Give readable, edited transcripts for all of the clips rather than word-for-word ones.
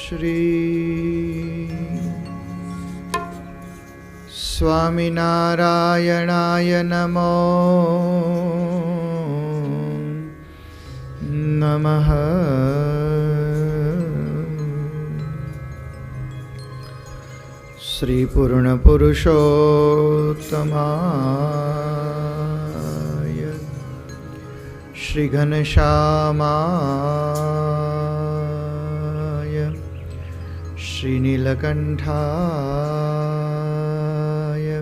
શ્રી સ્વામિનારાયણાય નમો નમઃ. શ્રી પૂર્ણ પુરુષોત્તમાય શ્રી ઘનશ્યામાય શ્રી નીલકંઠાય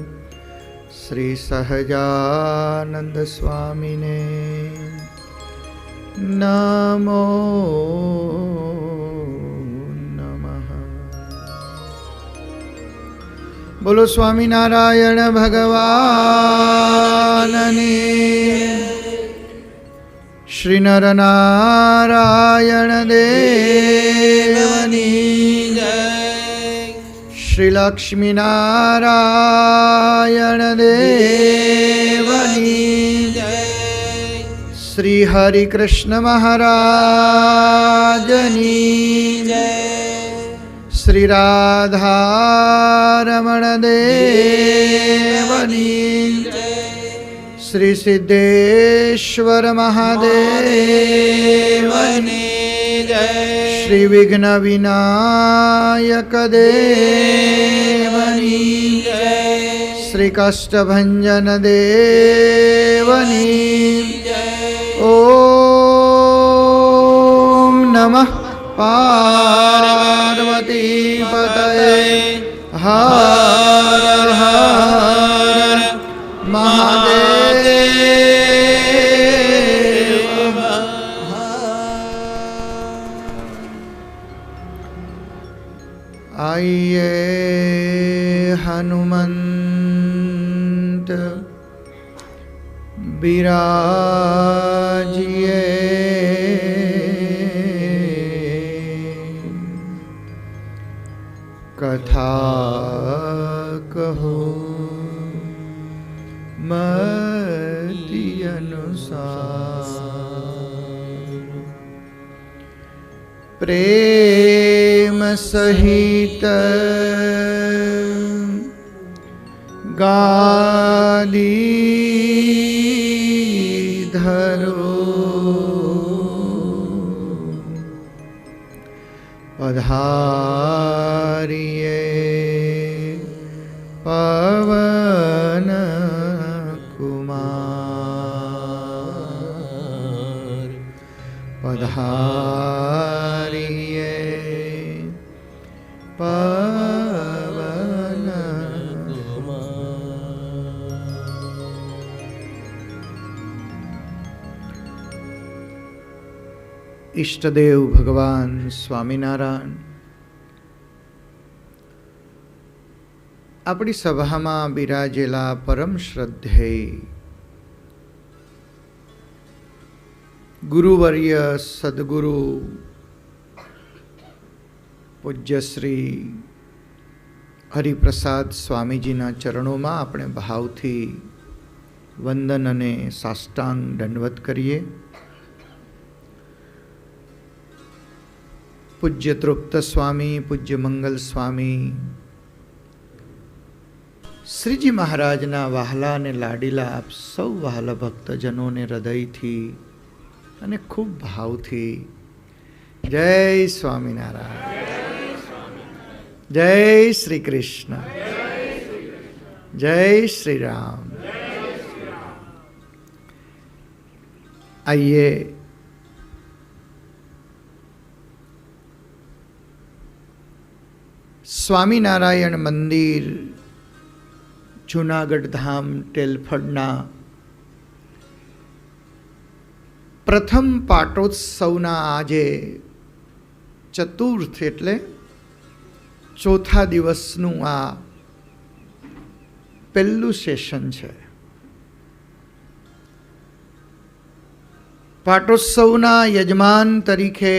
શ્રી સહજાનંદ સ્વામીને નમો નમઃ. બોલો સ્વામિનારાયણ ભગવાનની, શ્રી નરનારાયણ દેવની જય, શ્રી લક્ષ્મીનારાયણ દેવની જય, શ્રી હરિ કૃષ્ણ મહારાજની જય, શ્રી રાધારમણ દેવની જય, શ્રી સિદ્ધેશ્વર મહાદેવની જય, શ્રી વિઘ્ન વિનાયક દેવની જય, શ્રી કષ્ટભંજન દેવની જય. ઓમ નમઃ પાર્વતી પતયે હર હર મહાદેવ. આઈએ હનુમંત બિરાજીએ, કથા કહો મતિ અનુસાર, પ્રેમ સહિત ગાદી ધરો, પધારીએ પવન કુમાર, પધારીએ પવન કુમાર. ઈષ્ટદેવ ભગવાન સ્વામિનારાયણ આપણી સભામાં બિરાજેલા પરમ શ્રદ્ધેય ગુરુવર્ય સદગુરુ પૂજ્ય શ્રી હરિપ્રસાદ સ્વામીજીના ચરણોમાં આપણે ભાવથી વંદન અને સાષ્ટાંગ દંડવત કરીએ. પૂજ્ય તૃપ્ત સ્વામી, પૂજ્ય મંગલ સ્વામી, શ્રીજી મહારાજના વહાલા અને લાડીલા આપ સૌ વહાલા ભક્તજનોને હૃદયથી અને ખૂબ ભાવથી જય સ્વામિનારાયણ, જય શ્રી કૃષ્ણ, જય શ્રી રામ. આइए સ્વામિનારાયણ મંદિર જૂનાગઢ ધામ ટેલફળના પ્રથમ પાટોત્સવના આજે ચતુર્થ એટલે ચોથા દિવસનું આ પહેલું સેશન છે. પાટોત્સવના યજમાન તરીકે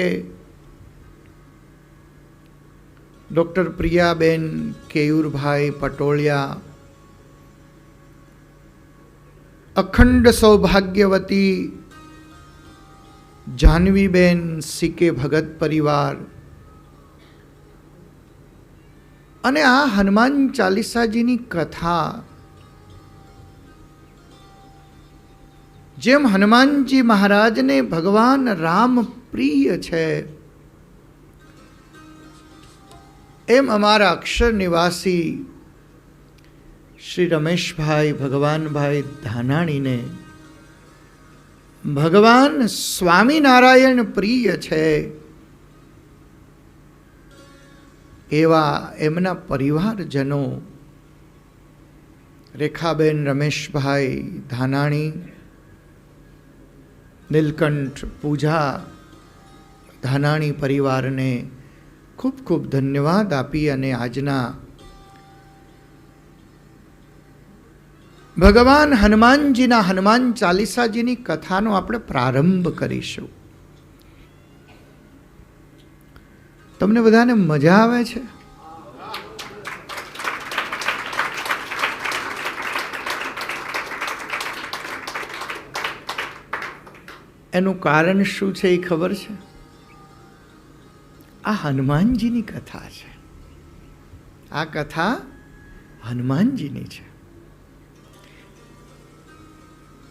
ડૉક્ટર પ્રિયાબેન કેયુરભાઈ પટોળિયા, અખંડ સૌભાગ્યવતી જાહ્નવીબેન સીકે ભગત પરિવાર, અને આ હનુમાન ચાલીસાજીની કથા, જેમ હનુમાનજી મહારાજને ભગવાન રામ પ્રિય છે, એમ અમારા અક્ષર નિવાસી શ્રી રમેશભાઈ ભગવાનભાઈ ધાનાણીને ભગવાન સ્વામિનારાયણ પ્રિય છે. એવા એમના પરિવારજનો રેખાબેન રમેશભાઈ ધાનાણી, નીલકંઠ પૂજા ધાનાણી પરિવારને ખૂબ ખૂબ ધન્યવાદ આપી અને આજના ભગવાન હનુમાનજીના હનુમાન ચાલીસાજીની કથાનો આપણે પ્રારંભ કરીશું. તમને બધાને મજા આવે છે? એનું કારણ શું છે એ ખબર છે? આ હનુમાનજીની કથા છે. આ કથા હનુમાનજીની છે.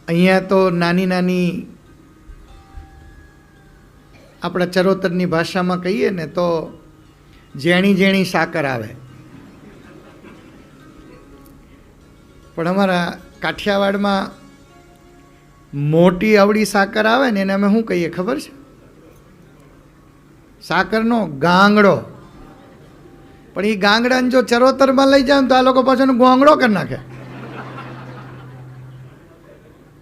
અહીંયા તો નાની નાની આપણા ચરોતરની ભાષામાં કહીએ ને તો ઝેણી ઝેણી સાકર આવે, પણ અમારા કાઠિયાવાડમાં મોટી અવળી સાકર આવે ને એને અમે શું કહીએ ખબર છે? સાકરનો ગાંગડો. પણ એ ગાંગડાને જો ચરોતરમાં લઈ જાય તો આ લોકો પાછળ ગોંગડો કરી નાખે.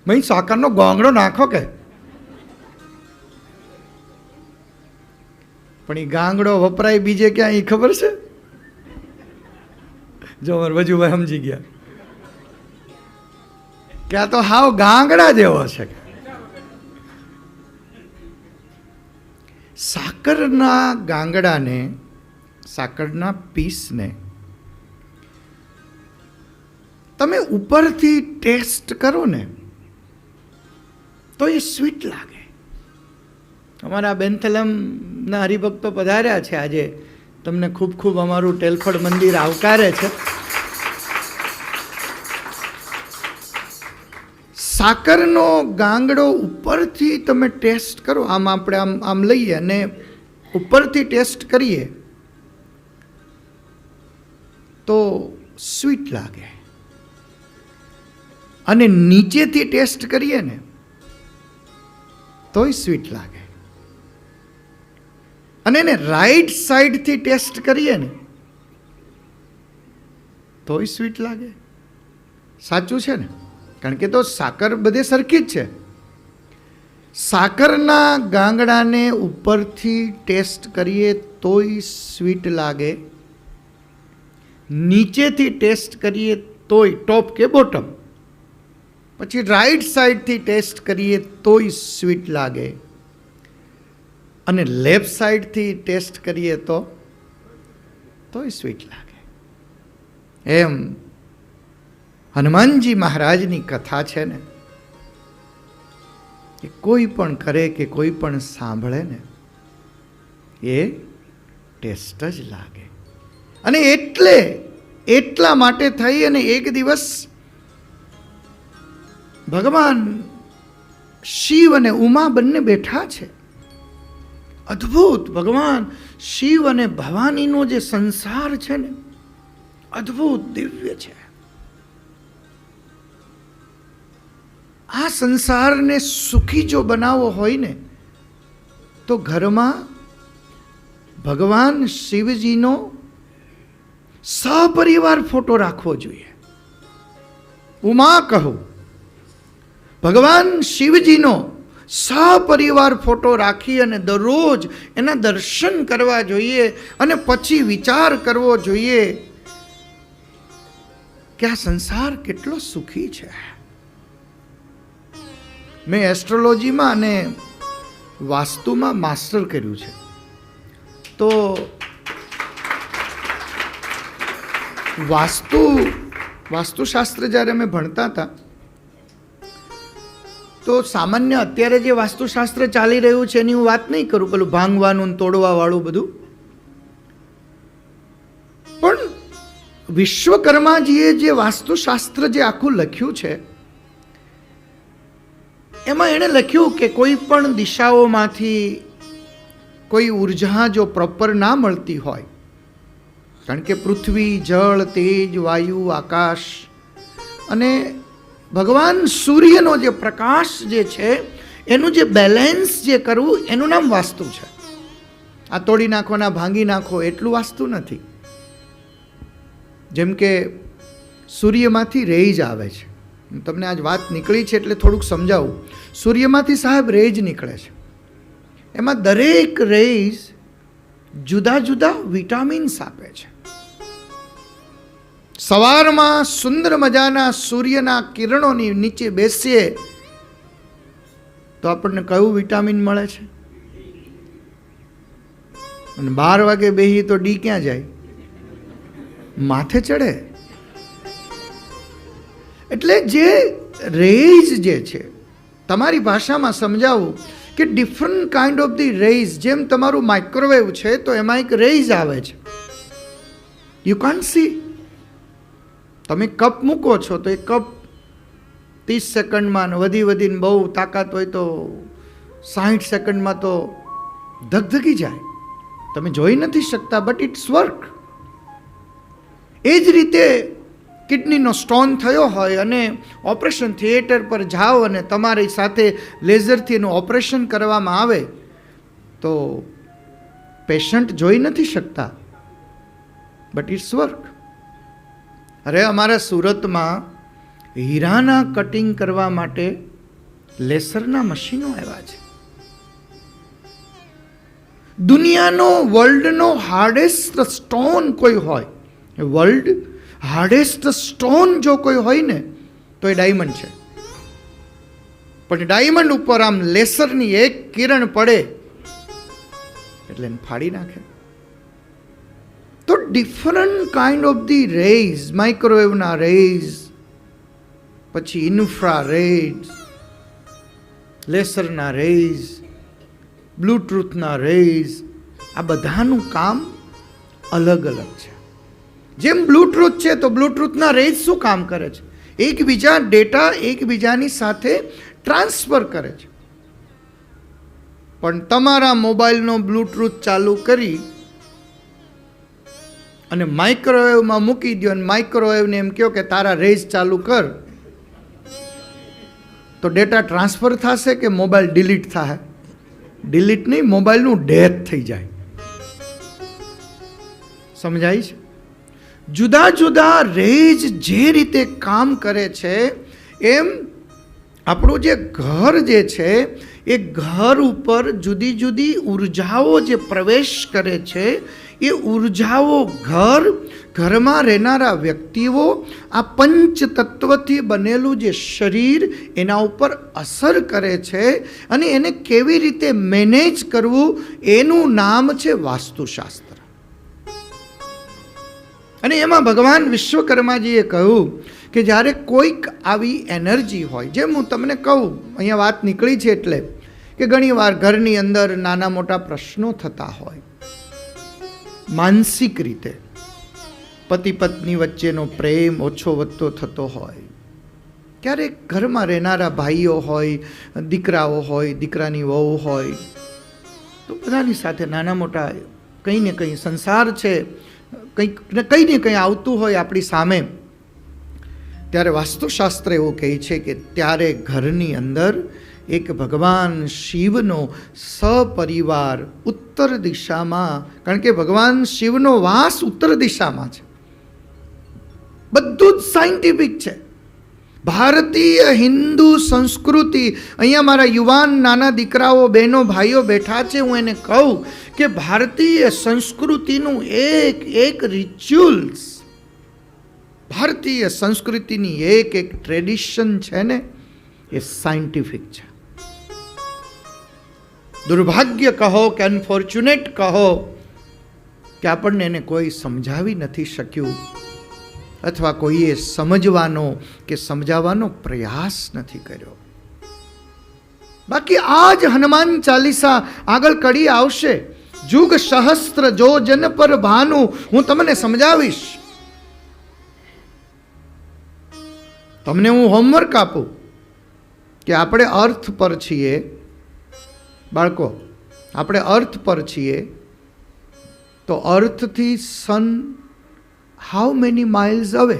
ભાઈ સાકરનો ગોંગડો નાખો કે. પણ એ ગાંગડો વપરાય બીજે ક્યાં એ ખબર છે? જો મારા વજુભાઈ સમજી ગયા કે આ તો હાવ ગાંગડા જેવો છે. સાકરના ગાંગડાને, સાકરના પીસને તમે ઉપરથી ટેસ્ટ કરો ને તો એ સ્વીટ લાગે. અમારા બેન્થલમના હરિભક્તો પધાર્યા છે આજે. તમને ખૂબ ખૂબ અમારું ટેલફળ મંદિર આવકારે છે. સાકરનો ગાંગડો ઉપરથી તમે ટેસ્ટ કરો, આમ આપણે આમ લઈએ અને ઉપરથી ટેસ્ટ કરીએ તો સ્વીટ લાગે, અને નીચેથી ટેસ્ટ કરીએ ને તોય સ્વીટ લાગે, અને એને રાઈટ સાઈડથી ટેસ્ટ કરીએ ને તોય સ્વીટ લાગે. સાચું છે ને? કારણ કે તો સાકર બધે સરખી જ છે. સાકરના ગાંગડાને ઉપરથી ટેસ્ટ કરીએ તોય સ્વીટ લાગે, નીચેથી ટેસ્ટ કરીએ તોય, ટોપ કે બોટમ, પછી રાઈટ સાઈડથી ટેસ્ટ કરીએ તોય સ્વીટ લાગે, અને લેફ્ટ સાઈડથી ટેસ્ટ કરીએ તોય સ્વીટ લાગે. એમ હનુમાનજી મહારાજની કથા છે ને, એ કોઈ પણ કરે કે કોઈ પણ સાંભળે ને એ ટેસ્ટ જ લાગે. અને એટલા માટે થઈ અને એક દિવસ ભગવાન શિવ અને ઉમા બંને બેઠા છે. અદ્ભુત ભગવાન શિવ અને ભવાનીનો જે સંસાર છે ને, અદ્ભુત દિવ્ય છે. આ સંસારને સુખી જો બનાવવો હોય ને તો ઘરમાં ભગવાન શિવજીનો સહપરિવાર ફોટો રાખવો જોઈએ. ઉમા કહું, ભગવાન શિવજીનો સહપરિવાર ફોટો રાખી અને દરરોજ એના દર્શન કરવા જોઈએ, અને પછી વિચાર કરવો જોઈએ કે આ સંસાર કેટલો સુખી છે. મેં એસ્ટ્રોલોજીમાં અને વાસ્તુમાં માસ્ટર કર્યું છે. તો વાસ્તુશાસ્ત્ર જ્યારે અમે ભણતા હતા તો સામાન્ય અત્યારે જે વાસ્તુશાસ્ત્ર ચાલી રહ્યું છે એની હું વાત નહીં કરું, પેલું ભાંગવાનું તોડવા વાળું બધું, પણ વિશ્વકર્માજીએ જે વાસ્તુશાસ્ત્ર જે આખું લખ્યું છે એમાં એણે લખ્યું કે કોઈ પણ દિશાઓમાંથી કોઈ ઉર્જા જો પ્રોપર ના મળતી હોય, કારણ કે પૃથ્વી, જળ, તેજ, વાયુ, આકાશ અને ભગવાન સૂર્યનો જે પ્રકાશ જે છે એનું જે બેલેન્સ જે કરવું એનું નામ વાસ્તુ છે. આ તોડી નાખો ના ભાંગી નાખો એટલું વાસ્તુ નથી. જેમ કે સૂર્યમાંથી રેજ આવે છે. તમને આજ વાત નીકળી છે એટલે થોડુંક સમજાવું. સૂર્યમાંથી સાહેબ રેજ નીકળે છે. એમાં દરેક રેજ જુદા જુદા વિટામિન્સ આપે છે. સવારમાં સુંદર મજાના સૂર્યના કિરણોની નીચે બેસીએ તો આપણને કયું વિટામિન મળે છે? અને 12 વાગે બેહી તો ડી ક્યાં જાય? માથે ચડે. એટલે જે રેઝ જે છે, તમારી ભાષામાં સમજાવું કે different kind of the rays, જેમ તમારું માઇક્રોવેવ છે તો એમાં એક રેઝ આવે છે. You can't C. તમે કપ મૂકો છો તો એ કપ 30 સેકન્ડમાં વધીને બહુ તાકાત હોય તો 60 સેકન્ડમાં તો ધગધગી જાય. તમે જોઈ નથી શકતા, બટ ઇટ્સ વર્ક. એ જ રીતે કિડનીનો સ્ટોન થયો હોય અને ઓપરેશન થિયેટર પર જાઓ અને તમારી સાથે લેઝરથી એનું ઓપરેશન કરવામાં આવે તો પેશન્ટ જોઈ નથી શકતા, બટ ઇટ્સ વર્ક. અરે અમારા સુરતમાં હીરાના કટિંગ કરવા માટે લેસરના મશીનો આવ્યા છે. દુનિયાનો વર્લ્ડનો હાર્ડેસ્ટ સ્ટોન કોઈ હોય, વર્લ્ડ હાર્ડેસ્ટ સ્ટોન જો કોઈ હોય ને તો એ ડાયમંડ છે. પણ ડાયમંડ ઉપર આમ લેસરની એક કિરણ પડે એટલે એને ફાડી નાખે. તો different kind of the rays, માઇક્રોવેવના રેઝ, પછી ઇન્ફ્રા રેઝ, લેસરના રેઝ, બ્લૂટૂથના રેઝ, આ બધાનું કામ અલગ અલગ છે. જેમ બ્લૂટૂથ છે તો બ્લૂટૂથના રેઝ શું કામ કરે છે? એકબીજા ડેટા એકબીજાની સાથે ટ્રાન્સફર કરે છે. પણ તમારા મોબાઈલનો બ્લૂટૂથ ચાલુ કરી અને માઇક્રોવેવમાં મૂકી દો અને માઇક્રોવેવને એમ કહો કે તારા રેઝ ચાલુ કર, તો ડેટા ટ્રાન્સફર થશે કે મોબાઈલ ડિલીટ થશે? ડિલીટ નહીં, મોબાઈલનું ડેથ થઈ જાય. સમજાય છે? જુદા જુદા રેજ જે રીતે કામ કરે છે એમ આપણું જે ઘર જે છે એ ઘર ઉપર જુદી જુદી ઉર્જાઓ જે પ્રવેશ કરે છે એ ઉર્જાઓ ઘરમાં રહેનારા વ્યક્તિઓ, આ પંચ તત્વથી બનેલું જે શરીર એના ઉપર અસર કરે છે અને એને કેવી રીતે મેનેજ કરવું એનું નામ છે વાસ્તુશાસ્ત્ર. અને એમાં ભગવાન વિશ્વકર્માજીએ કહ્યું કે જ્યારે કોઈક આવી એનર્જી હોય, જેમ હું તમને કહું, અહીંયા વાત નીકળી છે એટલે કે ઘણીવાર ઘરની અંદર નાના મોટા પ્રશ્નો થતા હોય, માનસિક રીતે પતિ પત્ની વચ્ચેનો પ્રેમ ઓછો વધતો થતો હોય, ક્યારેક ઘરમાં રહેનારા ભાઈઓ હોય, દીકરાઓ હોય, દીકરાની વહુ હોય, તો બધાની સાથે નાના મોટા કંઈ ને કંઈ સંસાર છે, કંઈ ને કંઈ આવતું હોય આપણી સામે, ત્યારે વાસ્તુશાસ્ત્ર એવું કહે છે કે ત્યારે ઘરની અંદર એક ભગવાન શિવનો સપરિવાર ઉત્તર દિશામાં, કારણ કે ભગવાન શિવનો વાસ ઉત્તર દિશામાં છે. બધું જ સાયન્ટિફિક છે. ભારતીય હિન્દુ સંસ્કૃતિ, અહીંયા મારા યુવાન નાના દીકરાઓ, બહેનો, ભાઈઓ બેઠા છે, હું એને કહું કે ભારતીય સંસ્કૃતિનું એક રિચ્યુઅલ્સ, ભારતીય સંસ્કૃતિની એક ટ્રેડિશન છે ને એ સાયન્ટિફિક છે. દુર્ભાગ્ય કહો કે અનફોર્ચ્યુનેટ કહો કે આપણને એને કોઈ સમજાવી નથી શક્યું અથવા કોઈએ સમજવાનો કે સમજાવવાનો પ્રયાસ નથી કર્યો. બાકી આજ હનુમાન ચાલીસા આગળ કડી આવશે, જુગ સહસ્ત્ર જો જન પર ભાનુ, હું તમને સમજાવીશ તમને હું હોમવર્ક આપું કે આપણે અર્થ પર છીએ બાળકો, આપણે અર્થ પર છીએ, તો અર્થથી સન હાઉ મેની માઇલ્સ અવે?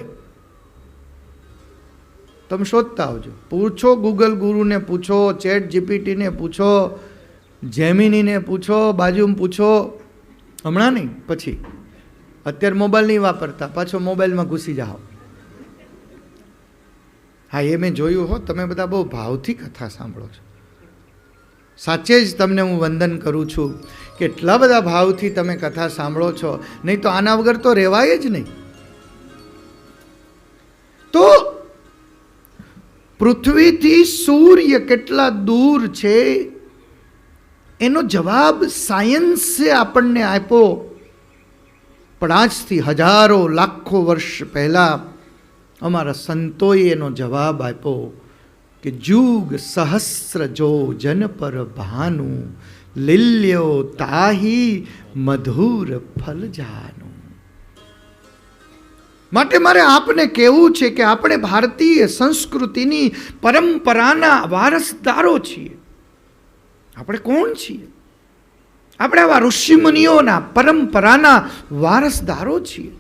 તમે શોધતા આવજો, પૂછો, ગૂગલ ગુરુને પૂછો, ચેટ જીપીટીને પૂછો, જેમિનીને પૂછો, બાજુમાં પૂછો. હમણાં નહીં, પછી. અત્યારે મોબાઈલ નહીં વાપરતા, પાછો મોબાઈલમાં ઘૂસી જાઓ. હા, એ મેં જોયું હો. તમે બધા બહુ ભાવથી કથા સાંભળો છો. સાચે જ તમને હું વંદન કરું છું કે એટલા બધા ભાવથી તમે કથા સાંભળો છો. નહીં તો આના વગર તો રહેવાય જ નહીં. તો પૃથ્વીથી સૂર્ય કેટલા દૂર છે એનો જવાબ સાયન્સે આપણને આપ્યો. પણ આજથી હજારો લાખો વર્ષ પહેલાં અમારા સંતોએ એનો જવાબ આપ્યો કે જુગ સહસ્ર જો જન પર ભાનુ લીલ્યો તાહી મધુર ફલ જાનું. માટે મારે આપને કહેવું છે કે આપણે ભારતીય સંસ્કૃતિની પરંપરાના વારસદારો છીએ. આપણે કોણ છીએ? આપણે આવા ઋષિમુનિઓના પરંપરાના વારસદારો છીએ.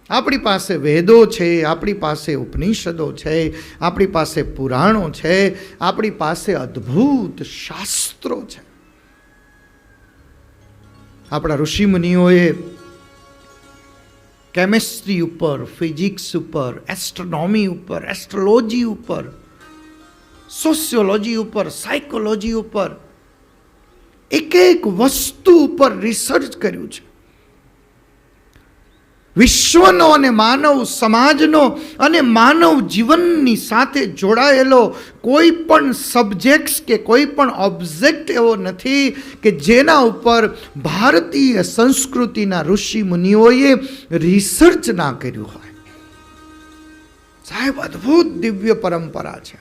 આપણી પાસે વેદો છે, આપણી પાસે ઉપનિષદો છે, આપણી પાસે પુરાણો છે, આપણી પાસે અદ્ભુત શાસ્ત્રો છે. આપણા ઋષિમુનિઓએ કેમિસ્ટ્રી ઉપર, ફિઝિક્સ ઉપર, એસ્ટ્રોનોમી ઉપર, એસ્ટ્રોલોજી ઉપર, સોશિયોલોજી ઉપર, સાયકોલોજી ઉપર, એક એક વસ્તુ ઉપર રિસર્ચ કર્યું છે. વિશ્વનો અને માનવ સમાજનો અને માનવ જીવનની સાથે જોડાયેલો કોઈ પણ સબ્જેક્ટ્સ કે કોઈ પણ ઓબ્જેક્ટ એવો નથી કે જેના ઉપર ભારતીય સંસ્કૃતિના ઋષિ મુનિઓએ રિસર્ચ ના કર્યું હોય. સાહેબ, અદ્ભુત દિવ્ય પરંપરા છે.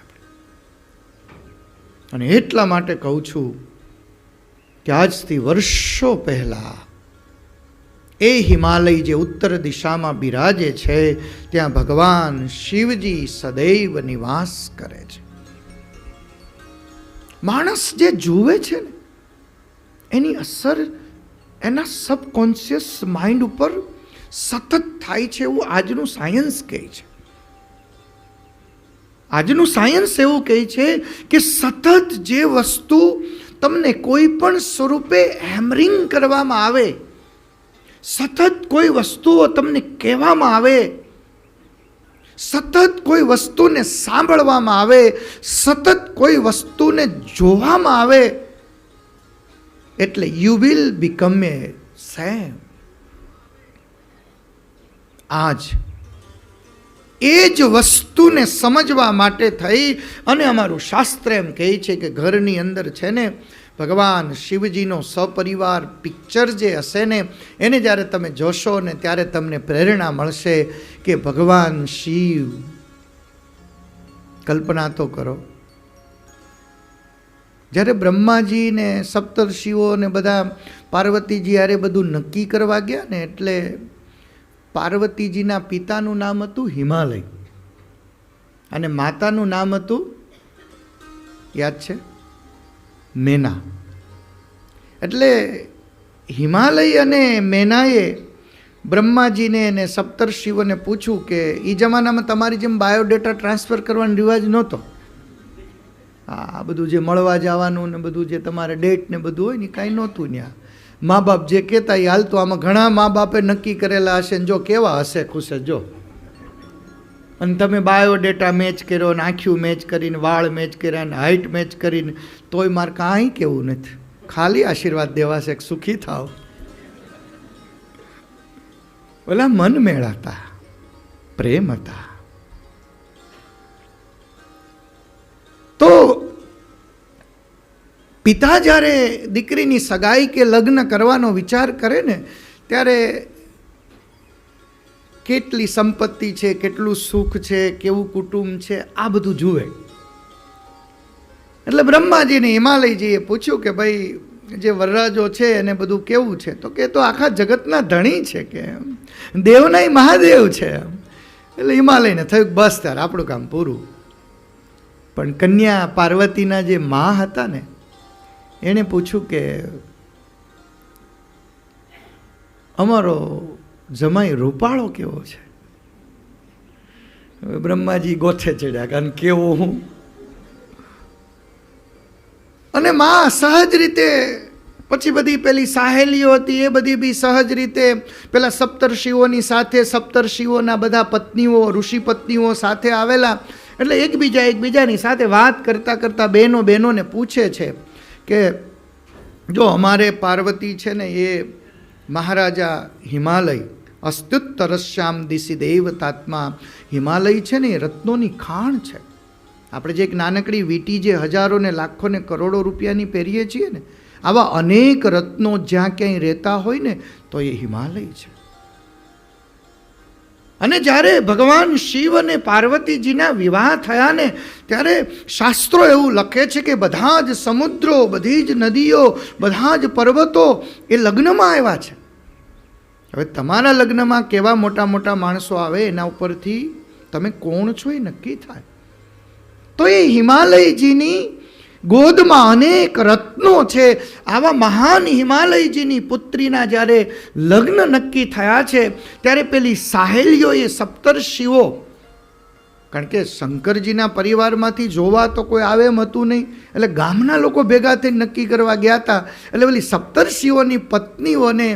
અને એટલા માટે કહું છું કે આજથી વર્ષો પહેલા એ હિમાલય જે ઉત્તર દિશામાં બિરાજે છે ત્યાં ભગવાન શિવજી સદૈવ નિવાસ કરે છે. માણસ જે જુએ છે ને એની અસર એના સબકોન્શિયસ માઇન્ડ ઉપર સતત થાય છે એવું આજનું સાયન્સ કહે છે. આજનું સાયન્સ એવું કહે છે કે સતત જે વસ્તુ તમને કોઈ પણ સ્વરૂપે હેમરિંગ કરવામાં આવે, સતત કોઈ વસ્તુઓ તમને કહેવામાં આવે, સતત કોઈ વસ્તુને સાંભળવામાં આવે, સતત કોઈ વસ્તુને જોવામાં આવે, એટલે you will become a same. આજ એ જ વસ્તુને સમજવા માટે થઈ અને અમારું શાસ્ત્ર એમ કહે છે કે ઘરની અંદર છે ને ભગવાન શિવજીનો સપરિવાર પિક્ચર જે હશે ને એને જ્યારે તમે જોશો ને ત્યારે તમને પ્રેરણા મળશે કે ભગવાન શિવ, કલ્પના તો કરો, જ્યારે બ્રહ્માજી ને સપ્તર્ષિઓ ને બધા પાર્વતીજી યારે બધું નક્કી કરવા ગયા ને એટલે પાર્વતીજીના પિતાનું નામ હતું હિમાલય અને માતાનું નામ હતું, યાદ છે, મેના. એટલે હિમાલય અને મેનાએ બ્રહ્માજીને અને સપ્તર્ષિઓને પૂછ્યું કે એ જમાનામાં તમારી જેમ બાયોડેટા ટ્રાન્સફર કરવાનો રિવાજ નહોતો. આ બધું જે મળવા જવાનું ને બધું જે તમારે ડેટ ને બધું હોય ને કાંઈ નહોતું ત્યાં. મા બાપ જે કહેતા એ હાલતું. આમાં ઘણા મા બાપે નક્કી કરેલા હશે ને જો કેવા હશે ખુશે જો. અને તમે બાયોડેટા મેચ કર્યો ને આંખ્યું મેચ કરીને, વાળ મેચ કર્યા ને હાઇટ મેચ કરીને, તોય મારે કાંઈ કેવું નથી, ખાલી આશીર્વાદ દેવા છે કે સુખી થાવ. ઓલા મન મેળાતા, પ્રેમ હતા. તો પિતા જ્યારે દીકરીની સગાઈ કે લગ્ન કરવાનો વિચાર કરે ને ત્યારે કેટલી સંપત્તિ છે, કેટલું સુખ છે, કેવું કુટુંબ છે, આ બધું જુએ. એટલે બ્રહ્માજીને હિમાલયજીએ પૂછ્યું કે ભાઈ જે વરરાજો છે એને બધું કેવું છે? તો કે તો આખા જગતના ધણી છે, કે દેવનાય મહાદેવ છે. એટલે હિમાલયને થયું બસ ત્યારે આપણું કામ પૂરું. પણ કન્યા પાર્વતીના જે મા હતા ને, એણે પૂછ્યું કે અમારો જમાઈ રૂપાળો કેવો છે? હવે બ્રહ્માજી ગોથે ચડ્યા, કારણ કેવો હું. અને માં સહજ રીતે પછી બધી પેલી સાહેલીઓ હતી એ બધી બી સહજ રીતે પેલા સપ્તર્ષિઓની સાથે, સપ્તર્ષિઓના બધા પત્નીઓ, ઋષિ પત્નીઓ સાથે આવેલા. એટલે એકબીજાની સાથે વાત કરતાં કરતાં બહેનોને પૂછે છે કે જો અમારે પાર્વતી છે ને એ મહારાજા હિમાલય અસ્ત્યુત્તરશ્યામ દિશી દેવતાત્મા હિમાલય છે ને એ રત્નોની ખાણ છે. આપણે જે એક નાનકડી વીંટી જે હજારો ને લાખો ને કરોડો રૂપિયાની પહેરીએ છીએ ને, આવા અનેક રત્નો જ્યાં ક્યાંય રહેતા હોય ને તો એ હિમાલય છે. અને જ્યારે ભગવાન શિવ અને પાર્વતીજીના વિવાહ થયા ને ત્યારે શાસ્ત્રો એવું લખે છે કે બધા જ સમુદ્રો, બધી જ નદીઓ, બધા જ પર્વતો એ લગ્નમાં આવ્યા છે. હવે તમારા લગ્નમાં કેવા મોટા મોટા માણસો આવે એના ઉપરથી તમે કોણ છો એ નક્કી થાય. તો એ હિમાલયજીની ગોદમાં અનેક રત્નો છે. આવા મહાન હિમાલયજીની પુત્રીના જ્યારે લગ્ન નક્કી થયા છે ત્યારે પેલી સાહેલીઓએ સપ્તર્ષિઓ, કારણ કે શંકરજીના પરિવારમાંથી જોવા તો કોઈ આવે એમ હતું નહીં, એટલે ગામના લોકો ભેગા થઈને નક્કી કરવા ગયા હતા. એટલે પેલી સપ્તર્ષિઓની પત્નીઓને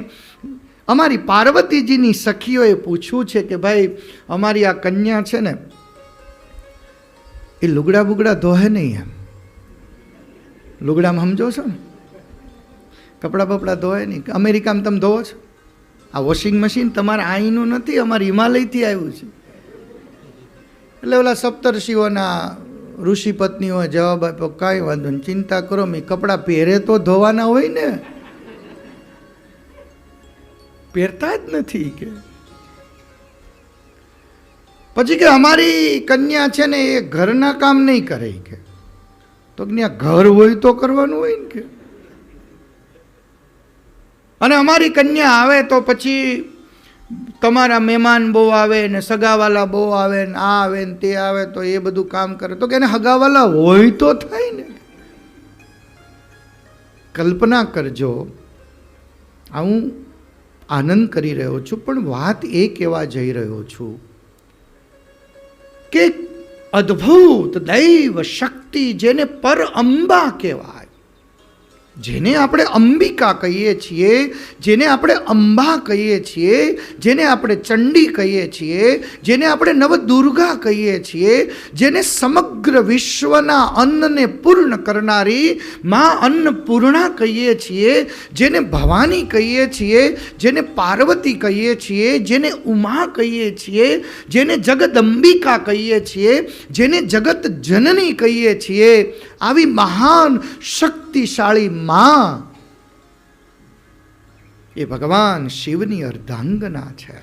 અમારી પાર્વતીજીની સખીઓએ પૂછ્યું છે કે ભાઈ અમારી આ કન્યા છે ને એ લુગડા બુગડા ધોહે નહીં. એમ લુગડામાં સમજો છો ને, કપડાં બપડા ધોય નહીં. અમેરિકામાં તમે ધોવો છો? આ વોશિંગ મશીન તમારા અહીંનું નથી, અમારે હિમાલયથી આવ્યું છે. એટલે ઓલા સપ્તર્ષિઓના ઋષિ પત્નીઓએ જવાબ આપ્યો કાંઈ વાંધો નહીં, ચિંતા કરો મેં કપડાં પહેરે તો ધોવાના હોય ને, પહેરતા જ નથી કે. પછી કે અમારી કન્યા છે ને એ ઘરના કામ નહીં કરે કે. તો ત્યાં ઘર હોય તો કરવાનું હોય ને કે. અને અમારી કન્યા આવે તો પછી તમારા મહેમાન બહુ આવે ને સગાવાલા બહુ આવે ને આ આવે ને તે આવે તો એ બધું કામ કરે. તો કે એને હગાવાલા હોય તો થાય ને. કલ્પના કરજો, હું આનંદ કરી રહ્યો છું પણ વાત એ કહેવા જઈ રહ્યો છું કે અદ્ભુત દૈવ શક્તિ જેને પર અંબા કહેવાય, જેને આપણે અંબિકા કહીએ છીએ, જેને આપણે અંબા કહીએ છીએ, જેને આપણે ચંડી કહીએ છીએ, જેને આપણે નવદુર્ગા કહીએ છીએ, જેને સમગ્ર વિશ્વના અન્નને પૂર્ણ કરનારી મા અન્નપૂર્ણા કહીએ છીએ, જેને ભવાની કહીએ છીએ, જેને પાર્વતી કહીએ છીએ, જેને ઉમા કહીએ છીએ, જેને જગદંબિકા કહીએ છીએ, જેને જગત જનની કહીએ છીએ, આવી મહાન શક્તિશાળી માં એ ભગવાન શિવની અર્ધાંગના છે.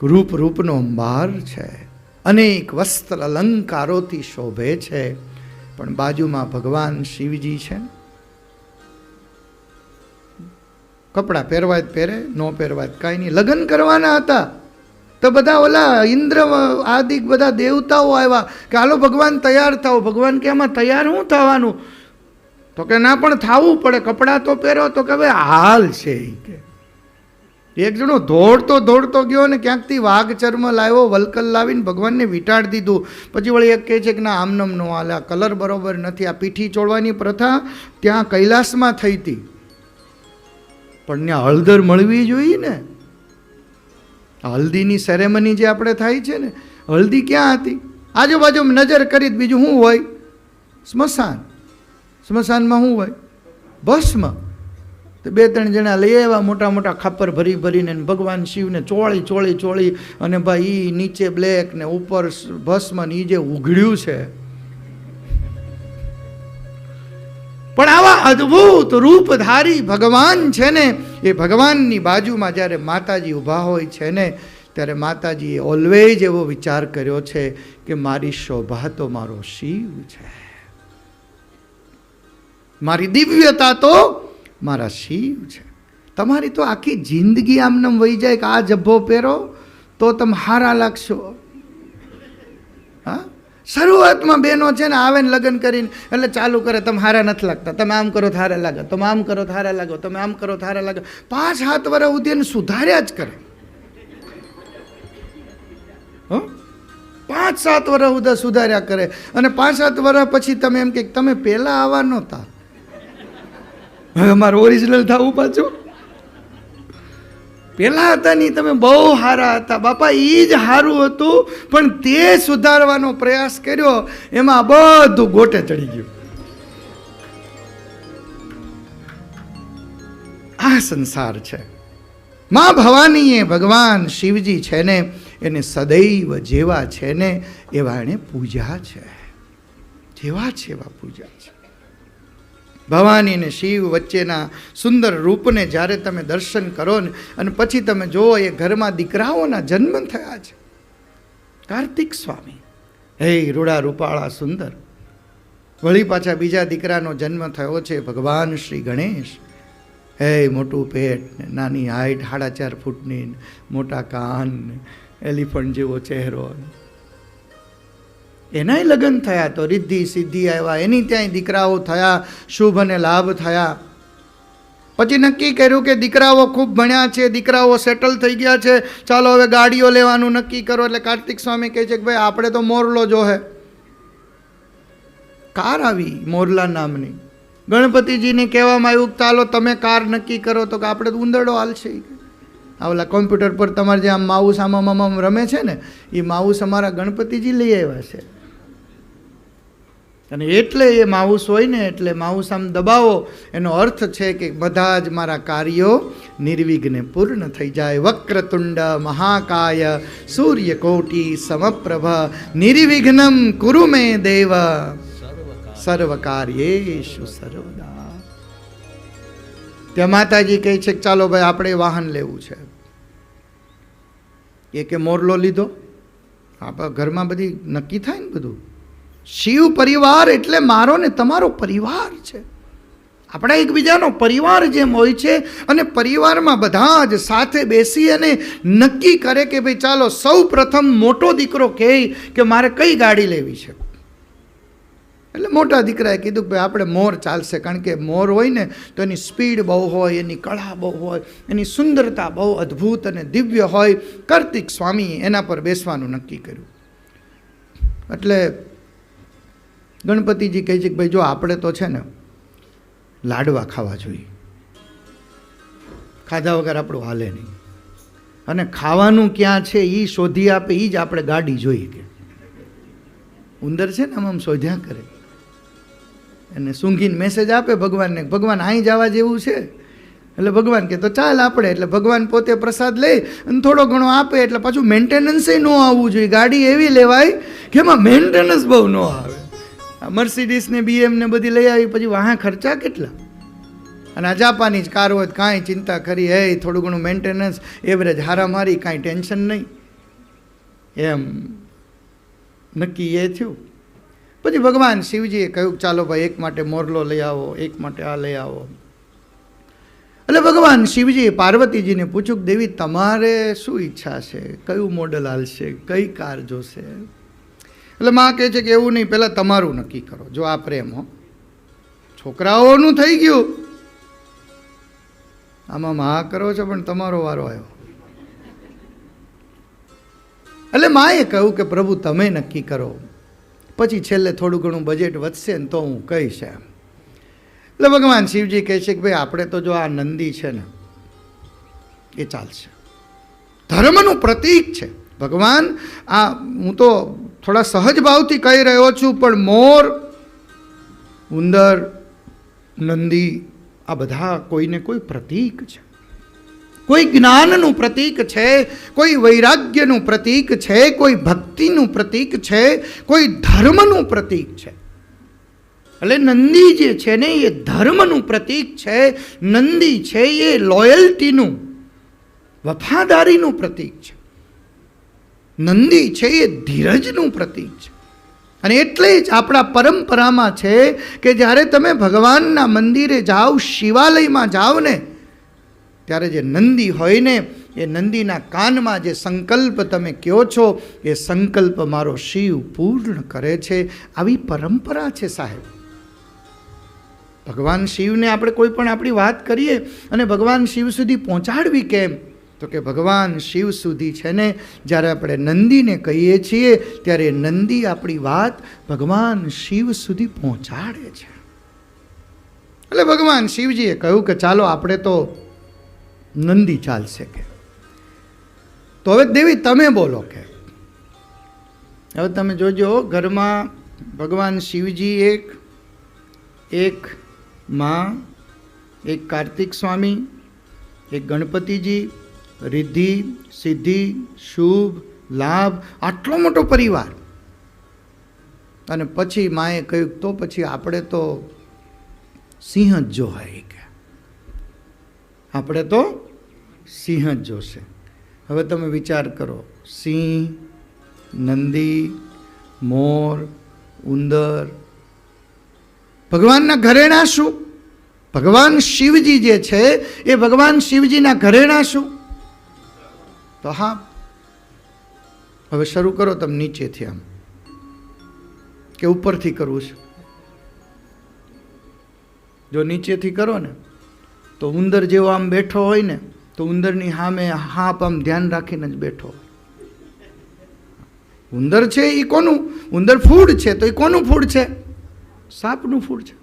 રૂપ રૂપનો અંબાર છે, અનેક વસ્ત્ર અલંકારોથી શોભે છે. પણ બાજુમાં ભગવાન શિવજી છે. કપડાં પહેરવા જ પહેરે, ન પહેરવા જ કાંઈ નહીં. લગ્ન કરવાના હતા તો બધા ઓલા ઇન્દ્ર આદિ બધા દેવતાઓ આવ્યા કે હાલો ભગવાન તૈયાર થાવ. ભગવાન કે આમાં તૈયાર શું થવાનું? તો કે ના પણ થવું પડે, કપડાં તો પહેરો. તો કે હવે હાલ છે કે એક જણો દોડતો ગયો ને ક્યાંકથી વાઘ ચર્મ લાવ્યો, વલકલ લાવીને ભગવાનને વીંટાડી દીધું. પછી વળી એક કહે છે કે ના આમનમ નો હાલે, આ કલર બરોબર નથી. આ પીઠી ચોળવાની પ્રથા ત્યાં કૈલાસમાં થઈ હતી, પણ ત્યાં હળદર મળવી જોઈએ ને. હલ્દીની સેરેમની જે આપણે થાય છે ને, હલ્દી ક્યાં હતી? આજુબાજુ નજર કરી બીજું શું હોય? સ્મશાન. સ્મશાનમાં શું હોય? ભસ્મ. તો બે ત્રણ જણા લઈ આવ્યા મોટા મોટા ખાપર ભરી ભરીને ભગવાન શિવને ચોળી અને ભાઈ એ નીચે બ્લેક ને ઉપર ભસ્મ ને એ જે ઉઘડ્યું છે. પણ આવા અદ્ભુત રૂપધારી ભગવાન છે ને, એ ભગવાનની બાજુમાં જ્યારે માતાજી ઊભા હોય છે ને ત્યારે માતાજીએ ઓલવેજ એવો વિચાર કર્યો છે કે મારી શોભા તો મારો શિવ છે, મારી દિવ્યતા તો મારા શિવ છે. તમારી તો આખી જિંદગી આમનેમ વહી જાય કે આ જબ્બો પહેરો તો તમે હારા લાગશો. હા, શરૂઆતમાં બહેનો છે ને આવે ને લગ્ન કરીને એટલે ચાલુ કરે, તમે હારા નથી લાગતા, તમે આમ કરો તો હારા લાગે, તમે આમ કરો તો હારા લાગો, તમે આમ કરો તો હારા લાગે. 5-7 વર્ષ સુધી એને સુધાર્યા જ કરે. 5-7 વર્ષ સુધી સુધાર્યા કરે અને 5-7 વર્ષ પછી તમે એમ કે તમે પહેલા આવા નહોતા, હવે અમારે ઓરિજિનલ થવું પાછું. પહેલા હતા નહીં, તમે બહુ સારા હતા બાપા, એ જ સારું હતું, પણ તે સુધારવાનો પ્રયાસ કર્યો એમાં બધું ગોટે ચડી ગયું. આ સંસાર છે. માં ભવાનીએ ભગવાન શિવજી છે ને એને સદૈવ જેવા છે ને એવા એને પૂજા છે, જેવા છે એવા પૂજા છે. ભવાની અને શિવ વચ્ચેના સુંદર રૂપને જ્યારે તમે દર્શન કરો ને અને પછી તમે જુઓ એ ઘરમાં દીકરાઓના જન્મ થયા છે. કાર્તિક સ્વામી હે રૂડા રૂપાળા સુંદર, વળી પાછા બીજા દીકરાનો જન્મ થયો છે ભગવાન શ્રી ગણેશ. હે મોટું પેટ ને નાની હાઈટ 4.5 ફૂટની, મોટા કાન, એલિફન્ટ જેવો ચહેરો. એનાય લગ્ન થયા તો રિદ્ધિ સિદ્ધિ આવ્યા, એની ત્યાંય દીકરાઓ થયા, શુભ અને લાભ થયા. પછી નક્કી કર્યું કે દીકરાઓ ખૂબ ભણ્યા છે, દીકરાઓ સેટલ થઈ ગયા છે, ચાલો હવે ગાડીઓ લેવાનું નક્કી કરો. એટલે કાર્તિક સ્વામી કહે છે કે ભાઈ આપણે તો મોરલો જોહે. કાર આવી મોરલા નામની. ગણપતિજીને કહેવામાં આવ્યું કે ચાલો તમે કાર નક્કી કરો, તો કે આપણે તો ઉંદરડો હાલશે. આ ઓલા કોમ્પ્યુટર પર તમારે જે આમ માઉસ આમ રમે છે ને, એ માઉસ અમારા ગણપતિજી લઈ આવ્યા છે. અને એટલે એ માઉસ હોય ને એટલે માઉસ આમ દબાવો, એનો અર્થ છે કે બધા જ મારા કાર્યો નિર્વિઘ્ને પૂર્ણ થઈ જાય. વક્રતુંડ મહાકાય સૂર્યકોટિ સમપ્રભ નિર્વિઘ્નમ કુરુ મે દેવ સર્વ કાર્યેષુ સર્વદા. ત્યાં માતાજી કહે છે કે ચાલો ભાઈ આપણે વાહન લેવું છે. એ કે મોરલો લીધો, આપણા ઘરમાં બધી નક્કી થાય ને બધું. શિવ પરિવાર એટલે મારો ને તમારો પરિવાર છે. આપણા એકબીજાનો પરિવાર જેમ હોય છે અને પરિવારમાં બધા જ સાથે બેસી અને નક્કી કરે કે ભાઈ ચાલો સૌ પ્રથમ મોટો દીકરો કહે કે મારે કઈ ગાડી લેવી છે. એટલે મોટા દીકરાએ કીધું કે ભાઈ આપણે મોર ચાલશે, કારણ કે મોર હોય ને તો એની સ્પીડ બહુ હોય, એની કળા બહુ હોય, એની સુંદરતા બહુ અદ્ભુત અને દિવ્ય હોય. કાર્તિક સ્વામીએ એના પર બેસવાનું નક્કી કર્યું. એટલે ગણપતિજી કહે છે કે ભાઈ જો આપણે તો છે ને લાડવા ખાવા જોઈએ, ખાધા વગર આપણું હાલે નહીં, અને ખાવાનું ક્યાં છે એ શોધી આપે એ જ આપણે ગાડી જોઈએ. કે ઉંદર છે ને આમ શોધ્યા કરે, એને સૂંઘીને મેસેજ આપે ભગવાનને, ભગવાન અહીં જવા જેવું છે. એટલે ભગવાન કે તો ચાલ આપણે. એટલે ભગવાન પોતે પ્રસાદ લે અને થોડો ઘણો આપે, એટલે પાછું મેન્ટેનન્સ ન આવવું જોઈએ. ગાડી એવી લેવાય કે એમાં મેન્ટેનન્સ બહુ ન આવે. મર્સિડીસ ને BM ને બધી લઈ આવી પછી વાહ ખર્ચા કેટલા. અને આ જાપાની જ કાર હોય કાંઈ ચિંતા ખરી, હે થોડું ઘણું મેન્ટેનન્સ એવરેજ હારા મારી, કાંઈ ટેન્શન નહીં. એમ નક્કી એ થયું. પછી ભગવાન શિવજીએ કહ્યું ચાલો ભાઈ એક માટે મોરલો લઈ આવો, એક માટે આ લઈ આવો. એટલે ભગવાન શિવજીએ પાર્વતીજીને પૂછ્યું કે દેવી તમારે શું ઈચ્છા છે, કયું મોડલ હાલશે, કઈ કાર જોશે. એટલે માં કહે છે કે એવું નહીં, પહેલાં તમારું નક્કી કરો. જો આ પ્રેમ હો, છોકરાઓનું થઈ ગયું, આમાં મા કરો છો પણ તમારો વારો આવ્યો. એટલે માએ કહ્યું કે પ્રભુ તમે નક્કી કરો, પછી છેલ્લે થોડું ઘણું બજેટ વધશે ને તો હું કહીશ એમ. એટલે ભગવાન શિવજી કહે છે કે ભાઈ આપણે તો જો આ નંદી છે ને એ ચાલશે, ધર્મનું પ્રતીક છે. ભગવાન આ હું તો થોડા સહજ ભાવથી કહી રહ્યો છું, પણ મોર, ઉંદર, નંદી આ બધા કોઈને કોઈ પ્રતીક છે. કોઈ જ્ઞાનનું પ્રતીક છે, કોઈ વૈરાગ્યનું પ્રતીક છે, કોઈ ભક્તિનું પ્રતીક છે, કોઈ ધર્મનું પ્રતીક છે. એટલે નંદી જે છે ને એ ધર્મનું પ્રતીક છે. નંદી છે એ લોયલ્ટીનું, વફાદારીનું પ્રતીક છે. નંદી છે એ ધીરજનું પ્રતીક છે. અને એટલે જ આપણા પરંપરામાં છે કે જ્યારે તમે ભગવાનના મંદિરે જાઓ, શિવાલયમાં જાઓ ને, ત્યારે જે નંદી હોય ને એ નંદીના કાનમાં જે સંકલ્પ તમે કહો છો એ સંકલ્પ મારો શિવ પૂર્ણ કરે છે. આવી પરંપરા છે સાહેબ. ભગવાન શિવને આપણે કોઈ પણ આપણી વાત કરીએ અને ભગવાન શિવ સુધી પહોંચાડવી કેમ, તો કે ભગવાન શિવ સુધી છે ને જ્યારે આપણે નંદીને કહીએ છીએ ત્યારે નંદી આપણી વાત ભગવાન શિવ સુધી પહોંચાડે છે. એટલે ભગવાન શિવજીએ કહ્યું કે ચાલો આપણે તો નંદી ચાલશે કે. તો હવે દેવી તમે બોલો કે. હવે તમે જોજો ઘરમાં ભગવાન શિવજી એક માં, એક કાર્તિક સ્વામી, એક ગણપતિજી, રિદ્ધિ સિદ્ધિ શુભ લાભ, આટલો મોટો પરિવાર. અને પછી માએ કહ્યું તો પછી આપણે તો સિંહ જ જોવાય કે આપણે તો સિંહ જ જોશે. હવે તમે વિચાર કરો, સિંહ, નંદી, મોર, ઉંદર, ભગવાનના ઘરેણા શું? ભગવાન શિવજી જે છે એ ભગવાન શિવજીના ઘરેણા શું? તો હા, હવે શરૂ કરો તમે નીચેથી આમ કે ઉપરથી કરવું છે. જો નીચેથી કરો ને તો ઉંદર જેવો આમ બેઠો હોય ને તો ઉંદરની સામે હાપ આમ ધ્યાન રાખીને જ બેઠો હોય. ઉંદર છે એ કોનું? ઉંદર ફૂડ છે તો એ કોનું ફૂડ છે? સાપનું ફૂડ છે.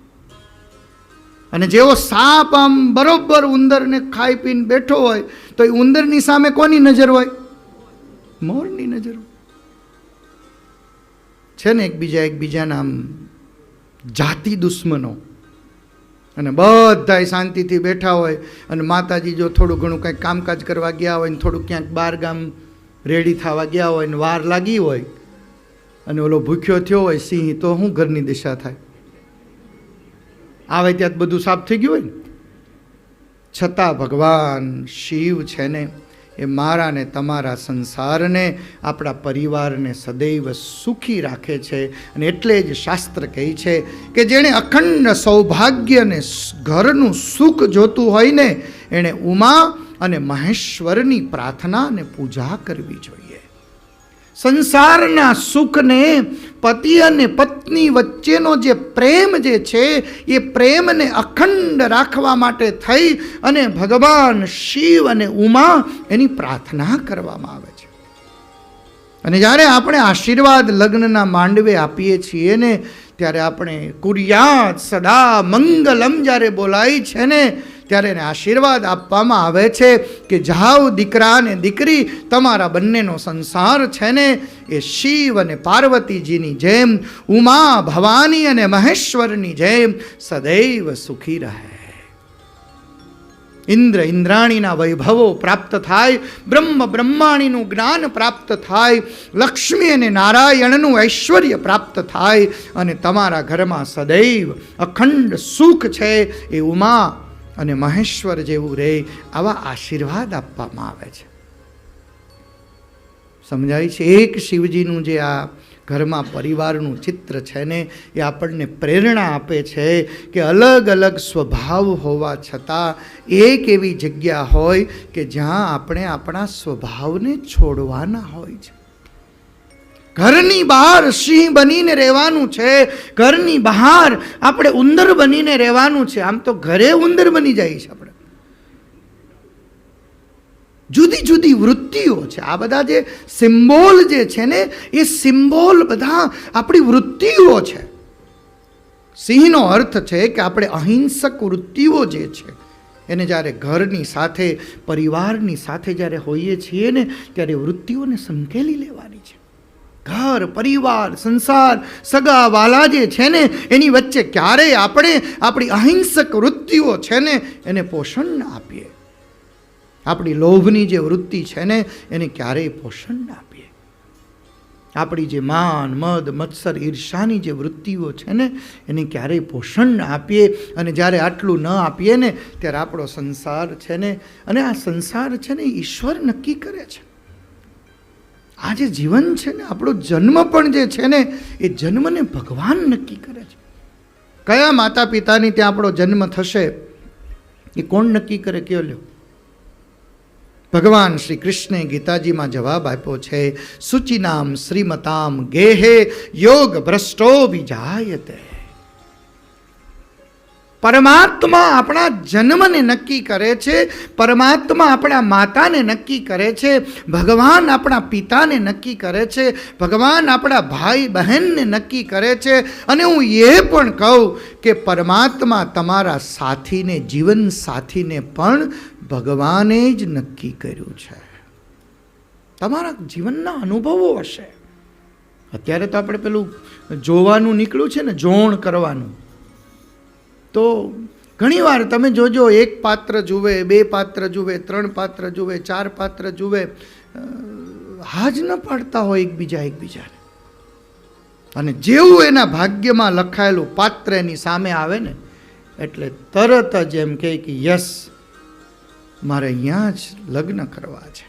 અને જેવો સાપ આમ બરોબર ઉંદરને ખાઈ પીને બેઠો હોય તો એ ઉંદરની સામે કોની નજર હોય? મોરની નજર હોય. છે ને એકબીજાના આમ જાતિ દુશ્મનો, અને બધા શાંતિથી બેઠા હોય અને માતાજી જો થોડું ઘણું કંઈક કામકાજ કરવા ગયા હોય ને થોડું ક્યાંક બહાર ગામ રેડી થવા ગયા હોય ને વાર લાગી હોય અને ઓલો ભૂખ્યો થયો હોય સિંહ, તો શું ઘરની દિશા થાય? આવે ત્યાં બધું સાફ થઈ ગયું હોય ને. છતાં ભગવાન શિવ છે ને એ મારા ને તમારા સંસારને, આપણા પરિવારને સદૈવ સુખી રાખે છે. અને એટલે જ શાસ્ત્ર કહે છે કે જેણે અખંડ સૌભાગ્ય ને ઘરનું સુખ જોતું હોય ને એણે ઉમા અને મહેશ્વરની પ્રાર્થના અને પૂજા કરવી જોઈએ. સંસારના સુખને પતિ અને પત્ની વચ્ચેનો જે પ્રેમ જે છે એ પ્રેમને અખંડ રાખવા માટે થઈ અને ભગવાન શિવ અને ઉમા એની પ્રાર્થના કરવામાં આવે છે. અને જ્યારે આપણે આશીર્વાદ લગ્નના માંડવે આપીએ છીએ ને ત્યારે આપણે કુર્યાત સદા મંગલમ જ્યારે બોલાય છે ને ત્યારે એને આશીર્વાદ આપવામાં આવે છે કે જાઓ દીકરા અને દીકરી, તમારા બંનેનો સંસાર છે ને એ શિવ અને પાર્વતીજીની જેમ, ઉમા ભવાની અને મહેશ્વરની જેમ સદૈવ સુખી રહે. ઇન્દ્ર ઇન્દ્રાણીના વૈભવો પ્રાપ્ત થાય, બ્રહ્મ બ્રહ્માણીનું જ્ઞાન પ્રાપ્ત થાય, લક્ષ્મી અને નારાયણનું ઐશ્વર્ય પ્રાપ્ત થાય અને તમારા ઘરમાં સદૈવ અખંડ સુખ છે એ ઉમા અને મહેશ્વર જેવું રહે. આવા આશીર્વાદ આપવામાં આવે છે. સમજાય છે? એક શિવજીનું જે આ ઘરમાં પરિવારનું ચિત્ર છે ને એ આપણને પ્રેરણા આપે છે કે અલગ અલગ સ્વભાવ હોવા છતાં એક એવી જગ્યા હોય કે જ્યાં આપણે આપણા સ્વભાવને છોડવાના હોય છે. ઘરની બહાર સિંહ બનીને રહેવાનું છે, ઘરની બહાર આપણે ઉંદર બનીને રહેવાનું છે. આમ તો ઘરે ઉંદર બની જાય છે આપણે. જુદી જુદી વૃત્તિઓ છે. આ બધા જે સિમ્બોલ જે છે ને એ સિમ્બોલ બધા આપણી વૃત્તિઓ છે. સિંહનો અર્થ છે કે આપણે અહિંસક વૃત્તિઓ જે છે એને જ્યારે ઘરની સાથે, પરિવારની સાથે જ્યારે હોઈએ છીએ ને ત્યારે વૃત્તિઓને સંકેલી લેવાની છે. ઘર, પરિવાર, સંસાર, સગા વાલા જે છે ને એની વચ્ચે ક્યારેય આપણે આપણી અહિંસક વૃત્તિઓ છે ને એને પોષણ ના આપીએ. આપણી લોભની જે વૃત્તિ છે ને એને ક્યારેય પોષણ ના આપીએ. આપણી જે માન, મદ, મત્સર, ઈર્ષાની જે વૃત્તિઓ છે ને એને ક્યારેય પોષણ ના આપીએ. અને જ્યારે આટલું ન આપીએ ને ત્યારે આપણો સંસાર છે ને, અને આ સંસાર છે ને ઈશ્વર નક્કી કરે છે. આ જે જીવન છે ને, આપણો જન્મ પણ જે છે ને એ જન્મને ભગવાન નક્કી કરે છે. કયા માતા પિતાની ત્યાં આપણો જન્મ થશે એ કોણ નક્કી કરે? કયો લ્યો? ભગવાન શ્રી કૃષ્ણે ગીતાજીમાં જવાબ આપ્યો છે, શુચિનામ શ્રીમતામ ગેહે યોગ ભ્રષ્ટો વિજાયતે. પરમાત્મા આપણા જન્મને નક્કી કરે છે, પરમાત્મા આપણા માતાને નક્કી કરે છે, ભગવાન આપણા પિતાને નક્કી કરે છે, ભગવાન આપણા ભાઈ બહેનને નક્કી કરે છે. અને હું એ પણ કહું કે પરમાત્મા તમારા સાથીને, જીવન સાથીને પણ ભગવાને જ નક્કી કર્યું છે. તમારા જીવનના અનુભવો હશે. અત્યારે તો આપણે પેલું જોવાનું નીકળ્યું છે ને, જોણ કરવાનું. તો ઘણીવાર તમે જોજો, એક પાત્ર જુએ, બે પાત્ર જુએ, ત્રણ પાત્ર જુએ, ચાર પાત્ર જુએ, હાજ ન પાડતા હોય એકબીજાને. અને જેવું એના ભાગ્યમાં લખાયેલું પાત્ર એની સામે આવે ને, એટલે તરત જ એમ કહે કે યસ, મારે અહીંયા જ લગ્ન કરવા છે.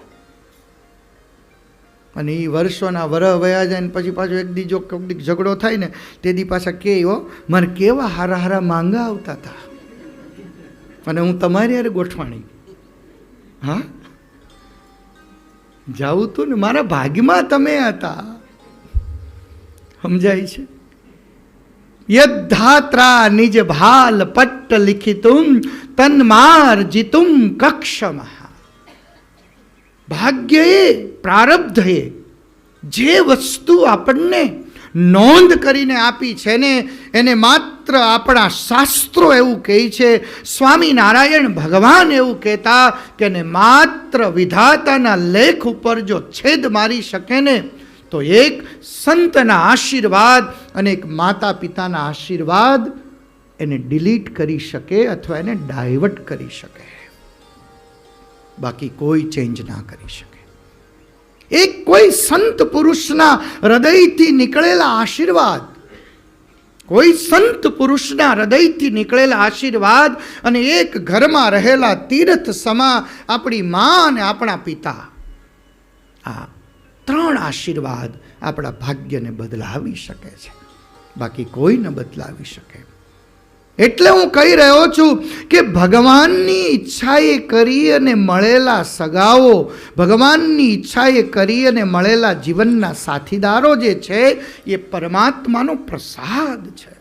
અને એ વર્ષોના વરહ વયા જાય ને પછી પાછો એક દી જો કોઈક ઝઘડો થાય ને, તે દી પાછા કે મારે કેવા હારા હારા માંગા આવતા હતા, અને હું તમારી યાર ગોઠવાણી. હા, જાવું તું ને, મારા ભાગ્યમાં તમે હતા. સમજાય છે? યદ્ધાત્રા નિજ ભાલ પટ્ટ લિખિતુમ તન્માર જીતુમ કક્ષમઃ. ભાગ્યએ, પ્રારબ્ધએ જે વસ્તુ આપણને નોંધ કરીને આપી છે ને, એને માત્ર આપણા શાસ્ત્રો એવું કહે છે, સ્વામિનારાયણ ભગવાન એવું કહેતા કે એને માત્ર વિધાતાના લેખ ઉપર જો છેદ મારી શકે ને, તો એક સંતના આશીર્વાદ અને એક માતા પિતાના આશીર્વાદ એને ડિલીટ કરી શકે અથવા એને ડાયવર્ટ કરી શકે. બાકી કોઈ ચેન્જ ના કરી શકે. એક કોઈ સંત પુરુષના હૃદયથી નીકળેલા આશીર્વાદ, કોઈ સંત પુરુષના હૃદયથી નીકળેલા આશીર્વાદ અને એક ઘરમાં રહેલા તીર્થ સમા આપણી મા અને આપણા પિતા, આ ત્રણ આશીર્વાદ આપણા ભાગ્યને બદલાવી શકે છે. બાકી કોઈ ન બદલાવી શકે. એટલે હું કહી રહ્યો છું કે ભગવાનની ઈચ્છાએ કરી અને મળેલા સગાઓ, ભગવાનની ઈચ્છાએ કરી અને મળેલા જીવનના સાથીદારો જે છે એ પરમાત્માનો પ્રસાદ છે.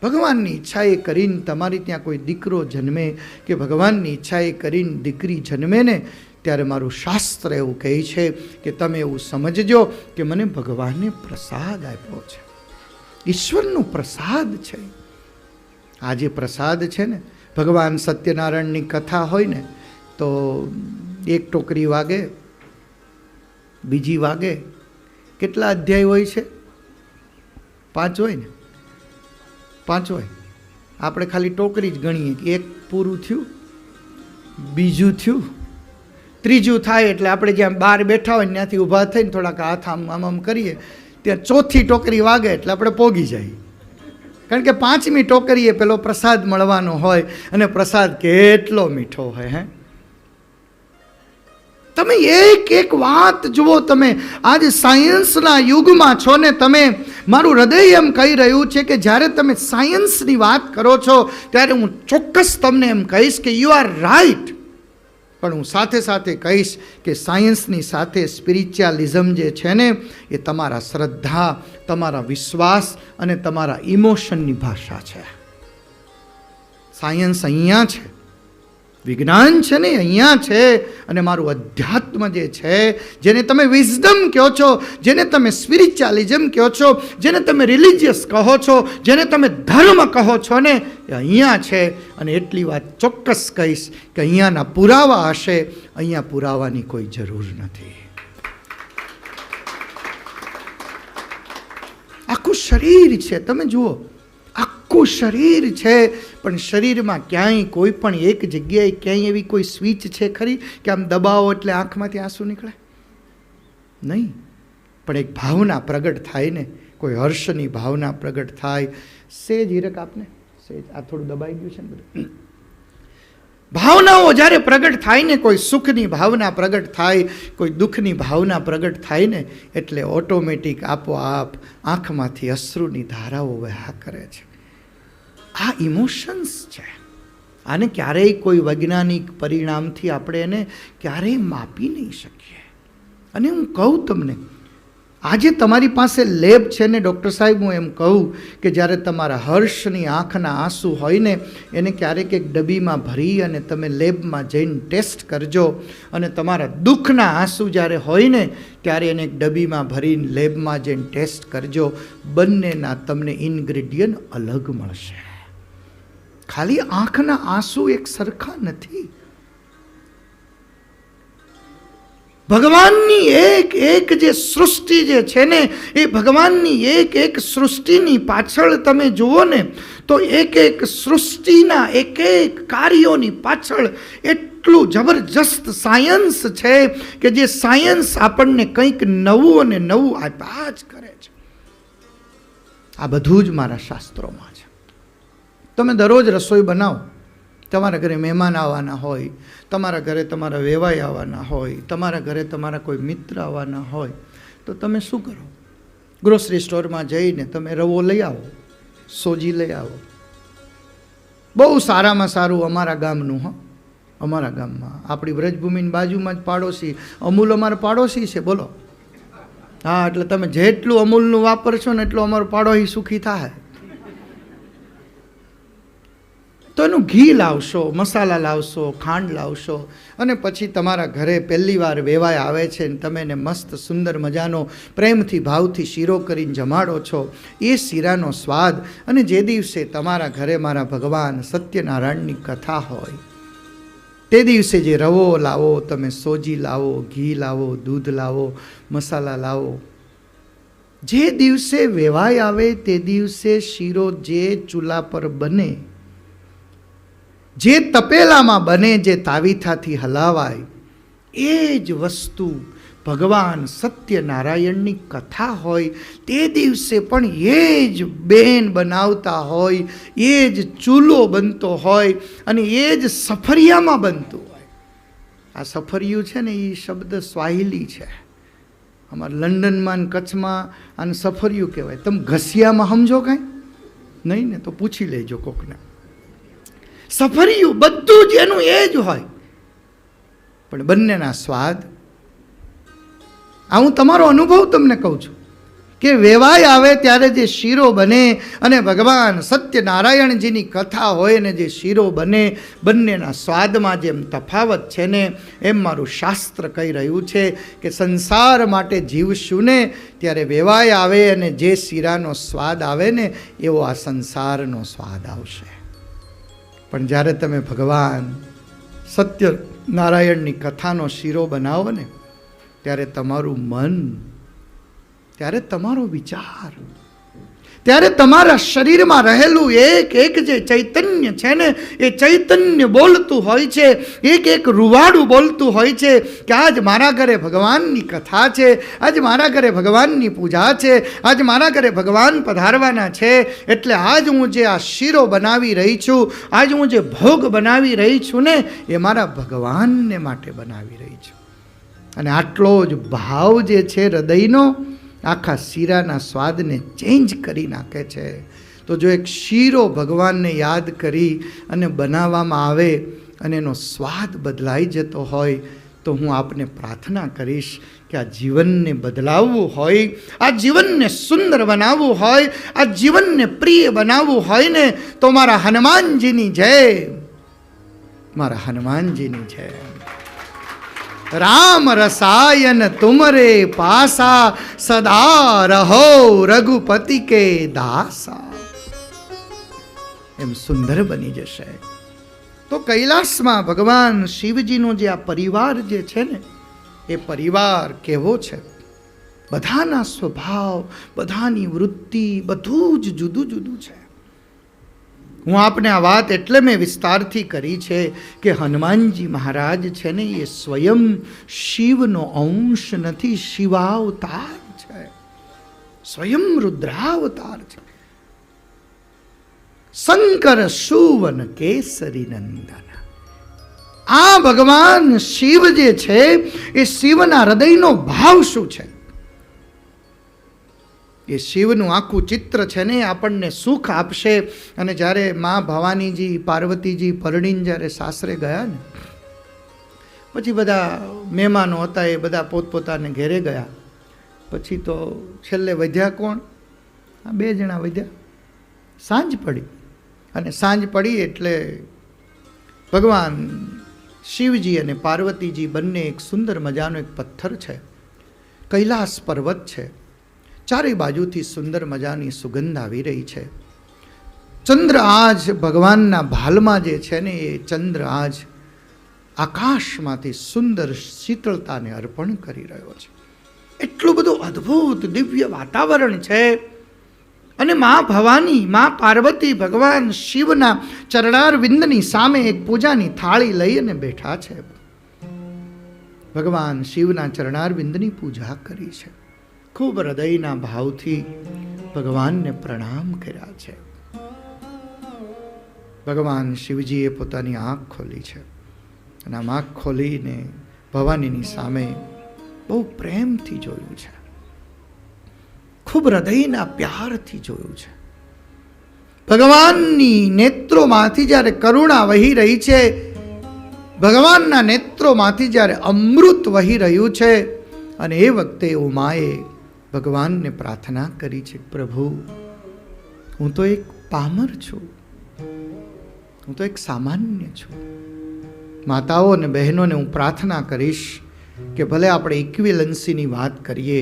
ભગવાનની ઈચ્છાએ કરીને તમારી ત્યાં કોઈ દીકરો જન્મે કે ભગવાનની ઈચ્છાએ કરીને દીકરી જન્મે ને, ત્યારે મારું શાસ્ત્ર એવું કહે છે કે તમે એવું સમજજો કે મને ભગવાને પ્રસાદ આપ્યો છે, ઈશ્વરનો પ્રસાદ છે. આ જે પ્રસાદ છે ને, ભગવાન સત્યનારાયણની કથા હોય ને તો એક ટોકરી વાગે, બીજી વાગે. કેટલા અધ્યાય હોય છે? 5 હોય ને? 5 હોય. આપણે ખાલી ટોકરી જ ગણીએ કે એક પૂરું થયું, બીજું થયું, ત્રીજું થાય એટલે આપણે જ્યાં બહાર બેઠા હોય ત્યાંથી ઊભા થઈને થોડાક હાથ આમ કરીએ, ત્યાં ચોથી ટોકરી વાગે એટલે આપણે પોગી જાય. કારણ કે 5મી ટોકરીએ પેલો પ્રસાદ મળવાનો હોય, અને પ્રસાદ કેટલો મીઠો હોય. હે, તમે એક એક વાત જુઓ. તમે આજે સાયન્સના યુગમાં છો ને, તમે, મારું હૃદય એમ કહી રહ્યું છે કે જ્યારે તમે સાયન્સની વાત કરો છો ત્યારે હું ચોક્કસ તમને એમ કહીશ કે યુ આર રાઈટ. પણ હું સાથે સાથે કહીશ કે સાયન્સની સાથે સ્પિરિચ્યુઅલિઝમ જે છે ને, એ તમારા શ્રદ્ધા, તમારા વિશ્વાસ અને તમારા ઇમોશનની ભાષા છે. સાયન્સ અહીંયા છે, વિજ્ઞાન છે ને અહીંયા છે, અને મારું અધ્યાત્મ જે છે, જેને તમે વિઝડમ કહો છો, જેને તમે સ્પિરિચ્યુઅલિઝમ કહો છો, જેને તમે રિલિજિયસ કહો છો, જેને તમે ધર્મ કહો છો ને, એ અહીંયા છે. અને એટલી વાત ચોક્કસ કહીશ કે અહીંયાના પુરાવા હશે, અહીંયા પુરાવાની કોઈ જરૂર નથી. આખું શરીર છે, તમે જુઓ, આખું શરીર છે, પણ શરીરમાં ક્યાંય કોઈ પણ એક જગ્યાએ ક્યાંય એવી કોઈ સ્વિચ છે ખરી કે આમ દબાવો એટલે આંખમાંથી આંસુ નીકળે? નહીં. પણ એક ભાવના પ્રગટ થાય ને, કોઈ હર્ષની ભાવના પ્રગટ થાય. સેજ હીરક આપને, સેજ આ થોડું દબાઈ ગયું છે ને બધું. ભાવનાઓ જ્યારે પ્રગટ થાય ને, કોઈ સુખની ભાવના પ્રગટ થાય, કોઈ દુઃખની ભાવના પ્રગટ થાય ને, એટલે ઓટોમેટિક આપોઆપ આંખમાંથી અશ્રુની ધારાઓ વહ્યા કરે છે. આ ઇમોશન્સ છે. આને ક્યારેય કોઈ વૈજ્ઞાનિક પરિણામથી આપણે એને ક્યારેય માપી નહીં શકીએ. અને હું કહું તમને, આજે તમારી પાસે લેબ છે ને ડૉક્ટર સાહેબ, હું એમ કહું કે જ્યારે તમારા હર્ષની આંખના આંસુ હોય ને એને ક્યારેક એક ડબ્બીમાં ભરી અને તમે લેબમાં જઈને ટેસ્ટ કરજો, અને તમારા દુઃખના આંસુ જ્યારે હોય ને ત્યારે એને એક ડબ્બીમાં ભરીને લેબમાં જઈને ટેસ્ટ કરજો. બંનેના તમને ઇન્ગ્રેડિયન્ટ અલગ મળશે. ખાલી આંખના આંસુ એક સરખા નથી. ભગવાનની એક એક જે સૃષ્ટિ જે છે ને એ ભગવાનની એક એક સૃષ્ટિની પાછળ તમે જુઓ ને તો એક એક સૃષ્ટિના એક એક કાર્યોની પાછળ એટલું જબરજસ્ત સાયન્સ છે કે જે સાયન્સ આપણને કંઈક નવું અને નવું આપ્યા જ કરે છે. આ બધું જ મારા શાસ્ત્રોમાં છે. તમે દરરોજ રસોઈ બનાવો, તમારા ઘરે મહેમાન આવવાના હોય, તમારા ઘરે તમારા વેવાઈ આવવાના હોય, તમારા ઘરે તમારા કોઈ મિત્ર આવવાના હોય, તો તમે શું કરો? ગ્રોસરી સ્ટોરમાં જઈને તમે રવો લઈ આવો, સોજી લઈ આવો. બહુ સારામાં સારું અમારા ગામનું, અમારા ગામમાં આપણી વ્રજભૂમિની બાજુમાં જ પાડોશી અમૂલ અમારા પાડોશી છે. બોલો, હા, એટલે તમે જેટલું અમૂલનું વાપરશો ને એટલું અમારો પાડોશી સુખી થાય. તો એનું ઘી લાવશો, મસાલા લાવશો, ખાંડ લાવશો, અને પછી તમારા ઘરે પહેલી વાર વેવાય આવે છે ને તમે એને મસ્ત સુંદર મજાનો પ્રેમથી ભાવથી શીરો કરીને જમાડો છો. એ શીરાનો સ્વાદ, અને જે દિવસે તમારા ઘરે મારા ભગવાન સત્યનારાયણની કથા હોય તે દિવસે જે રવો લાવો, તમે સોજી લાવો, ઘી લાવો, દૂધ લાવો, મસાલા લાવો, જે દિવસે વેવાય આવે તે દિવસે શીરો જે ચૂલા પર બને, જે તપેલામાં બને, જે તાવીથાથી હલાવાય, એ જ વસ્તુ ભગવાન સત્યનારાયણની કથા હોય તે દિવસે પણ એ જ બેન બનાવતા હોય, એ જ ચૂલો બનતો હોય, અને એ જ સફરિયામાં બનતું હોય. આ સફરિયું છે ને એ શબ્દ સ્વાહિલી છે. અમારા લંડનમાં ને કચ્છમાં આને સફરિયું કહેવાય. તમે ઘસિયામાં સમજો કાંઈ નહીં ને તો પૂછી લેજો કોકને. સફરિયું બધું જ એનું એ જ હોય, પણ બંનેના સ્વાદ. આ હું તમારો અનુભવ તમને કહું છું કે વેવાય આવે ત્યારે જે શીરો બને અને ભગવાન સત્યનારાયણજીની કથા હોય ને જે શીરો બને, બંનેના સ્વાદમાં જેમ તફાવત છે ને એમ મારું શાસ્ત્ર કહી રહ્યું છે કે સંસાર માટે જીવશું ને ત્યારે વેવાય આવે અને જે શીરાનો સ્વાદ આવે ને એવો આ સંસારનો સ્વાદ આવશે. પણ જ્યારે તમે ભગવાન સત્યનારાયણની કથાનો શીરો બનાવો ને ત્યારે તમારું મન, ત્યારે તમારો વિચાર, ત્યારે તમારા શરીરમાં રહેલું એક એક જે ચૈતન્ય છે ને એ ચૈતન્ય બોલતું હોય છે, એક એક રૂવાડું બોલતું હોય છે કે આજ મારા ઘરે ભગવાનની કથા છે, આજ મારા ઘરે ભગવાનની પૂજા છે, આજ મારા ઘરે ભગવાન પધારવાના છે. એટલે આજ હું જે આ શીરો બનાવી રહી છું, આજ હું જે ભોગ બનાવી રહી છું ને એ મારા ભગવાનને માટે બનાવી રહી છું. અને આટલો જ ભાવ જે છે હૃદયનો આખા શીરાના સ્વાદને ચેન્જ કરી નાખે છે. તો જો એક શીરો ભગવાનને યાદ કરી અને બનાવવામાં આવે અને એનો સ્વાદ બદલાઈ જતો હોય તો હું આપને પ્રાર્થના કરીશ કે આ જીવનને બદલાવવું હોય, આ જીવનને સુંદર બનાવવું હોય, આ જીવનને પ્રિય બનાવવું હોય ને તો મારા હનુમાનજીની જય, મારા હનુમાનજીની જય. રામ રસાયન તુમરે પાસા, સદા રહો રઘુપતિ કે દાસા. એમ સુંદર બની જશે. તો કૈલાસમાં ભગવાન શિવજીનો જે આ પરિવાર જે છે ને એ પરિવાર કેવો છે? બધાના સ્વભાવ, બધાની વૃત્તિ, બધું જ જુદું જુદું છે. હું આપને આ વાત એટલે મેં વિસ્તારથી કરી છે કે હનુમાનજી મહારાજ છે ને એ સ્વયં શિવનો અંશ નથી, શિવાવતાર છે, સ્વયં રુદ્રાવતાર છે. શંકર સુવન કેસરી નંદન. આ ભગવાન શિવ જે છે એ શિવના હૃદયનો ભાવ શું છે? એ શિવનું આખું ચિત્ર છે ને એ આપણને સુખ આપશે. અને જ્યારે મા ભવાનીજી પાર્વતીજી પરણીને જ્યારે સાસરે ગયા ને પછી બધા મહેમાનો હતા એ બધા પોતપોતાને ઘેરે ગયા. પછી તો છેલ્લે વધ્યા કોણ? આ 2 જણા વધ્યા. સાંજ પડી અને સાંજ પડી એટલે ભગવાન શિવજી અને પાર્વતીજી બંને એક સુંદર મજાનો એક પથ્થર છે, કૈલાસ પર્વત છે, ચારે બાજુથી સુંદર મજાની સુગંધ આવી રહી છે. ચંદ્ર આજ ભગવાનના ભાલમાં જે છે ને એ ચંદ્ર આજ આકાશમાંથી સુંદર શીતળતાને અર્પણ કરી રહ્યો છે. એટલું બધું અદ્ભુત દિવ્ય વાતાવરણ છે. અને મા ભવાની, મા પાર્વતી ભગવાન શિવના ચરણારવિંદની સામે એક પૂજાની થાળી લઈ અને બેઠા છે. ભગવાન શિવના ચરણારવિંદની પૂજા કરી છે. ખૂબ હૃદયના ભાવથી ભગવાનને પ્રણામ કર્યા છે. ભગવાન શિવજીએ પોતાની આંખ ખોલી છે અને આમ આંખ ખોલીને ભવાનીની સામે બહુ પ્રેમથી જોયું છે, ખૂબ હૃદયના પ્યારથી જોયું છે. ભગવાનની નેત્રોમાંથી જ્યારે કરુણા વહી રહી છે, ભગવાનના નેત્રોમાંથી જ્યારે અમૃત વહી રહ્યું છે, અને એ વખતે ઉમાએ ભગવાનને પ્રાર્થના કરી છે, પ્રભુ હું તો એક પામર છું, હું તો એક સામાન્ય છું. માતાઓ અને બહેનોને હું પ્રાર્થના કરીશ કે ભલે આપણે ઇક્વિલન્સીની વાત કરીએ,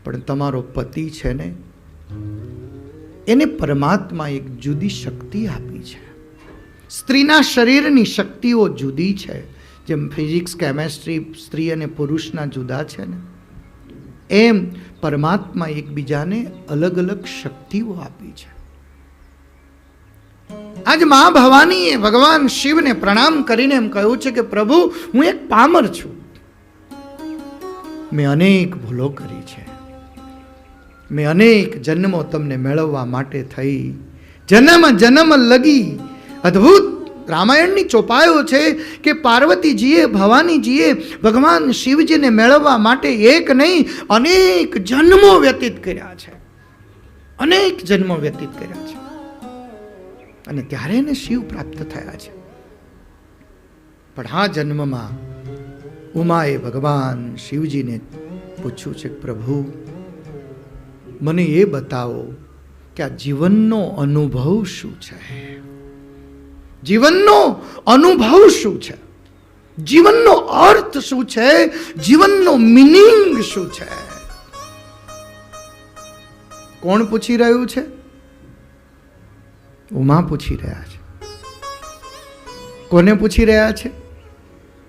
પણ તમારો પતિ છે ને એને પરમાત્મા એક જુદી શક્તિ આપી છે. સ્ત્રીના શરીરની શક્તિઓ જુદી છે. જેમ ફિઝિક્સ કેમેસ્ટ્રી સ્ત્રી અને પુરુષના જુદા છે ને, એમ પરમાત્મા એકબીજાને અલગ અલગ શક્તિઓ આપી છે. આજ મા ભવાનીએ ભગવાન શિવને પ્રણામ કરીને એમ કહ્યું છે કે પ્રભુ હું એક પામર છું, મેં અનેક ભૂલો કરી છે, મેં અનેક જન્મો તમને મેળવવા માટે થઈ, જન્મ જન્મ લગી. અદ્ભુત રામાયણની ચોપાયો છે કે પાર્વતીજીએ ભવાનીજીએ ભગવાન શિવજીને મેળવવા માટે એક નહીં અનેક જન્મો વ્યતીત કર્યા છે, અનેક જન્મો વ્યતીત કર્યા છે, અને ત્યારે એને શિવ પ્રાપ્ત થયા છે. પણ આ જન્મમાં ઉમાએ ભગવાન શિવજીને પૂછ્યું છે, પ્રભુ મને એ બતાવો કે આ જીવનનો અનુભવ શું છે, જીવનનો અનુભવ શું છે, જીવનનો અર્થ શું છે, જીવનનો મિનિંગ શું છે. કોણ પૂછી રહ્યું છે? ઉમા પૂછી રહ્યા છે. કોને પૂછી રહ્યા છે?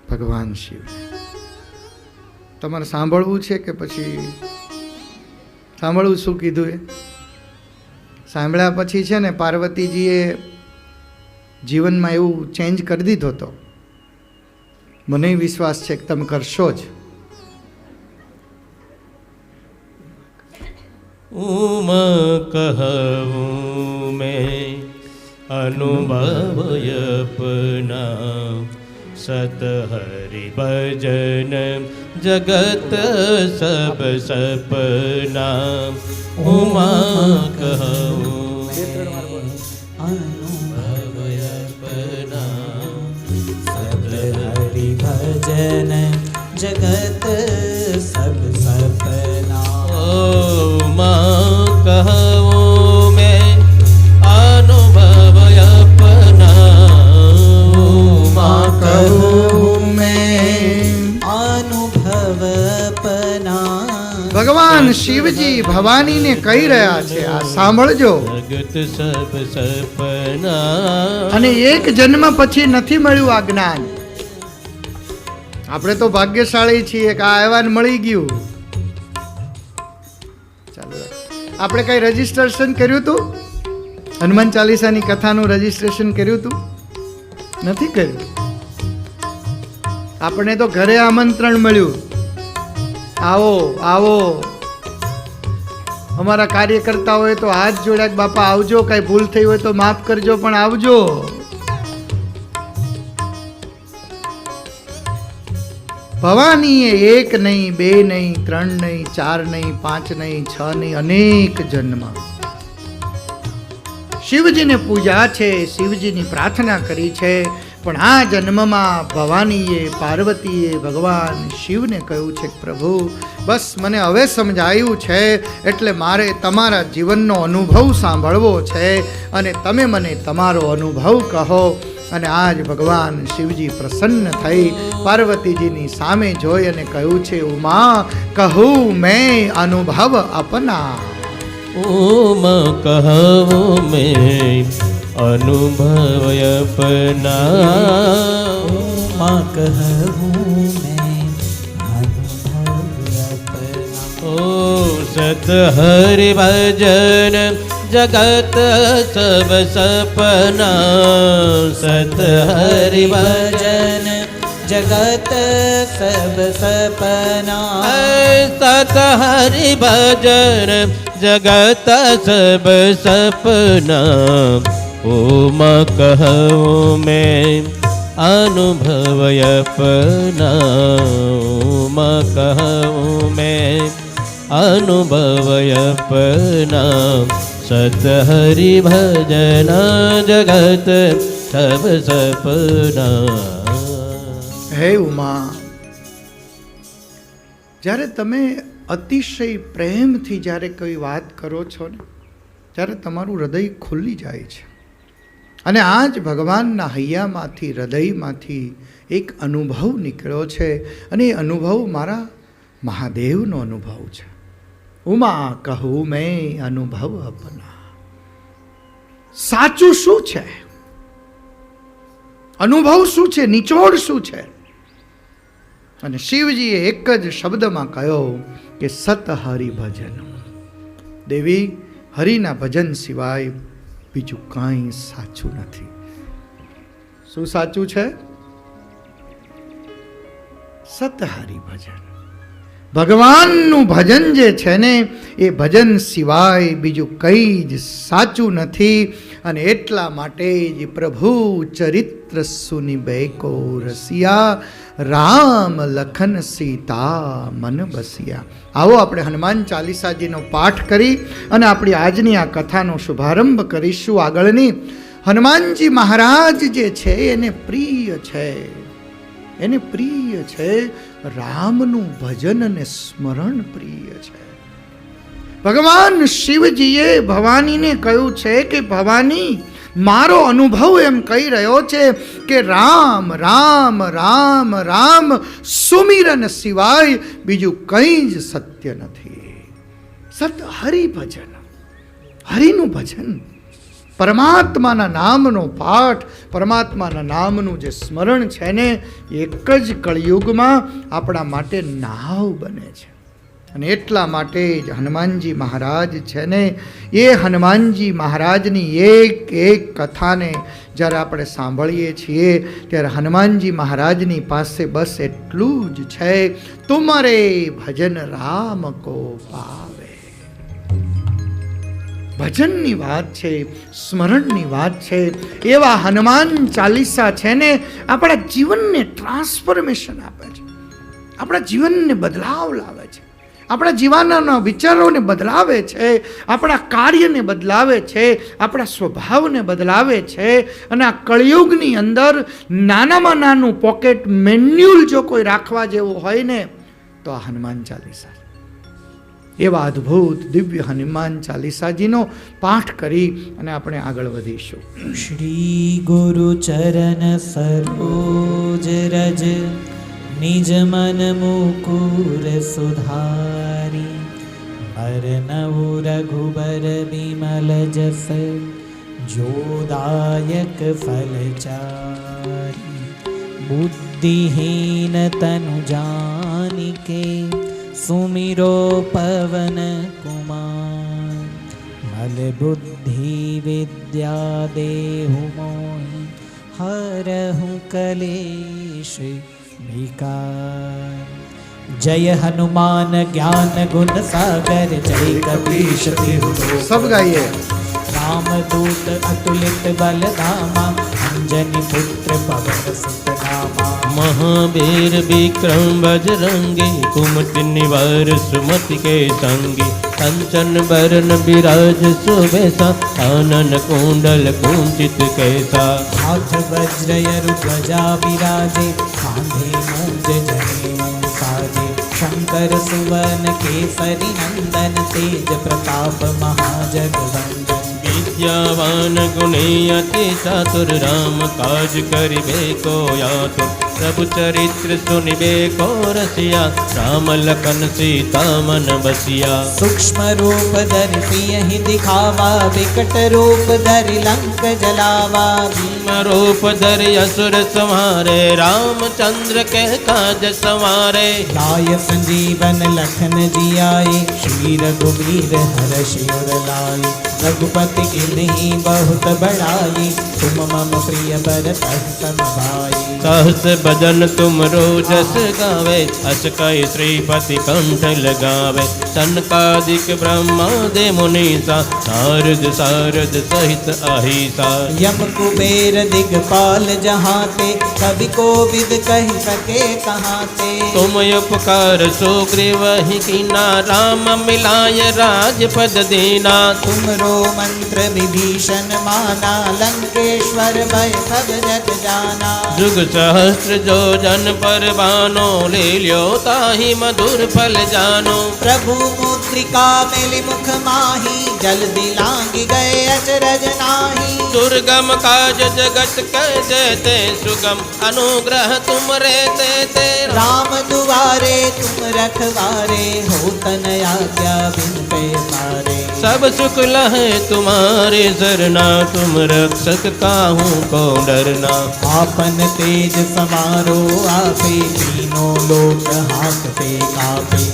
ભગવાન શિવ. તમારે સાંભળવું છે કે પછી સાંભળવું શું કીધું એ? સાંભળ્યા પછી છે ને પાર્વતીજીએ જીવનમાં એવું ચેન્જ કરી દીધો હતો. મને વિશ્વાસ છે કે તમે કરશો જ. ઉમા કહું મેં અનુભવ અપના, સત હરિ ભજન જગત સબ સપના. ઉમા કહું અનુભવ અપના, સત હરિ ભજન જગત સબ સપના. ઉમા કહું મેં અનુભવ અપના, ઉમા કહું મેં અનુભવ અપના. ભગવાન શિવજી ભવાનીને કહી રહ્યા છે, આ સાંભળજો. જગત સબ સપના. અને એક જન્મ પછી નથી મળ્યું આ જ્ઞાન. આપણે તો ભાગ્યશાળી છીએ કે આ એવાને મળી ગયું. ચાલો, આપણે કઈ રજીસ્ટ્રેશન કર્યું હતું? હનુમાન ચાલીસાની કથાનું રજીસ્ટ્રેશન કર્યું હતું? નથી કર્યું. આપણે તો ઘરે આમંત્રણ મળ્યું, આવો આવો. અમારા કાર્યકર્તા હોય તો હાથ જોડ્યા કે બાપા આવજો, કઈ ભૂલ થઈ હોય તો માફ કરજો, પણ આવજો. ભવાનીએ એક નહીં, બે નહીં, ત્રણ નહીં, ચાર નહીં, પાંચ નહીં, છ નહીં, અનેક જન્મ શિવજીને પૂજા છે, શિવજીની પ્રાર્થના કરી છે. પણ આ જન્મમાં ભવાનીએ, પાર્વતીએ ભગવાન શિવને કહ્યું છે કે પ્રભુ બસ મને હવે સમજાયું છે, એટલે મારે તમારા જીવનનો અનુભવ સાંભળવો છે અને તમે મને તમારો અનુભવ કહો. અને આજ ભગવાન શિવજી પ્રસન્ન થઈ પાર્વતીજીની સામે જોઈ અને કહ્યું છે, ઉમા કહું મેં અનુભવ અપના. ઉમા કહું મેં અનુભવ અપના. ઉમા કહું મેં અનુભવ અપના. ઓ સત હરિ ભજન જગત સબ સપના. સત હરિ ભજન જગત સબ સપના. સત હરિ ભજન જગત સબ સપના. ઉમા કહું મેં અનુભવ અપના. ઉમા કહું મેં અનુભવ અપના. સત હરિ ભજન જગત સબ સપના. હે ઉમા, જ્યારે તમે અતિશય પ્રેમથી જ્યારે કોઈ વાત કરો છો ને, ત્યારે તમારું હૃદય ખુલ્લી જાય છે. અને આ જ ભગવાનના હૈયામાંથી, હૃદયમાંથી એક અનુભવ નીકળ્યો છે અને એ અનુભવ મારા મહાદેવનો અનુભવ છે. ઉમા કહું મેં અનુભવ અપના. સાચું શું છે? અનુભવ શું છે? નિચોડ શું છે? અને શિવજીએ એક જ શબ્દમાં કહ્યો કે સત હરિ ભજન. દેવી, હરિના ભજન સિવાય બીજું કાંઈ સાચું નથી. શું સાચું છે? સત હરિ ભજન. ભગવાનનું ભજન જે છે ને, એ ભજન સિવાય બીજું કંઈ જ સાચું નથી. અને એટલા માટે જ પ્રભુ ચરિત્ર સુની બેકો રસિયા, રામ લખન સીતા મન બસિયા. આવો આપણે હનુમાન ચાલીસાજીનો પાઠ કરી અને આપણી આજની આ કથાનો શુભારંભ કરીશું. આગળની હનુમાનજી મહારાજ જે છે એને પ્રિય છે, એને પ્રિય છે રામનું ભજન અને સ્મરણ પ્રિય છે. ભગવાન શિવજીએ ભવાનીને કહ્યું છે કે ભવાની, મારો અનુભવ એમ કહી રહ્યો છે કે રામ રામ રામ રામ સુમિરન સિવાય બીજું કંઈ જ સત્ય નથી. સત હરિ ભજન, હરિનું ભજન, પરમાત્માના નામનો પાઠ, પરમાત્માના નામનું જે સ્મરણ છે ને, એક જ કળિયુગમાં આપણા માટે નાવ બને છે. અને એટલા માટે જ હનુમાનજી મહારાજ છે ને, એ હનુમાનજી મહારાજની એક એક કથાને જ્યારે આપણે સાંભળીએ છીએ ત્યારે હનુમાનજી મહારાજની પાસે બસ એટલું જ છે, તુમરે ભજન રામ કો પાવે. ભજનની વાત છે, સ્મરણની વાત છે. એવા હનુમાન ચાલીસા છે ને, આપણા જીવનને ટ્રાન્સફોર્મેશન આપે છે, આપણા જીવનને બદલાવ લાવે છે, આપણા જીવનના વિચારોને બદલાવે છે, આપણા કાર્યને બદલાવે છે, આપણા સ્વભાવને બદલાવે છે. અને આ કળિયુગની અંદર નાનામાં નાનું પોકેટ મેન્યુઅલ જો કોઈ રાખવા જેવું હોય ને, તો આ હનુમાન ચાલીસા. એવા અદ્ભુત દિવ્ય હનુમાન ચાલીસાજીનો પાઠ કરી અને આપણે આગળ વધીશું. શ્રી ગુરુ ચરણ સરોજ રજ નિજ મન મુકુર સુધારી. અરનઉ રઘુબર વિમલ જસ જોદાયક ફલચારી. બુદ્ધિહીન તનુ જાનિકે સુમિરો પવન કુમાર. મલ બુદ્ધિ વિદ્યા દેહુ મોહી હરહું કલેશ વિકાર. જય હનુમાન જ્ઞાન ગુણ સાગર, જય કપીશ. સબ ગાઈએ. रामदूत अतुलित बलधामा अंजनी पुत्र पवन सुत नामा महावीर विक्रम बजरंगी कुमति निवार सुमति के संगी कंचन बरन विराज सुबेसा कानन कुंडल कुंचित कैसा हाथ वज्र यरु ध्वजा विराजे कांधे मूंज जनेऊ साजे शंकर सुवन केसरी नंदन तेज प्रताप महाजगवंदन विद्यावान गुणी अति चातुर राम काज करिबे को यातुर प्रभु चरित्र सुनिबे को रसिया राम लखन सीता मन बसिया सूक्ष्म रूप धरि सियहि दिखावा विकट रूप धरि लंक जलावा भीम रूप धरि असुर संहारे रामचंद्र के काज संवारे लाय संजीवन लखन जियाए श्री रघुवीर हर्षि उर लाए रघुपति गिनहि बहुत बड़ाई तुम मम प्रिय भरत सम भाई सहस भजन तुम रोजस गावे अस कई श्रीपति कंठ लगावे सनकादिक ब्रह्मादि मुनीसा नारद सारद सहित अहिसा यम कुबेर दिगपाल जहाते कवि को विद कह सके कहाते तुम उपकार सुग्रीव ही कीना राम मिलाय राजपद दीना तुमरो मंत्र विभीषण माना लंकेश्वर भय सब जग जाना जुग सहस्र जो जन पर बानो ले लियो ताहि मधुर फल जानो प्रभु मुद्रिका मिली मुख माही जल दिलांगी गए अचरज नाही दुर्गम काज जगत के जेते सुगम अनुग्रह तुम रे ते राम दुआरे तुम रखवारे हो तन आज्ञा बिन पैसारे सब सुख लहे तुम्हारे सरना तुम रक्षक काहू को डरना आपन तेज समारो आपे तीनों लोक हाकते कापे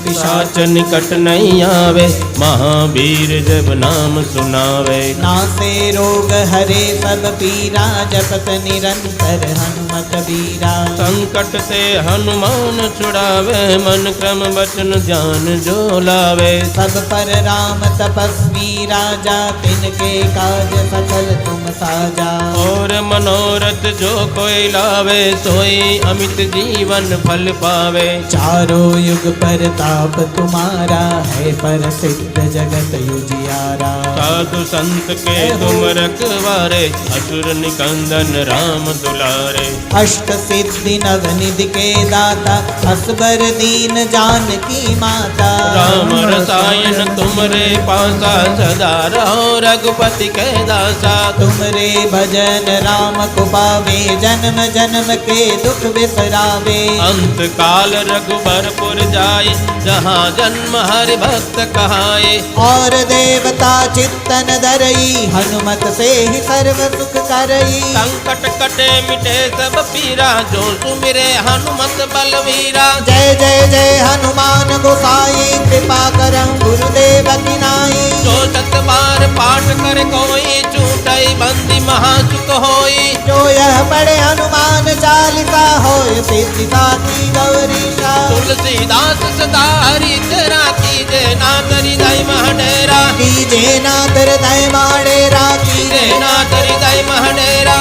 पिशाच निकट नहीं आवे महावीर जब नाम सुनावे नासे रोग हरे सब पीरा जपत निरंतर हनुमत बीरा संकट से हनुमान छुड़ावे मन क्रम वचन ध्यान जो लावे सब पर राम तपस्वी राजा तिनके काज सकल तुम साजा और मनोरथ जो कोई लावे सोई अमित जीवन फल पावे चारों युग पर ताप तुम्हारा है पर सिद्ध जगत युजियारा साधु संत के तुम रखवारे असुर निकंदन राम दुलारे अष्ट सिद्धि नव निधि के दाता असबर दीन जानकी माता राम रसायन तुमरे पासा सदा रहो रघुपति के दासा तुमरे भजन राम को पावे जन्म जन्म के दुख बिसरावे अंत काल रघुबरपुर जाए जहाँ जन्म हरि भक्त कहाए और देवता चित्तन धरई हनुमत से ही सर्व सुख करई संकट कटे मिटे सब पीरा जो सुमिरे हनुमत बलवीरा जय जय जय हनुमान गोसाई कृपा करम गुरुदेव की नाई जो सत बार पाठ कर कोई छूटई बंदी महासुख होई जो यह पढ़े हनुमान चालीसा होय सिद्धि साखी गौरीशा तुलसीदास सदा हरि तेरा कीजे नाथ हृदय महडेरा कीजे नाथ हृदय माडेरा कीजे नाथ हृदय महडेरा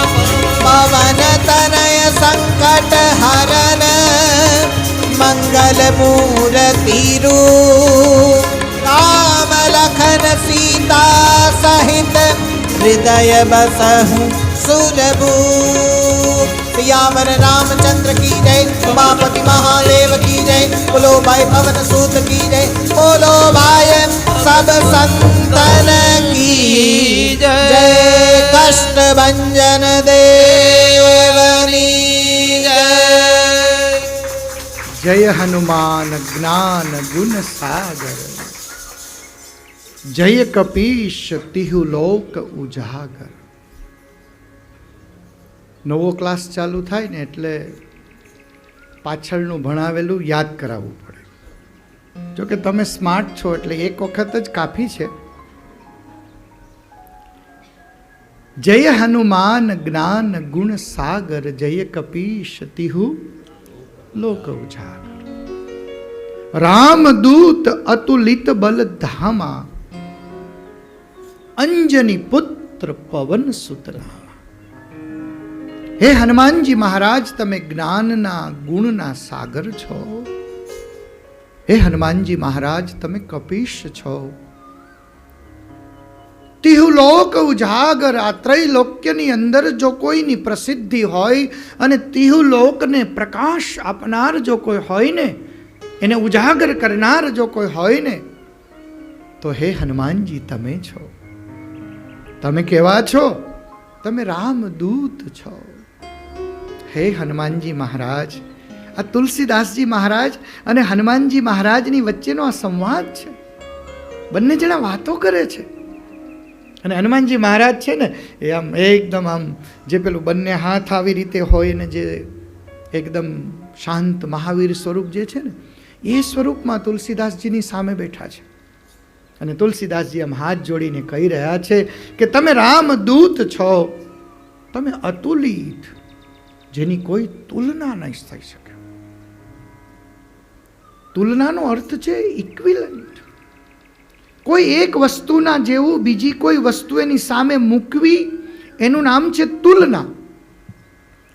पवन तनय संकट हरन मंगल मूर्ति रूप राम लखन सीता सहित हृदय बसहु सुरभूप सियावर रामचंद्र की जय उमापति महादेव की जय बोलो भाई पवन सूत की जय बोलो भाई सब संतन की जय कष्ट भंजन देवनी जय जय हनुमान ज्ञान गुण सागर जय कपीश तिहु लोक उजागर। નવો ક્લાસ ચાલુ થાય ને એટલે પાછળનું ભણાવેલું યાદ કરાવવું પડે. જો કે તમે સ્માર્ટ છો એટલે એક વખત જ કાફી છે. જય હનુમાન જ્ઞાન ગુણ સાગર જય કપીશ તિહુ લોક ઉજાગર. રામદૂત અતુલિત બલ ધામા અંજની પુત્ર પવન સુતરામ. હે હનુમાનજી મહારાજ, તમે જ્ઞાનના ગુણના સાગર છો. હે હનુમાનજી મહારાજ, તમે કપીશ છો. તિહુલોક ઉજાગર, આ ત્રૈલોક્યની અંદર જો કોઈની પ્રસિદ્ધિ હોય અને તિહુલોકને પ્રકાશ આપનાર જો કોઈ હોય ને, એને ઉજાગર કરનાર જો કોઈ હોય ને, તો હે હનુમાનજી તમે છો. તમે કેવા છો? તમે રામદૂત છો. હે હનુમાનજી મહારાજ, આ તુલસીદાસજી મહારાજ અને હનુમાનજી મહારાજની વચ્ચેનો આ સંવાદ છે. બંને જણા વાતો કરે છે અને હનુમાનજી મહારાજ છે ને એ આમ એકદમ આમ જે પેલું બંને હાથ આવી રીતે હોય ને, જે એકદમ શાંત મહાવીર સ્વરૂપ જે છે ને, એ સ્વરૂપમાં તુલસીદાસજીની સામે બેઠા છે. અને તુલસીદાસજી આમ હાથ જોડીને કહી રહ્યા છે કે તમે રામદૂત છો, તમે અતુલિત, જેની કોઈ તુલના નહીં થઈ શકે. તુલનાનો અર્થ છે ઇક્વિલન્ટ. કોઈ એક વસ્તુના જેવું બીજી કોઈ વસ્તુ એની સામે મૂકવી, એનું નામ છે તુલના.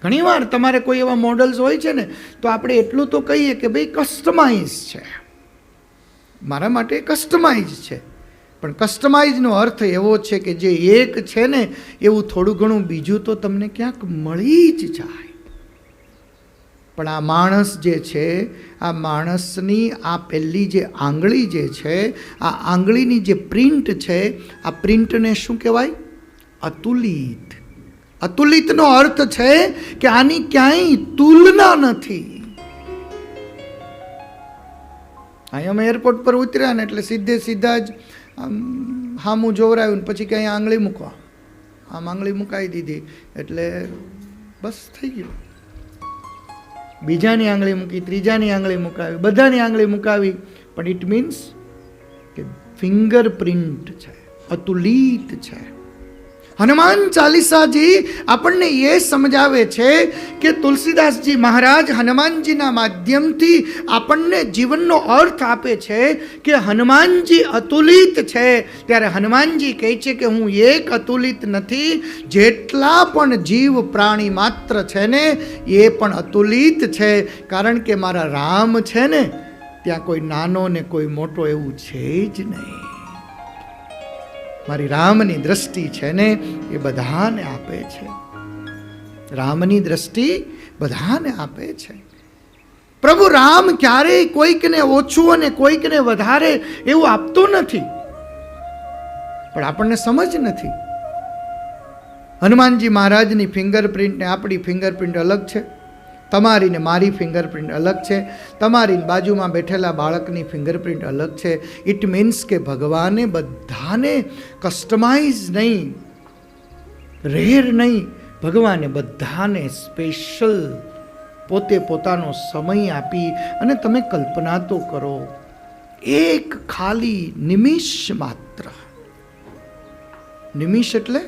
ઘણીવાર તમારે કોઈ એવા મોડલ્સ હોય છે ને, તો આપણે એટલું તો કહીએ કે ભાઈ કસ્ટમાઇઝ છે, મારા માટે કસ્ટમાઇઝ છે. પણ કસ્ટમાઇઝનો અર્થ એવો છે કે જે એક છે ને એવું થોડું ઘણું બીજું તો તમને ક્યાંક મળી જ જાય. પણ આ માણસ જે છે, આ માણસની આ પહેલી જે આંગળી જે છે, આ આંગળીની જે પ્રિન્ટ છે, આ પ્રિન્ટને શું કહેવાય? અતુલિત. અતુલિતનો અર્થ છે કે આની ક્યાંય તુલના નથી. અહીંયા અમે એરપોર્ટ પર ઉતર્યા ને એટલે સીધા જ આમ હામું જોવરાયું ને પછી ક્યાંય આંગળી મૂકવા, આમ આંગળી મુકાઈ દીધી એટલે બસ થઈ ગયું. બીજાની આંગળી મૂકી, ત્રીજાની આંગળી મુકાવી, બધાની આંગળી મુકાવી, પણ ઇટ મીન્સ કે ફિંગર પ્રિન્ટ છે, અતુલિત છે. હનુમાન ચાલીસાજી આપણને એ સમજાવે છે કે તુલસીદાસજી મહારાજ હનુમાનજીના માધ્યમથી આપણને જીવનનો અર્થ આપે છે કે હનુમાનજી અતુલિત છે. ત્યારે હનુમાનજી કહે છે કે હું એક અતુલિત નથી, જેટલા પણ જીવ પ્રાણી માત્ર છે ને એ પણ અતુલિત છે. કારણ કે મારા રામ છે ને ત્યાં કોઈ નાનો ને કોઈ મોટો એવું છે જ નહીં. મારી રામની દ્રષ્ટિ છે ને એ બધાને આપે છે. રામની દ્રષ્ટિ બધાને આપે છે. પ્રભુ રામ ક્યારેય કોઈકને ઓછું અને કોઈકને વધારે એવું આપતો નથી, પણ આપણને સમજ નથી. હનુમાનજી મહારાજની ફિંગરપ્રિન્ટ ને આપણી ફિંગરપ્રિન્ટ અલગ છે. તમારી ને મારી ફિંગરપ્રિન્ટ અલગ છે. તમારી બાજુમાં બેઠેલા બાળકની ફિંગરપ્રિન્ટ અલગ છે. ઇટ મીન્સ કે ભગવાને બધાને કસ્ટમાઇઝ નહીં, રેર નહીં, ભગવાને બધાને સ્પેશિયલ પોતે પોતાનો સમય આપી. અને તમે કલ્પના તો કરો, એક ખાલી નિમિષ માત્ર, નિમિષ એટલે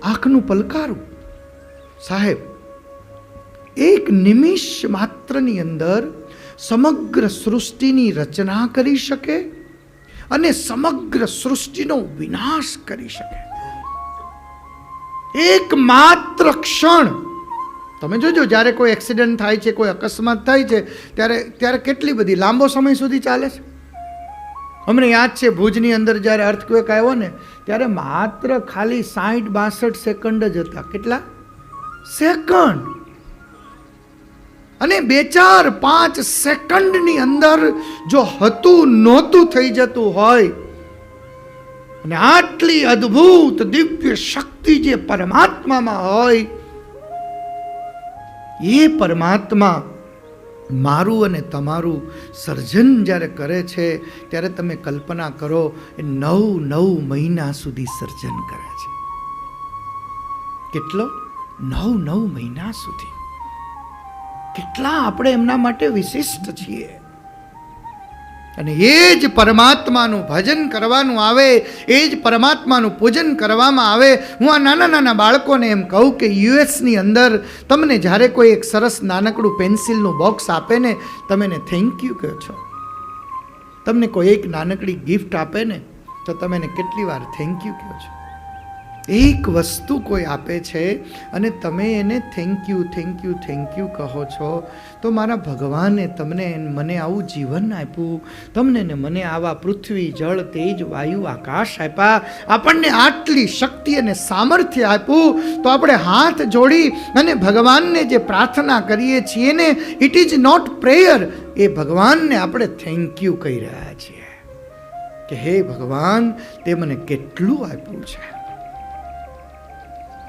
આંખનું પલકારું સાહેબ, એક નિમિષ માત્રની અંદર સમગ્ર સૃષ્ટિની રચના કરી શકે અને સમગ્ર સૃષ્ટિનો વિનાશ કરી શકે. એક માત્ર ક્ષણ. તમે જોજો, જ્યારે કોઈ એક્સિડન્ટ થાય છે, કોઈ અકસ્માત થાય છે, ત્યારે કેટલી બધી લાંબો સમય સુધી ચાલે છે. અમને યાદ છે ભુજની અંદર જ્યારે અર્થક્વેક આવ્યો ને, ત્યારે માત્ર ખાલી 60-62 સેકન્ડ જ હતા. કેટલા સેકન્ડ? અને 2-4-5 સેકન્ડની અંદર જો હતું નહોતું થઈ જતું હોય, અને આટલી અદ્ભુત દિવ્ય શક્તિ જે પરમાત્મામાં હોય, એ પરમાત્મા મારું અને તમારું સર્જન જ્યારે કરે છે ત્યારે તમે કલ્પના કરો, એ 9 મહિના સુધી સર્જન કરે છે. કેટલો? 9 મહિના સુધી. કેટલા આપણે એમના માટે વિશિષ્ટ છીએ. અને એ જ પરમાત્માનું ભજન કરવાનું આવે, એ જ પરમાત્માનું પૂજન કરવામાં આવે. હું આ નાના બાળકોને એમ કહું કે યુએસની અંદર તમને જ્યારે કોઈ એક સરસ નાનકડું પેન્સિલનું બોક્સ આપે ને, તમે એને થેન્ક યુ કહો છો. તમને કોઈ એક નાનકડી ગિફ્ટ આપે ને, તો તમે એને કેટલી વાર થેન્ક યુ કહો છો? એક વસ્તુ કોઈ આપે છે અને તમે એને thank you thank you thank you કહો છો, તો મારા ભગવાને તમને મને આવું જીવન આપ્યું, તમને ને મને આવા પૃથ્વી જળ તેજ વાયુ આકાશ આપ્યા, આપણને આટલી શક્તિ અને સામર્થ્ય આપ્યું, તો આપણે હાથ જોડી અને ભગવાનને જે પ્રાર્થના કરીએ છીએ ને, ઇટ ઇઝ નોટ પ્રેયર, એ ભગવાનને આપણે થેન્ક યુ કહી રહ્યા છીએ કે હે ભગવાન, તે મને કેટલું આપ્યું છે.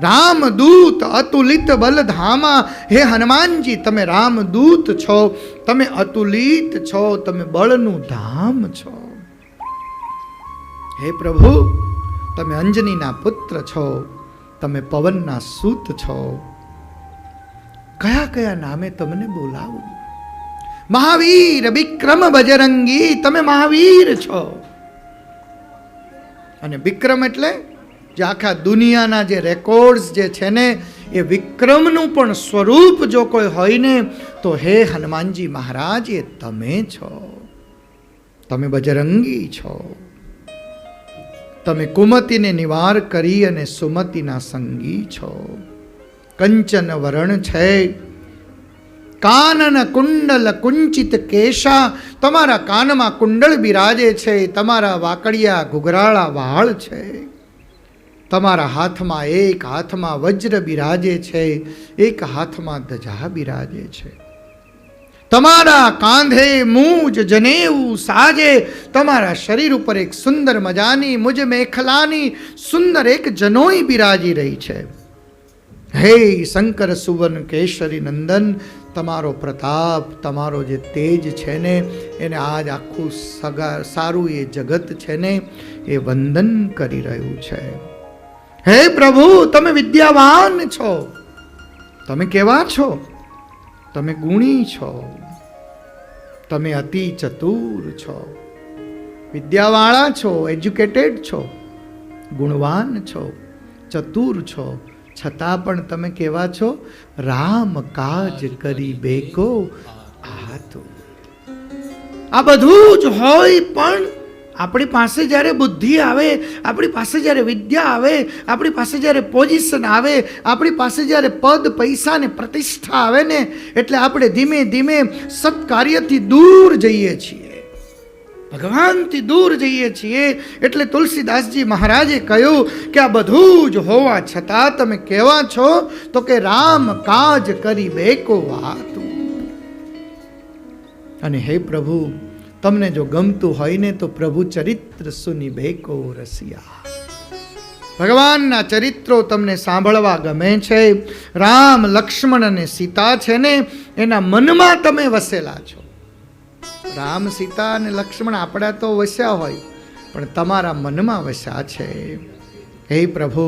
રામદૂત અતુલિત બલધામા, હે હનુમાનજી તમે રામદૂત છો, તમે અતુલિત છો, તમે બળનું ધામ છો. હે પ્રભુ, તમે અંજનીના પુત્ર છો, તમે પવનના સૂત છો. કયા કયા નામે તમને બોલાવું? મહાવીર વિક્રમ બજરંગી, તમે મહાવીર છો. અને વિક્રમ એટલે જે આખા દુનિયાના જે રેકોર્ડ્સ જે છે ને, એ વિક્રમનું પણ સ્વરૂપ જો કોઈ હોય ને, તો હે હનુમાનજી મહારાજ, એ તમે છો. તમે બજરંગી છો. તમે કુમતિને નિવાર કરી અને સુમતિના સંગી છો. કંચન વરણ છે, કાનન કુંડલ કુંચિત કેશા, તમારા કાનમાં કુંડળ બિરાજે છે, તમારા વાકડિયા ઘુઘરાળા વાળ છે, તમારા હાથમાં એક હાથમાં વજ્ર બિરાજે છે, એક હાથમાં ધજા બિરાજે છે, તમારા કાંધે મૂજ જનેવું સાજે, તમારા શરીર ઉપર એક સુંદર મજાની મુજ મેખલાની સુંદર એક જનોઈ બિરાજી રહી છે. હે શંકર સુવર્ણ કેસરી નંદન, તમારો પ્રતાપ, તમારો જે તેજ છે ને, એને આજ આખું સારું એ જગત છે ને, એ વંદન કરી રહ્યું છે. હે પ્રભુ, તમે વિદ્યાવાન છો. તમે કેવા છો? તમે ગુણી છો, તમે અતિ ચતુર છો, વિદ્યાવાળા છો, એજ્યુકેટેડ છો, ગુણવાન છો, ચતુર છો, છતાં પણ તમે કેવા છો? રામ કાજ કરી બેકો આતુર. આ બધું જ હોય, પણ આપણી પાસે જ્યારે બુદ્ધિ આવે, આપણી પાસે જ્યારે વિદ્યા આવે, આપણી પાસે જ્યારે પોઝિશન આવે, આપણી પાસે જ્યારે પદ પૈસા ને પ્રતિષ્ઠા આવે ને, એટલે આપણે ધીમે ધીમે સત્કાર્યથી દૂર જઈએ છીએ, ભગવાનથી દૂર જઈએ છીએ. એટલે તુલસીદાસજી મહારાજે કહ્યું કે આ બધું જ હોવા છતાં તમે કેવા છો? તો કે રામ કાજ કરી બેકો વાતું. અને હે પ્રભુ, તમને જો ગમતું હોય ને, તો પ્રભુ ચરિત્ર સુની બેકો રસિયા. ભગવાનના ચરિત્રો તમને સાંભળવા ગમે છે. રામ લક્ષ્મણ અને સીતા છે ને, એના મનમાં તમે વસેલા છો. રામ સીતા અને લક્ષ્મણ આપણા તો વસ્યા હોય, પણ તમારા મનમાં વસ્યા છે. હે પ્રભુ,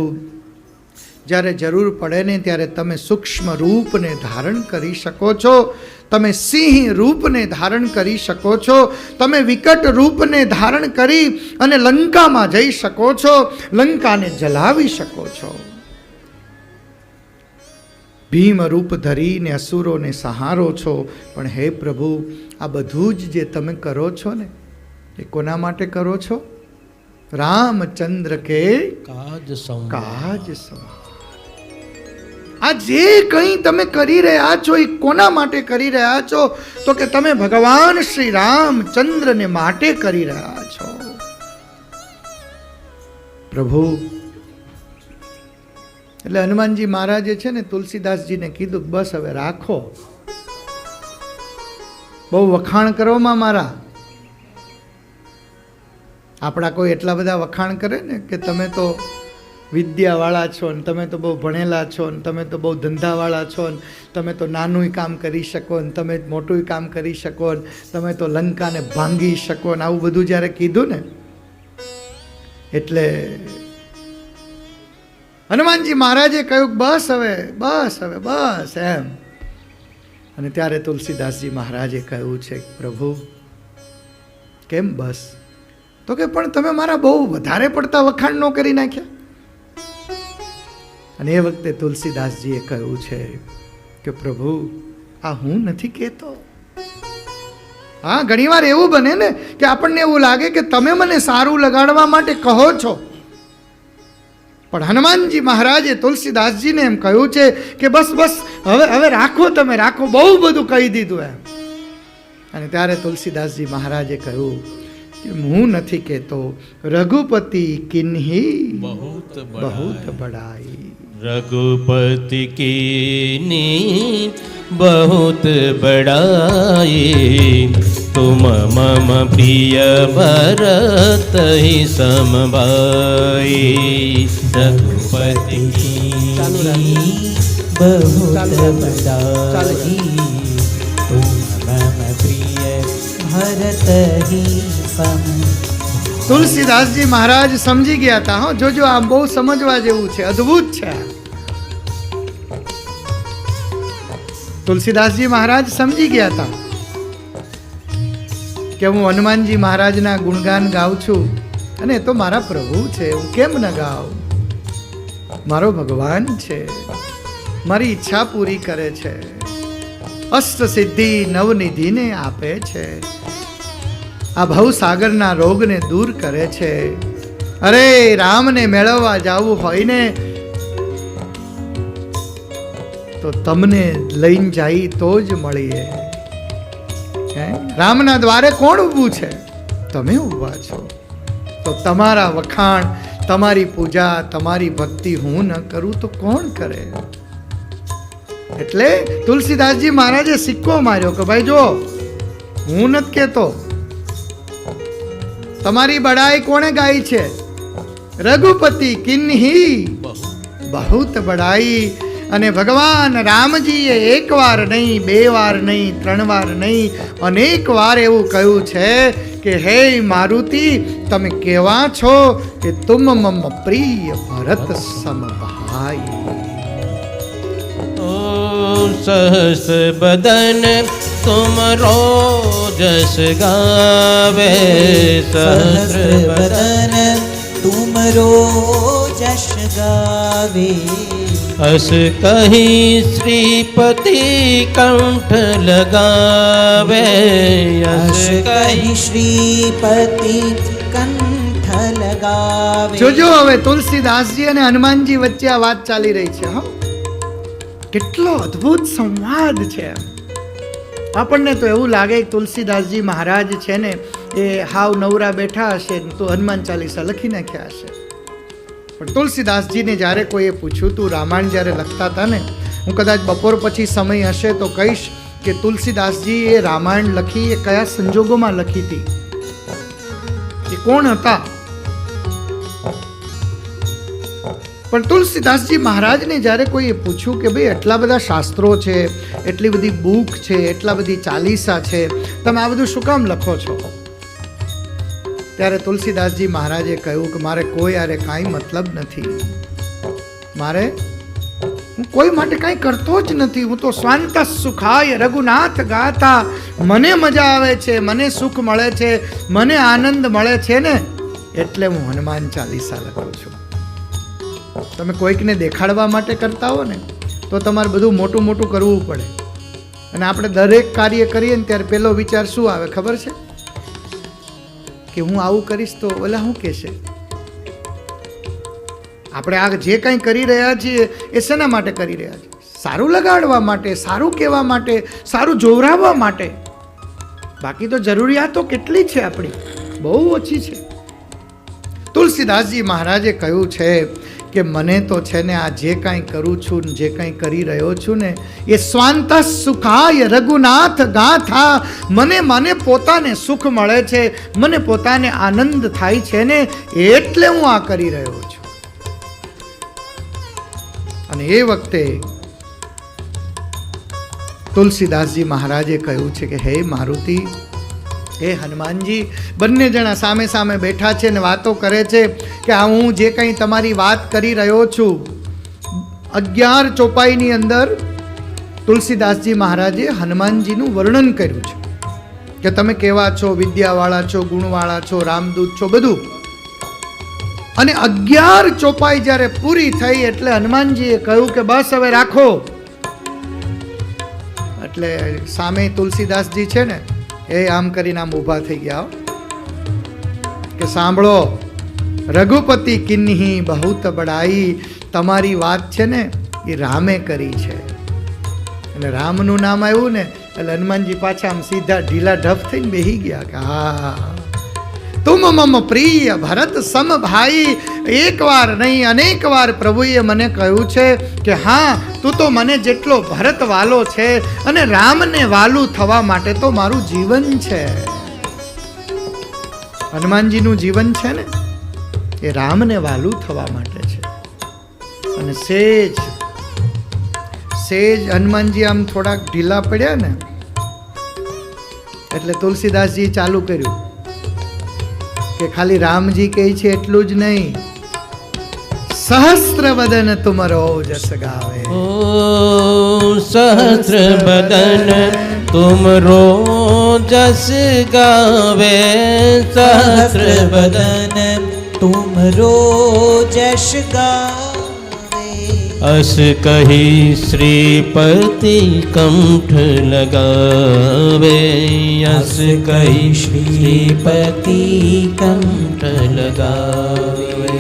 જ્યારે જરૂર પડે ને ત્યારે તમે સૂક્ષ્મ રૂપને ધારણ કરી શકો છો, તમે સિંહ રૂપને ધારણ કરી શકો છો, તમે વિકટ રૂપને ધારણ કરી અને લંકામાં જઈ શકો છો, લંકાને જલાવી શકો છો. ભીમ રૂપ ધરીને અસુરોને સહારો છો. પણ હે પ્રભુ, આ બધું જ જે તમે કરો છો ને, એ કોના માટે કરો છો? રામચંદ્ર કે કાજ સંવાર. આ જે કંઈ તમે કરી રહ્યા છો, એ કોના માટે કરી રહ્યા છો? તો કે તમે ભગવાન શ્રી રામચંદ્રને માટે કરી રહ્યા છો. પ્રભુ, એટલે હનુમાનજી મહારાજે છે ને તુલસીદાસજીને કીધું, બસ હવે રાખો, બહુ વખાણ કરવામાં મારા. આપણા કોઈ એટલા બધા વખાણ કરે ને કે તમે તો વિદ્યાવાળા છો ને, તમે તો બહુ ભણેલા છો ને, તમે તો બહુ ધંધાવાળા છો ને, તમે તો નાનું કામ કરી શકો ને, તમે મોટું કામ કરી શકો ને, તમે તો લંકાને ભાંગી શકો ને, આવું બધું જ્યારે કીધું ને, એટલે હનુમાનજી મહારાજે કહ્યું બસ હવે, બસ હવે, બસ એમ. અને ત્યારે તુલસીદાસજી મહારાજે કહ્યું છે, પ્રભુ કેમ બસ? તો કે પણ તમે મારા બહુ વધારે પડતા વખાણ ન કરી નાખ્યા. અને એ વખતે તુલસીદાસજીએ કહ્યું છે કે પ્રભુ, આ હું નથી કહેતો, હા, ઘણીવાર એવું બને ને કે આપણને એવું લાગે કે તમે મને સારું લગાડવા માટે કહો છો, પણ હનુમાનજી મહારાજે તુલસીદાસજીને એમ કહ્યું છે કે બસ બસ હવે રાખો, તમે રાખો, બહુ બધું કહી દીધું એમ. અને ત્યારે તુલસીદાસજી મહારાજે કહ્યું કે હું નથી કહેતો, રઘુપતિ કિન્હી बहुत બહુત બડાઈ. रघुपति की बहुत बड़ाई, तुम मम प्रिय भरत ही समभाई. रघुपति की बहुत बड़ाई, तुम मम प्रिय भरत ही सम. તુલસીદાસજી મહારાજ સમજી ગયા હતા. હો, જોજો, આમ બહુ સમજવા જેવું છે, અદ્ભુત છે. તુલસીદાસજી મહારાજ સમજી ગયા હતા કે હું હનુમાનજી મહારાજના ગુણગાન ગાઉં છું અને એ તો મારા પ્રભુ છે, હું કેમ ન ગાઉં? મારો ભગવાન છે, મારી ઈચ્છા પૂરી કરે છે, અષ્ટ સિદ્ધિ નવનિધિને આપે છે, આ ભવસાગરના રોગને દૂર કરે છે. અરે રામને મેળવવા જવું હોય ને તો તમને લઈને જાય તો જ મળીએ. રામના દ્વારે કોણ ઊભું છે? તમે ઊભા છો. તો તમારા વખાણ, તમારી પૂજા, તમારી ભક્તિ હું ન કરું તો કોણ કરે? એટલે તુલસીદાસજી મહારાજે સિક્કો માર્યો કે ભાઈ જો, હું નથી કહેતો, તમારી બડાઈ કોણે ગાઈ છે? રઘુપતિ કિન્હી બહુત બડાઈ. અને ભગવાન રામજીએ એક વાર નહીં, બે વાર નહીં, ત્રણ વાર નહીં, અનેક વાર એવું કહ્યું છે કે હે મારુતિ, તમે કેવા છો કે તુમ મમ પ્રિય ભરત સમભાઈ. सहस बदन तुमरो जस गावे, सहस बदन तुमरो जश गावे. अस कहीं श्रीपति कंठ लगावे, अस कहीं श्रीपति कंठ लगावे. જોજો, હવે તુલસીદાસજી અને હનુમાનજી વચ્ચે આ વાત ચાલી રહી છે. હા, કેટલો અદ્ભુત સંવાદ છે. આપણને તો એવું લાગે કે તુલસીદાસજી મહારાજ છે ને એ હાવ નવરા બેઠા હશે તો હનુમાન ચાલીસા લખી નાખ્યા હશે. પણ તુલસીદાસજીને જ્યારે કોઈએ પૂછ્યું તું રામાયણ જ્યારે લખતા હતા ને, હું કદાચ બપોર પછી સમય હશે તો કહીશ કે તુલસીદાસજી એ રામાયણ લખી એ કયા સંજોગોમાં લખી હતી, એ કોણ હતા. પણ તુલસીદાસજી મહારાજને જ્યારે કોઈએ પૂછ્યું કે ભાઈ એટલા બધા શાસ્ત્રો છે, એટલી બધી બુક છે, એટલા બધી ચાલીસા છે, તમે આ બધું શું કામ લખો છો? ત્યારે તુલસીદાસજી મહારાજે કહ્યું કે મારે કોઈ આરે કાંઈ મતલબ નથી, હું કોઈ માટે કાંઈ કરતો જ નથી, હું તો સ્વાંત સુખાય રઘુનાથ ગાથા. મને મજા આવે છે, મને સુખ મળે છે, મને આનંદ મળે છે ને એટલે હું હનુમાન ચાલીસા લખું છું. તમે કોઈકને દેખાડવા માટે કરતા હો ને તો તમારે બધું મોટું મોટું કરવું પડે. અને આપણે દરેક કાર્ય કરીએ ને ત્યારે પહેલો વિચાર શું આવે ખબર છે? કે હું આવું કરીશ તો ઓલા શું કહેશે? આપણે આ જે કંઈ કરી રહ્યા છીએ એ શેના માટે કરી રહ્યા છીએ? સારું લગાડવા માટે, સારું કહેવા માટે, સારું જોવરાવવા માટે. બાકી તો જરૂરિયાતો કેટલી છે આપણી, બહુ ઓછી છે. તુલસીદાસજી મહારાજે કહ્યું છે કે મને તો છે ને આ જે કાંઈ કરું છું, જે કાંઈ કરી રહ્યો છું ને એ સ્વાંત સુખાય રઘુનાથ ગાથા. મને પોતાને સુખ મળે છે, મને પોતાને આનંદ થાય છે ને એટલે હું આ કરી રહ્યો છું. અને એ વખતે તુલસીદાસજી મહારાજે કહ્યું છે કે હે મારુતિ, હે હનુમાનજી, બંને જણા સામે સામે બેઠા છે ને વાતો કરે છે કે આ હું જે કંઈ તમારી વાત કરી રહ્યો છું. 11 ચોપાઈની અંદર તુલસીદાસજી મહારાજે હનુમાનજીનું વર્ણન કર્યું છે કે તમે કેવા છો, વિદ્યાવાળા છો, ગુણવાળા છો, રામદૂત છો, બધું. અને 11 ચોપાઈ જ્યારે પૂરી થઈ એટલે હનુમાનજીએ કહ્યું કે બસ હવે રાખો. એટલે સામે તુલસીદાસજી છે ને એ આમ કરીને આમ ઊભા થઈ ગયા હો. કે સાંભળો, રઘુપતિ કિન્હી બહુત બડાઈ, તમારી વાત છે ને એ રામે કરી છે. એટલે રામનું નામ આવ્યું ને એટલે હનુમાનજી પાછા આમ સીધા ઢીલા ઢપ થઈને બેહી ગયા કે હા, તુમ મમ પ્રિય ભરત સમ ભાઈ. એક વાર નહીં અનેક વાર પ્રભુએ મને કહ્યું છે કે હા, તું તો મને જેટલો ભરત વાલો છે અને રામને વાલું થવા માટે તો મારું જીવન છે. હનુમાનજીનું જીવન છે ને એ રામને વાલું થવા માટે છે. અને સેજ હનુમાનજી આમ થોડાક ઢીલા પડ્યા ને એટલે તુલસીદાસજી ચાલુ કર્યું કે ખાલી રામજી કહે છે એટલું જ નહીં, સહસ્ત્ર બદન તુમરો જસ ગાવે. ओ सहस्र बदन तुमरो जस गावे, सहस्र बदन तुमरो जश गावे. अस कही श्रीपति कंठ लगावे, अस कही श्रीपति कंठ लगावे,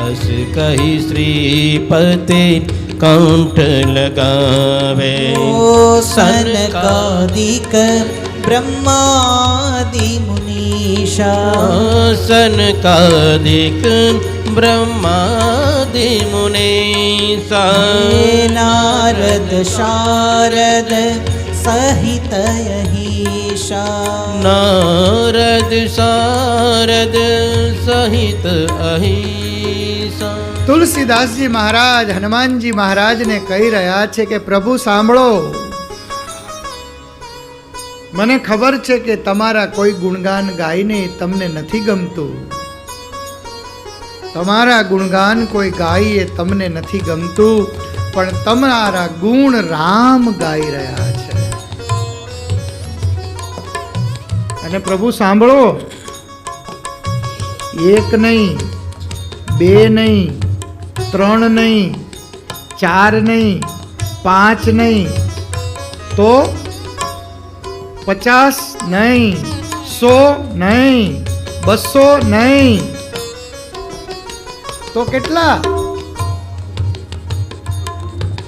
अस कही श्रीपति कंठ लगावे. ओ सनकादिक ब्रह्मादि मुनीषा, सनकादिक ब्रह्मादि मुनीषा, नारद शारद सहित अहीशा, नारद शारद सहित अहीशा. તુલસીદાસજી મહારાજ હનુમાનજી મહારાજને કહી રહ્યા છે કે પ્રભુ સાંભળો, મને ખબર છે કે તમારા કોઈ ગુણગાન ગાઈને તમને નથી ગમતું, તમારા ગુણગાન કોઈ ગાઈએ તમને નથી ગમતું, પણ તમારા ગુણ રામ ગાઈ રહ્યા છે. અને પ્રભુ સાંભળો, એક નહીં, બે નહીં, ત્રણ નહીં, ચાર નહીં, પાંચ નહીં, તો 50 નહીં, 100 નહીં, 200 નહીં, તો કેટલા?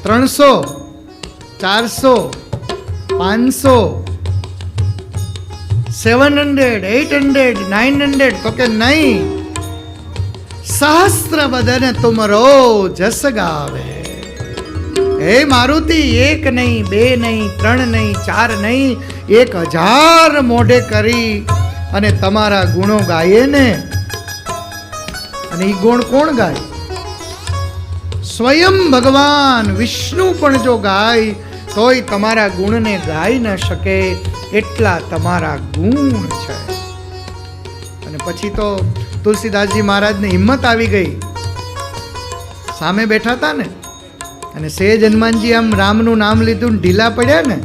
300, 400, 500, 700, 800, 900, તો કે નહીં, સહસ્ત્ર બદન તુમરો જસ ગાવે. હે મારુતિ, એક નહીં, બે નહીં, ત્રણ નહીં, ચાર નહીં, 1000 મોઢે કરી અને તમારા ગુણો ગાયે ને. અને એ ગુણ કોણ ગાય? સ્વયં ભગવાન વિષ્ણુ પણ જો ગાય તોય તમારા ગુણને ગાઈ ન શકે, એટલા તમારા ગુણ છે. અને પછી તો તુલસીદાસજી મહારાજને હિંમત આવી ગઈ. સામે બેઠા હતા ને અને સેજ હનુમાનજી આમ રામનું નામ લીધું ઢીલા પડ્યા ને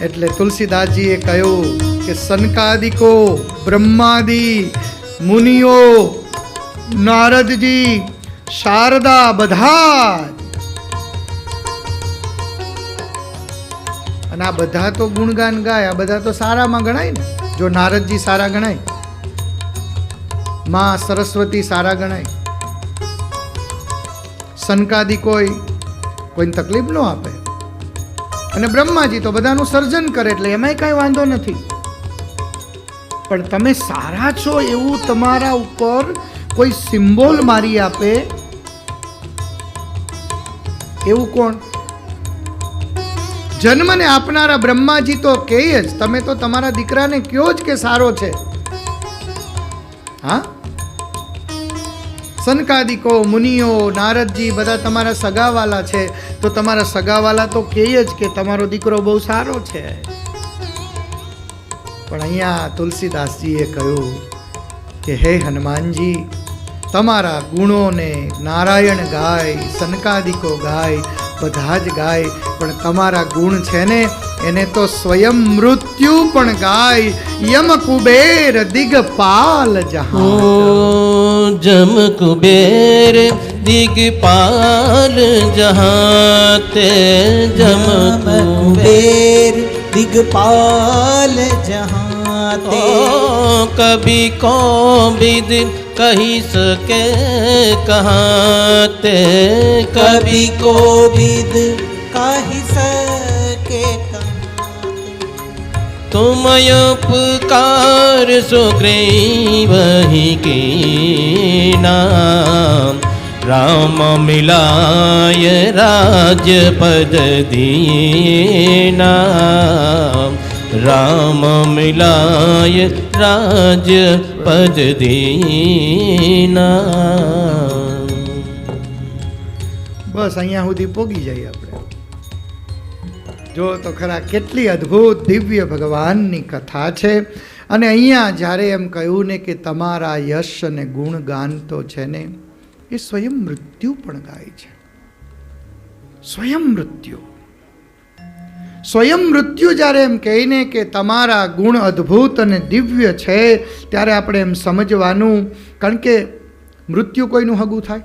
એટલે તુલસીદાસજીએ કહ્યું કે સનકાદિકો બ્રહ્માદિ મુનિઓ, નારદજી, શારદા, બધા અને આ બધા તો ગુણગાન ગાય, આ બધા તો સારામાં ગણાય ને. જો નારદજી સારા ગણાય, માં સરસ્વતી સારા ગણાય, સનકાદી કોઈને તકલીફ ન આપે, અને બ્રહ્માજી તો બધાનું સર્જન કરે એટલે એમાંય કાંઈ વાંધો નથી. પણ તમે સારા છો એવું તમારા ઉપર કોઈ સિમ્બોલ મારી આપે એવું કોણ? જન્મને આપનારા બ્રહ્માજી તો કહે જ, તમે તો તમારા દીકરાને કયો જ કે સારો છે. હા, સનકાદિકો, મુનિઓ, નારદજી બધા તમારા સગાવાલા છે, તો તમારા સગાવાલા તો કહે જ કે તમારો દીકરો બહુ સારો છે. પણ અહીંયા તુલસીદાસજીએ કહ્યું કે હે હનુમાનજી, તમારા ગુણોને નારાયણ ગાય, સનકાદિકો ગાય, બધા જ ગાય, પણ તમારા ગુણ છે ને એને તો સ્વયં મૃત્યુ પણ ગાય. યમ કુબેર દિગપાલ જહાં, જમ કુબેર દિગપાલ જહાં તે, જમ કુબેર दिगपाल जहाँ ते। कभी को विद कही सके कहाँ ते, कभी को विद कही सके कहाँ ते। तुम उपकार सुग्रीव ही की नाम, राम मिलाय राज्य पद दीना, राम मिलाय राज्य पद दीना। બસ અહીંયા સુધી પોગી જઈએ આપણે. જો તો ખરા કેટલી અદ્ભુત દિવ્ય ભગવાનની કથા છે. અને અહીંયા જ્યારે એમ કહ્યું ને કે તમારા યશ અને ગુણગાન તો છે ને એ સ્વયં મૃત્યુ પણ ગાય છે. સ્વયં મૃત્યુ જ્યારે એમ કહીને કે તમારા ગુણ અદ્ભુત અને દિવ્ય છે ત્યારે આપણે એમ સમજવાનું, કારણ કે મૃત્યુ કોઈનું હગું થાય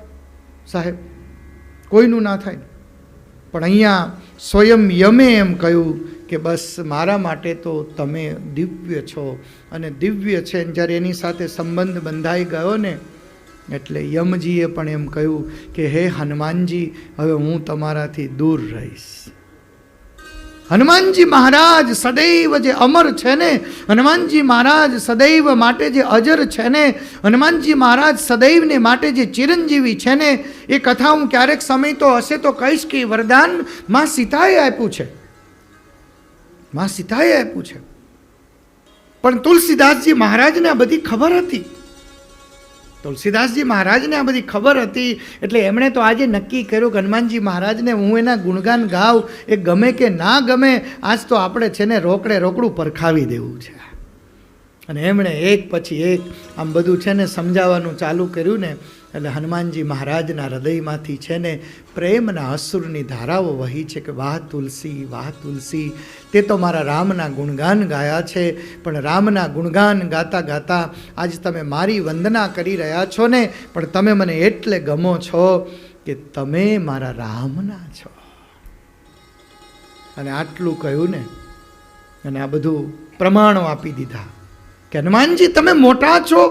સાહેબ? કોઈનું ના થાય. પણ અહીંયા સ્વયં યમે એમ કહ્યું કે બસ મારા માટે તો તમે દિવ્ય છો. અને દિવ્ય છે જ્યારે એની સાથે સંબંધ બંધાઈ ગયો ને એટલે યમજીએ પણ એમ કહ્યું કે હે હનુમાનજી, હવે હું તમારાથી દૂર રહીશ. હનુમાનજી મહારાજ સદૈવ જે અમર છે ને, હનુમાનજી મહારાજ સદૈવ માટે જે અજર છે ને, હનુમાનજી મહારાજ સદૈવને માટે જે ચિરંજીવી છે ને, એ કથા હું ક્યારેક સમય તો હશે તો કહીશ કે વરદાન માં સીતાએ આપ્યું છે. માં સીતાએ આપ્યું છે. પણ તુલસીદાસજી મહારાજને આ બધી ખબર હતી. તુલસીદાસજી મહારાજને આ બધી ખબર હતી એટલે એમણે તો આજે નક્કી કર્યું કે હનુમાનજી મહારાજને હું એના ગુણગાન ગાઉં, એ ગમે કે ના ગમે, આજ તો આપણે છે ને રોકડું પરખાવી દેવું છે. અને એમણે એક પછી એક આમ બધું છે ને સમજાવવાનું ચાલુ કર્યું ને એટલે હનુમાનજી મહારાજના હૃદયમાંથી છે ને પ્રેમના અસુરની ધારાઓ વહી છે કે વાહ તુલસી, વાહ તુલસી, તે તો મારા રામના ગુણગાન ગાયા છે. પણ રામના ગુણગાન ગાતા ગાતા આજ તમે મારી વંદના કરી રહ્યા છો ને, પણ તમે મને એટલે ગમો છો કે તમે મારા રામના છો. અને આટલું કહ્યું ને અને આ બધું પ્રમાણો આપી દીધા કે હનુમાનજી તમે મોટા છો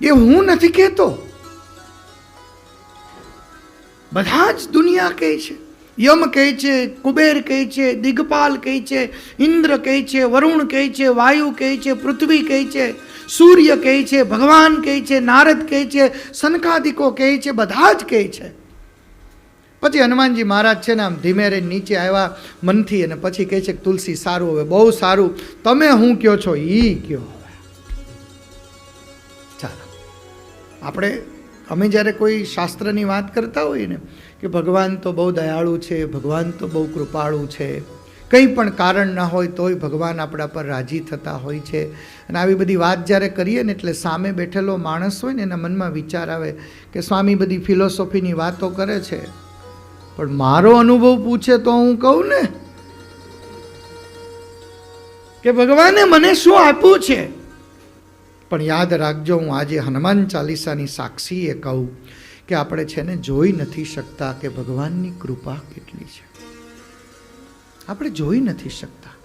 એ હું નથી કહેતો, બધા જ દુનિયા કહે છે. યમ કહે છે, કુબેર કહે છે, દિગપાલ કહે છે, ઇન્દ્ર કહે છે, વરુણ કહે છે, વાયુ કહે છે, પૃથ્વી કહે છે, સૂર્ય કહે છે, ભગવાન કહે છે, નારદ કહે છે, સનકાદિકો કહે છે, બધા જ કહે છે. પછી હનુમાનજી મહારાજ છે ને આમ ધીમે રહીને નીચે આવ્યા મનથી અને પછી કહે છે કે તુલસી સારું, હવે બહુ સારું, તમે હું કહો છો એ કહો. ચાલો આપણે અમે જ્યારે કોઈ શાસ્ત્રની વાત કરતા હોઈએ ને કે ભગવાન તો બહુ દયાળુ છે, ભગવાન તો બહુ કૃપાળુ છે, કંઈ પણ કારણ ના હોય તોય ભગવાન આપણા પર રાજી થતા હોય છે. અને આવી બધી વાત જ્યારે કરીએ ને એટલે સામે બેઠેલો માણસ હોય ને એના મનમાં વિચાર આવે કે સ્વામી બધી ફિલોસોફીની વાતો કરે છે, પણ મારો અનુભવ પૂછે તો હું કહું ને કે ભગવાને મને શું આપ્યું છે. પણ યાદ રાખજો, હું આજે હનુમાન ચાલીસાની સાક્ષીએ કહું કે આપણે છે ને જોઈ નથી શકતા કે ભગવાનની કૃપા કેટલી છે. આપણે જોઈ નથી શકતા.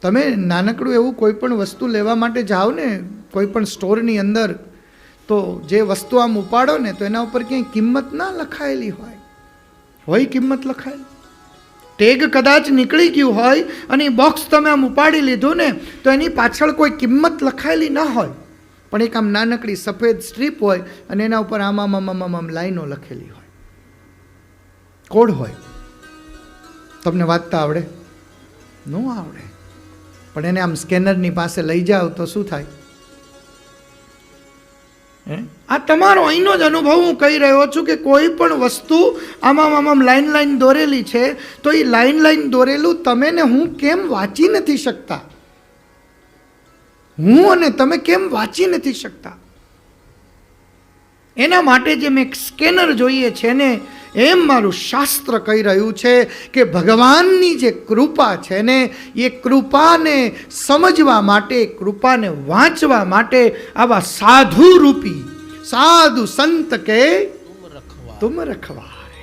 તમે નાનકડું એવું કોઈ પણ વસ્તુ લેવા માટે જાઓ ને કોઈ પણ સ્ટોરની અંદર, તો જે વસ્તુ આમ ઉપાડો ને તો એના ઉપર ક્યાંય કિંમત ના લખાયેલી હોય કિંમત લખાયેલી, ટેગ કદાચ નીકળી ગયું હોય અને એ બોક્સ તમે આમ ઉપાડી લીધું ને તો એની પાછળ કોઈ કિંમત લખાયેલી ન હોય, પણ એક આમ નાનકડી સફેદ સ્ટ્રીપ હોય અને એના ઉપર આમ લાઈનો લખેલી હોય, કોડ હોય. તમને વાંચતા આવડે? ન આવડે, પણ એને આમ સ્કેનરની પાસે લઈ જાઓ તો શું થાય? આ તમારો અહીંનો જ અનુભવ હું કહી રહ્યો છું કે કોઈ પણ વસ્તુ આમ લાઈન દોરેલી છે તો એ લાઈન દોરેલું તમે ને હું કેમ વાંચી નથી શકતા? હું અને તમે કેમ વાંચી નથી શકતા? એના માટે જે મેં સ્કેનર જોઈએ છે ને, એમ મારું શાસ્ત્ર કહી રહ્યું છે કે ભગવાનની જે કૃપા છે ને, એ કૃપાને સમજવા માટે, કૃપાને વાંચવા માટે આવા સાધુ રૂપી સાધુ સંત કે તુમ રખવારે,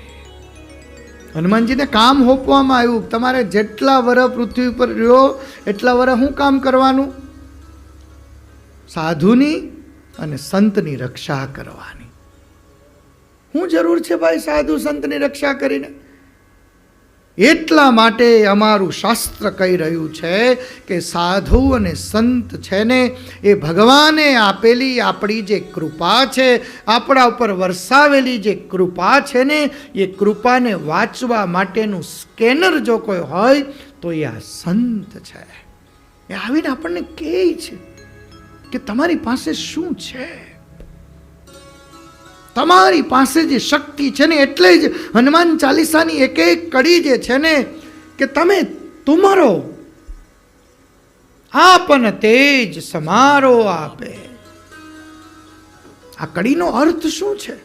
હનુમાનજીને કામ સોંપવામાં આવ્યું, તમારે જેટલા વર્ષ પૃથ્વી પર રહ્યો એટલા વર્ષ શું કામ કરવાનું? સાધુની અને સંતની રક્ષા કરવાની. શું જરૂર છે ભાઈ સાધુ સંતની રક્ષા કરીને? એટલા માટે અમારું શાસ્ત્ર કહી રહ્યું છે કે સાધુ અને સંત છે ને એ ભગવાને આપેલી આપણી જે કૃપા છે, આપણા ઉપર વરસાવેલી જે કૃપા છે ને, એ કૃપાને વાંચવા માટેનું સ્કેનર જો કોઈ હોય તો એ આ સંત છે. એ આવીને આપણને કહે છે કે તમારી પાસે શું છે, તમારી પાસે જે શક્તિ છે ને. એટલે જ હનુમાન ચાલીસાની એક એક કડી જે છે ને કે તમે તુમારો આપન તેજ સમારો આપે. આ કડીનો અર્થ શું છે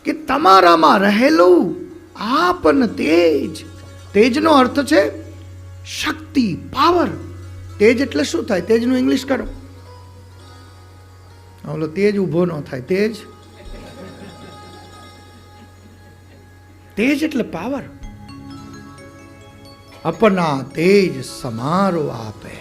કે તમારામાં રહેલું આપન તેજ. તેજનો અર્થ છે શક્તિ, પાવર. તેજ એટલે શું થાય? તેજનું ઇંગ્લિશ કરો. ઓલો તેજ ઊભો ન થાય. તેજ એટલે પાવર. અપના તેજ સમારો આપે.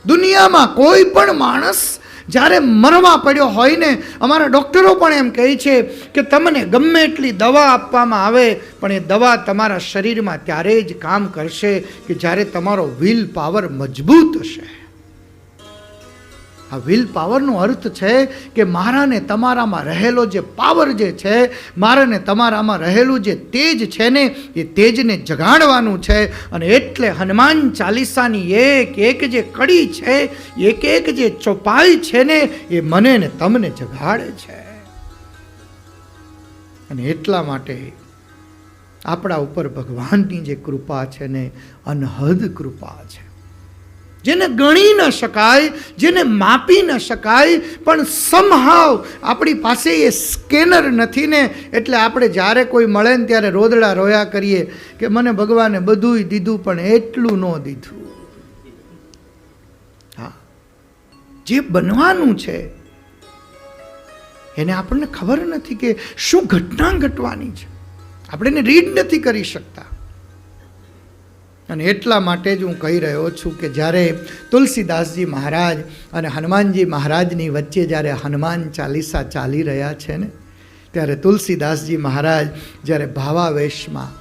દુનિયામાં કોઈ પણ માણસ જ્યારે મરવા પડ્યો હોય ને, અમારા ડૉક્ટરો પણ એમ કહે છે કે તમને ગમે એટલી દવા આપવામાં આવે પણ એ દવા તમારા શરીરમાં ત્યારે જ કામ કરશે કે જ્યારે તમારો વિલ પાવર મજબૂત હશે. આ વિલ પાવરનો અર્થ છે કે મારા ને તમારામાં રહેલો જે પાવર જે છે, મારા ને તમારામાં રહેલું જે તેજ છે ને, એ તેજને જગાડવાનું છે. અને એટલે હનુમાન ચાલીસાની એક એક જે કડી છે, એક એક જે ચોપાઈ છે ને, એ મને ને તમને જગાડે છે. અને એટલા માટે આપણા ઉપર ભગવાનની જે કૃપા છે ને, અનહદ કૃપા છે, જેને ગણી ન શકાય, જેને માપી ન શકાય. પણ સમહાવ આપણી પાસે એ સ્કેનર નથી ને, એટલે આપણે જ્યારે કોઈ મળે ને ત્યારે રોદડા રોયા કરીએ કે મને ભગવાને બધુંય દીધું પણ એટલું ન દીધું. હા, જે બનવાનું છે એને આપણને ખબર નથી કે શું ઘટના ઘટવાની છે. આપણે એને રીડ નથી કરી શકતા. અને એટલા માટે જ હું કહી રહ્યો છું કે જ્યારે તુલસીદાસજી મહારાજ અને હનુમાનજી મહારાજની વચ્ચે જ્યારે હનુમાન ચાલીસા ચાલી રહ્યા છે ને, ત્યારે તુલસીદાસજી મહારાજ જ્યારે ભાવાવેશમાં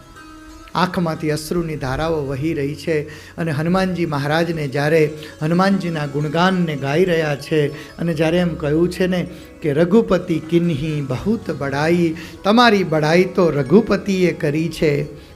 આંખમાંથી અશ્રુની ધારાઓ વહી રહી છે અને હનુમાનજી મહારાજને જ્યારે હનુમાનજીના ગુણગાનને ગાઈ રહ્યા છે અને જ્યારે એમ કહ્યું છે ને કે રઘુપતિ કિન્હી બહુત બડાઈ, તમારી બડાઈ તો રઘુપતિએ કરી છે,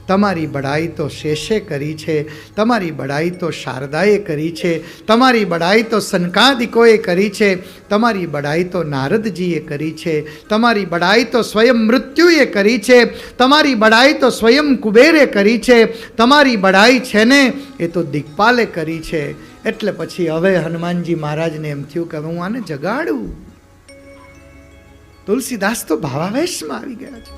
તમારી બડાઈ તો શેષે કરી છે, તમારી બડાઈ તો શારદાએ કરી છે, તમારી બડાઈ તો સનકાદિકોએ કરી છે, તમારી બડાઈ તો નારદજીએ કરી છે, તમારી બડાઈ તો સ્વયં મૃત્યુએ કરી છે, તમારી બડાઈ તો સ્વયં કુબેરે કરી છે, તમારી બડાઈ છે ને એ તો દિક્પાલે કરી છે. એટલે પછી હવે હનુમાનજી મહારાજને એમ થયું કે હું આને જગાડું. તુલસીદાસ તો ભાવાવેશમાં આવી ગયા છે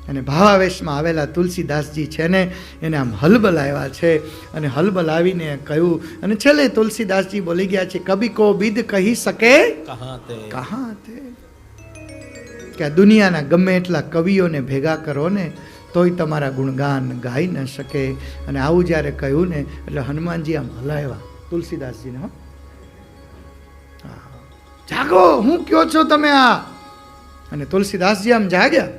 અને ભાવાવેશમાં આવેલા તુલસીદાસજી છે ને એને આમ હલબલાવ્યા છે અને હલબલાવીને કહ્યું. અને છેલ્લે તુલસીદાસજી બોલી ગયા છે, કભી કો બિદ કહી શકે કહા તે. કે આ દુનિયાના ગમે એટલા કવિઓને ભેગા કરો ને તોય તમારા ગુણગાન ગાઈ ન શકે. અને આવું જ્યારે કહ્યું ને એટલે હનુમાનજી આમ હલાવ્યા તુલસીદાસજીને. જાગો, હું કયો છો તમે આ? અને તુલસીદાસજી આમ જાગ્યા.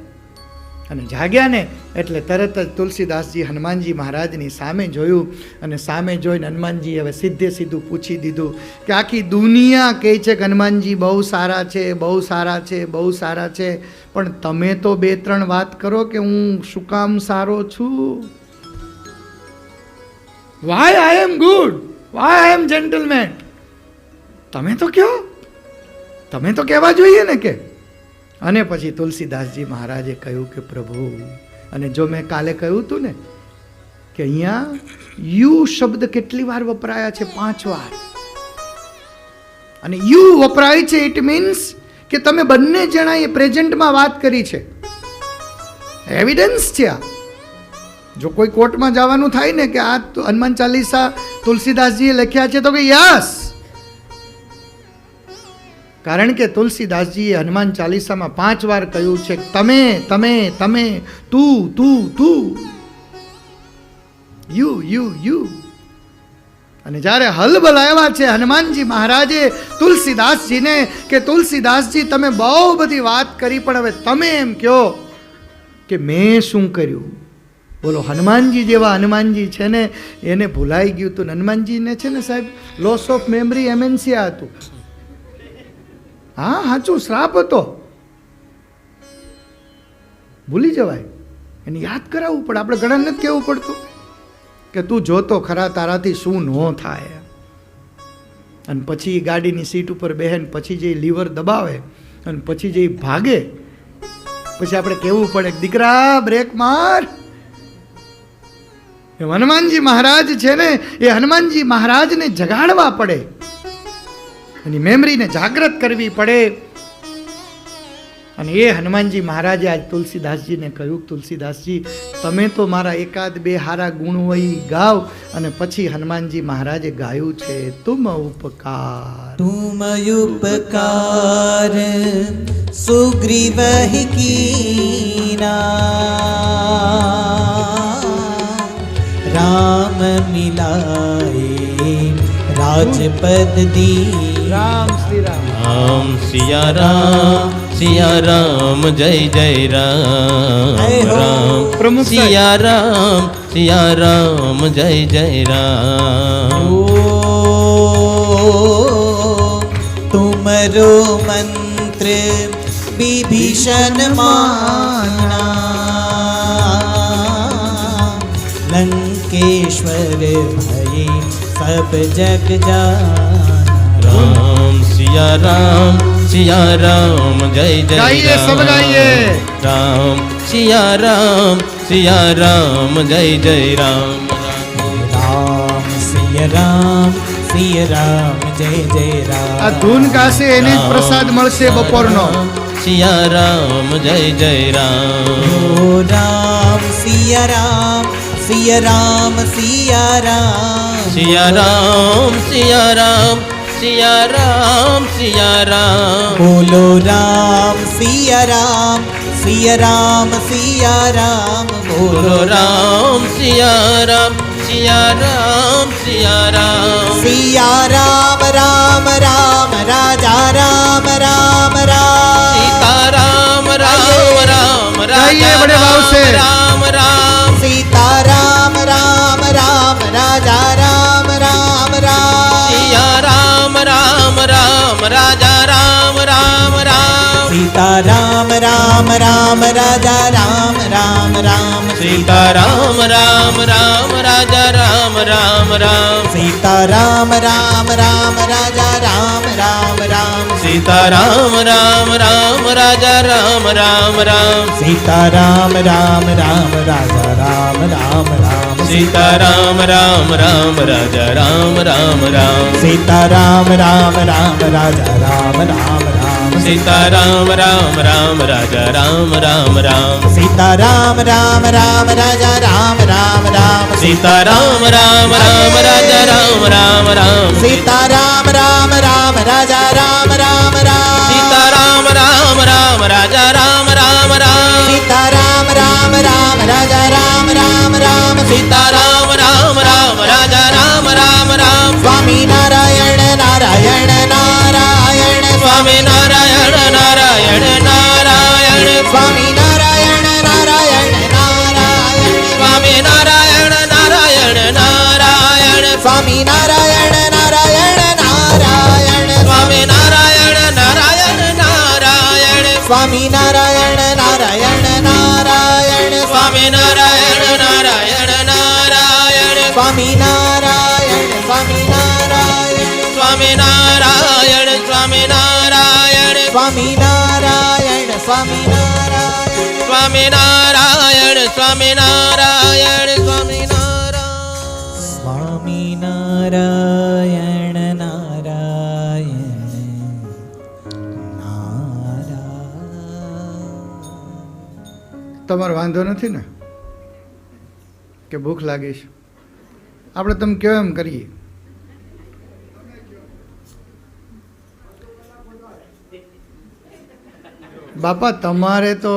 અને જાગ્યા ને એટલે તરત જ તુલસીદાસજી હનુમાનજી મહારાજની સામે જોયું અને સામે જોઈને હનુમાનજી હવે સીધે સીધું પૂછી દીધું કે આખી દુનિયા કહે છે કે હનુમાનજી બહુ સારા છે, બહુ સારા છે, બહુ સારા છે, પણ તમે તો 2-3 વાત કરો કે હું શું કામ સારો છું? Why I M good, why I M gentleman. તમે તો કહો, તમે તો કહેવા જોઈએ ને કે. અને પછી તુલસીદાસજી મહારાજે કહ્યું કે પ્રભુ, અને જો મેં કાલે કહ્યું હતું ને કે અહીંયા યુ શબ્દ કેટલી વાર વપરાયા છે? 5 વાર. અને યુ વપરાય છે ઇટ મીન્સ કે તમે બંને જણાએ પ્રેઝન્ટમાં વાત કરી છે. એવિડન્સ છે આ. જો કોઈ કોર્ટમાં જવાનું થાય ને કે આ હનુમાન ચાલીસા તુલસીદાસજીએ લખ્યા છે તો કે યસ, કારણ કે તુલસીદાસજીએ હનુમાન ચાલીસામાં 5 વાર કહ્યું છે, તમે તમે તમે, તું તું તું, યુ યુ યુ. અને જ્યારે હલબલાવ્યા છે હનુમાનજી મહારાજે તુલસીદાસજીને કે તુલસીદાસજી તમે બહુ બધી વાત કરી, પણ હવે તમે એમ કહો કે મેં શું કર્યું. બોલો, હનુમાનજી જેવા હનુમાનજી છે ને એને ભૂલાઈ ગયું હતું. હનુમાનજીને છે ને સાહેબ લોસ ઓફ મેમરી એમેન્સિયા હતું. હા, સાચું, શ્રાપ હતો. ભૂલી જવાય, એને યાદ કરાવવું પડે. આપણે ઘણા નથી કહેવું પડતું કે તું જોતો ખરા તારાથી શું ન થાય. અને પછી ગાડીની સીટ ઉપર બેહેન પછી જે લીવર દબાવે અને પછી જે ભાગે, પછી આપણે કહેવું પડે દીકરા બ્રેક માર. હનુમાનજી મહારાજ છે ને એ હનુમાનજી મહારાજને જગાડવા પડે, એની મેમરીને જાગૃત કરવી પડે. અને એ હનુમાનજી મહારાજે આજ તુલસીદાસજીને કહ્યું, તુલસીદાસજી તમે તો મારા એકાદ બે હારા ગુણ હોય ગાવ. અને પછી હનુમાનજી મહારાજે ગાયું છે, તુમ ઉપકાર तुम उपकार सुग्रीव कीना, राम मिलाए राजपद दी. રામ શ્રી રામ. રામ સિયા રામ જય જય રામ. જય હો. રામ પ્રમુખ સાહેબ. સિયા રામ જય જય રામ. ओ तुमरो मंत्र विभीषण माना, लंकेश्वर भय सब जग जाना. राम सिया राम जय जय गाइए, राम. सब गाइए. राम सिया राम जय जय राम. राम सिया राम जय जय આ राम. ધૂન ગાશે એને જ પ્રસાદ મળશે બપોરનો. સિયા રામ જય જય રામ. ओ राम सिया राम सिया राम सिया राम. સિયા રામ. बोलो राम सिया राम सिया राम सिया राम. બોલો રામ સિયા રામ. સિયા રામ राम राम राजा राम राम राम. સીતારામ રામ રામ ગાઈએ બડે ભાવ સે. રામ રામ. सीता राम राम राम राजा राम राम राम. સિયા રામ રામ રામ રાજા રામ રામ રામ. सीता राम राम राम राजा राम राम राम. સીતારામ રામ રામ રાજા રામ રામ રામ. सीताराम राम राम राजा राम राम राम. સીતારામ રામ રામ રાજા રામ રામ રામ. सीताराम राम राम राजा राम राम राम. સીતારામ રામ રામ રાજા રામ રામ રામ. सीताराम राम राम राजा राम राम राम. સીતારામ રામ રામ રાજા રામ રામ રામ. सीताराम राम राम राजा राम राम राम. સીતારામ રામ રામ રાજા રામ રામ રામ. सीताराम राम राम राजा राम राम राम. સીતારામ રામ રામ રાજા રામ રામ રામ. सीताराम राम राम राजा राम राम राम. સીતારામ રામ રામ રાજા રામ રામ રામ. स्वामी नारायण नारायण नारायण. સ્વામી નારાયણ નારાયણ નારાયણ. स्वामी नारायण नारायण नारायण. સ્વામી નારાયણ નારાયણ નારાયણ. स्वामी नारायण नारायण नारायण. સ્વામી નારાયણ નારાયણ નારાયણ. स्वामी नारायण नारायण नारायण. સ્વામી નારાયણ નારાયણ નારાયણ. स्वामी नारायण स्वामी नारायण. સ્વામી નારાયણ સ્વામી નારાયણ. स्वामी नारायण स्वामी नारायण. સ્વામી નારાયણ સ્વામી નારાયણ. સ્વામી નારાયણ. स्वामी नारायण नारायण नारायण. તમારો વાંધો નથી ને કે ભૂખ લાગી છે? આપણે તમે કહો એમ કરીએ. બાપા તમારે તો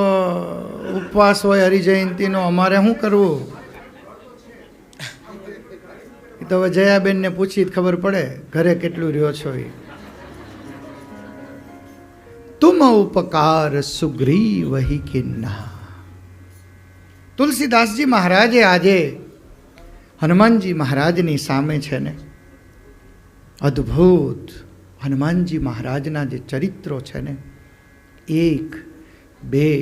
ઉપવાસ હોય હરિજયંતીનો, અમારે શું કરવું? એ તો હવે જયાબેનને પૂછી ખબર પડે ઘરે કેટલું રહ્યો છો. એ તુમ ઉપકાર સુગ્રીવ વહી કિન્ના. તુલસીદાસજી મહારાજે આજે હનુમાનજી મહારાજની સામે છે ને અદ્ભુત હનુમાનજી મહારાજના જે ચરિત્રો છે ને 1, 2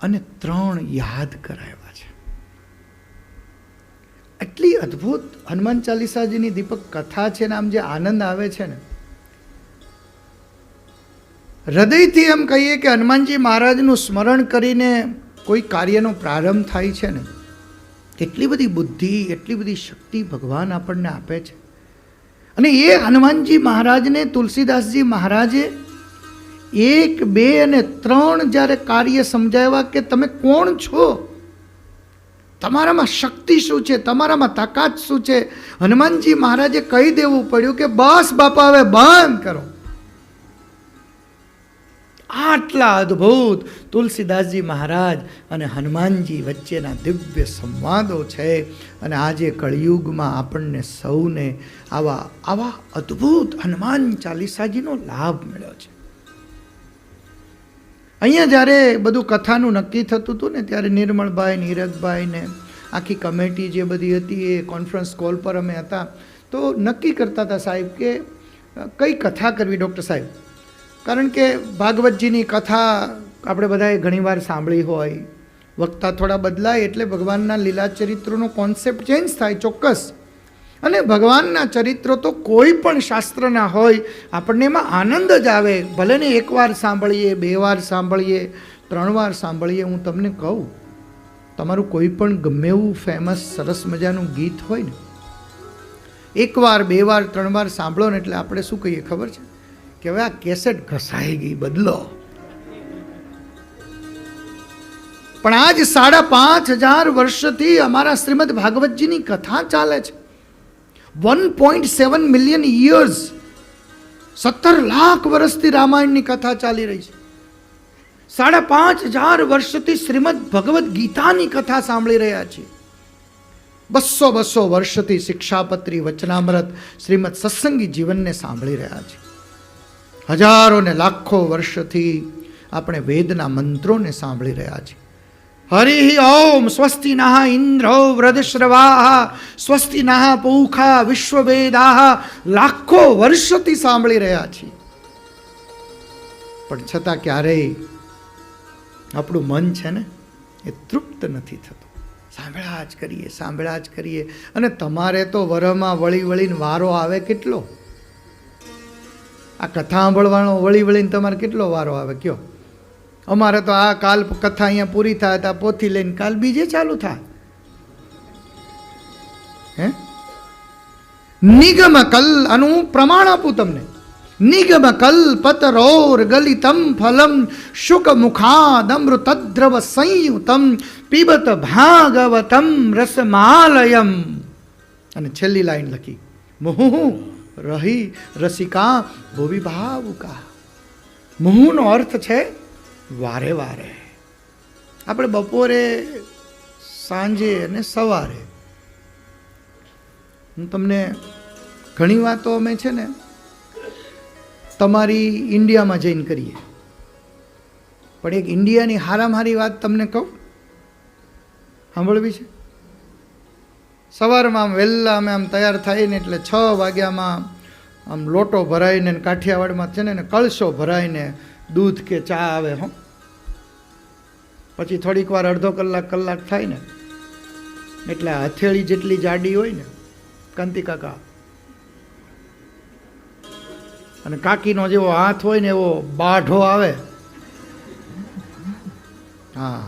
અને 3 યાદ કરાવ્યા છે. એટલી અદ્ભુત હનુમાન ચાલીસાજીની દીપક કથા છે ને, આમ જે આનંદ આવે છે ને, હૃદયથી એમ કહીએ કે હનુમાનજી મહારાજનું સ્મરણ કરીને કોઈ કાર્યનો પ્રારંભ થાય છે ને, એટલી બધી બુદ્ધિ, એટલી બધી શક્તિ ભગવાન આપણને આપે છે. અને એ હનુમાનજી મહારાજને તુલસીદાસજી મહારાજે 1, 2 અને 3 જ્યારે કાર્ય સમજાવ્યા કે તમે કોણ છો, તમારામાં શક્તિ શું છે, તમારામાં તાકાત શું છે, હનુમાનજી મહારાજે કહી દેવું પડ્યું કે બસ બાપા હવે બંધ કરો. આટલા અદ્ભુત તુલસીદાસજી મહારાજ અને હનુમાનજી વચ્ચેના દિવ્ય સંવાદો છે. અને આજે કળિયુગમાં આપણને સૌને આવા અદ્ભુત હનુમાન ચાલીસાજીનો લાભ મળ્યો છે. અહીંયા જ્યારે બધું કથાનું નક્કી થતું હતું ને, ત્યારે નિર્મળભાઈ, નીરજભાઈ ને આખી કમિટી જે બધી હતી એ કોન્ફરન્સ કોલ પર અમે હતા, તો નક્કી કરતા હતા સાહેબ કે કઈ કથા કરવી ડૉક્ટર સાહેબ. કારણ કે ભાગવતજીની કથા આપણે બધાએ ઘણીવાર સાંભળી હોય, વક્તા થોડા બદલાય એટલે ભગવાનના લીલા ચરિત્રોનો કોન્સેપ્ટ ચેન્જ થાય ચોક્કસ. અને ભગવાનના ચરિત્રો તો કોઈ પણ શાસ્ત્રના હોય, આપણને એમાં આનંદ જ આવે. ભલે ને 1 વાર સાંભળીએ, 2 વાર સાંભળીએ, 3 વાર સાંભળીએ. હું તમને કહું, તમારું કોઈ પણ ગમે એવું ફેમસ સરસ મજાનું ગીત હોય ને, 1 વાર, 2 વાર, 3 વાર સાંભળો ને એટલે આપણે શું કહીએ ખબર છે કે હવે આ કેસેટ ઘસાઈ ગઈ, બદલો. પણ આજ 5,500 વર્ષથી અમારા શ્રીમદ ભાગવતજીની કથા ચાલે છે. 1.7 મિલિયન યર્સ, 17 લાખ વર્ષથી રામાયણની કથા ચાલી રહી છે. 5,500 વર્ષથી શ્રીમદ ભગવદ્ ગીતાની કથા સાંભળી રહ્યા છીએ. 200 વર્ષથી શિક્ષાપત્રી, વચનામૃત, શ્રીમદ સત્સંગી જીવનને સાંભળી રહ્યા છીએ. હજારો ને લાખો વર્ષથી આપણે વેદના મંત્રોને સાંભળી રહ્યા છીએ. હરિ ઓમ સ્વસ્તિ નઃ ઇન્દ્રો વૃધશ્રવાઃ સ્વસ્તિ નઃ પૂષા વિશ્વવેદાઃ લાખો વર્ષથી સાંભળી રહ્યા છીએ. પણ છતાં ક્યારેય આપણું મન છે ને એ તૃપ્ત નથી થતું. સાંભળ્યા જ કરીએ. અને તમારે તો વરમાં વળીને વારો આવે કેટલો. આ કથા સાંભળવાનો વળીને તમારે કેટલો વારો આવે કયો? અમારે તો આ કાલ કથા અહીંયા પૂરી થાય તો પોથી લઈને કાલ બીજે ચાલુ થાય. હે નિગમ કલ, આનું પ્રમાણ આપું તમને. નિગમ કલ્પતરોર ગલિતમ ફલમ શુક મુખાદમૃતદ્રવ સંયુતમ પીબત ભાગવતમ રસમાલયમ. અને છેલ્લી લાઈન લખી, મુહુ રહી રસિકા ભુવિ ભાવુકા. મુહુનો અર્થ છે વારે વારે. આપણે બપોરે, સાંજે અને સવારે, હું તમને ઘણી વાતો અમે છે ને તમારી ઇન્ડિયામાં જઈને કરીએ, પણ એક ઇન્ડિયાની હારામાં હારી વાત તમને કહું, સાંભળવી છે. સવારમાં આમ વહેલા અમે આમ તૈયાર થઈને એટલે 6 વાગ્યામાં આમ લોટો ભરાઈને કાઠિયાવાડમાં છે ને કળશો ભરાઈને દૂધ કે ચા આવે. હો, પછી થોડીક વાર અડધો કલાક થાય ને એટલે હથેળી જેટલી જાડી હોય ને કાંતિ કાકા, અને કાકીનો જેવો હાથ હોય ને એવો બાઢો આવે. હા,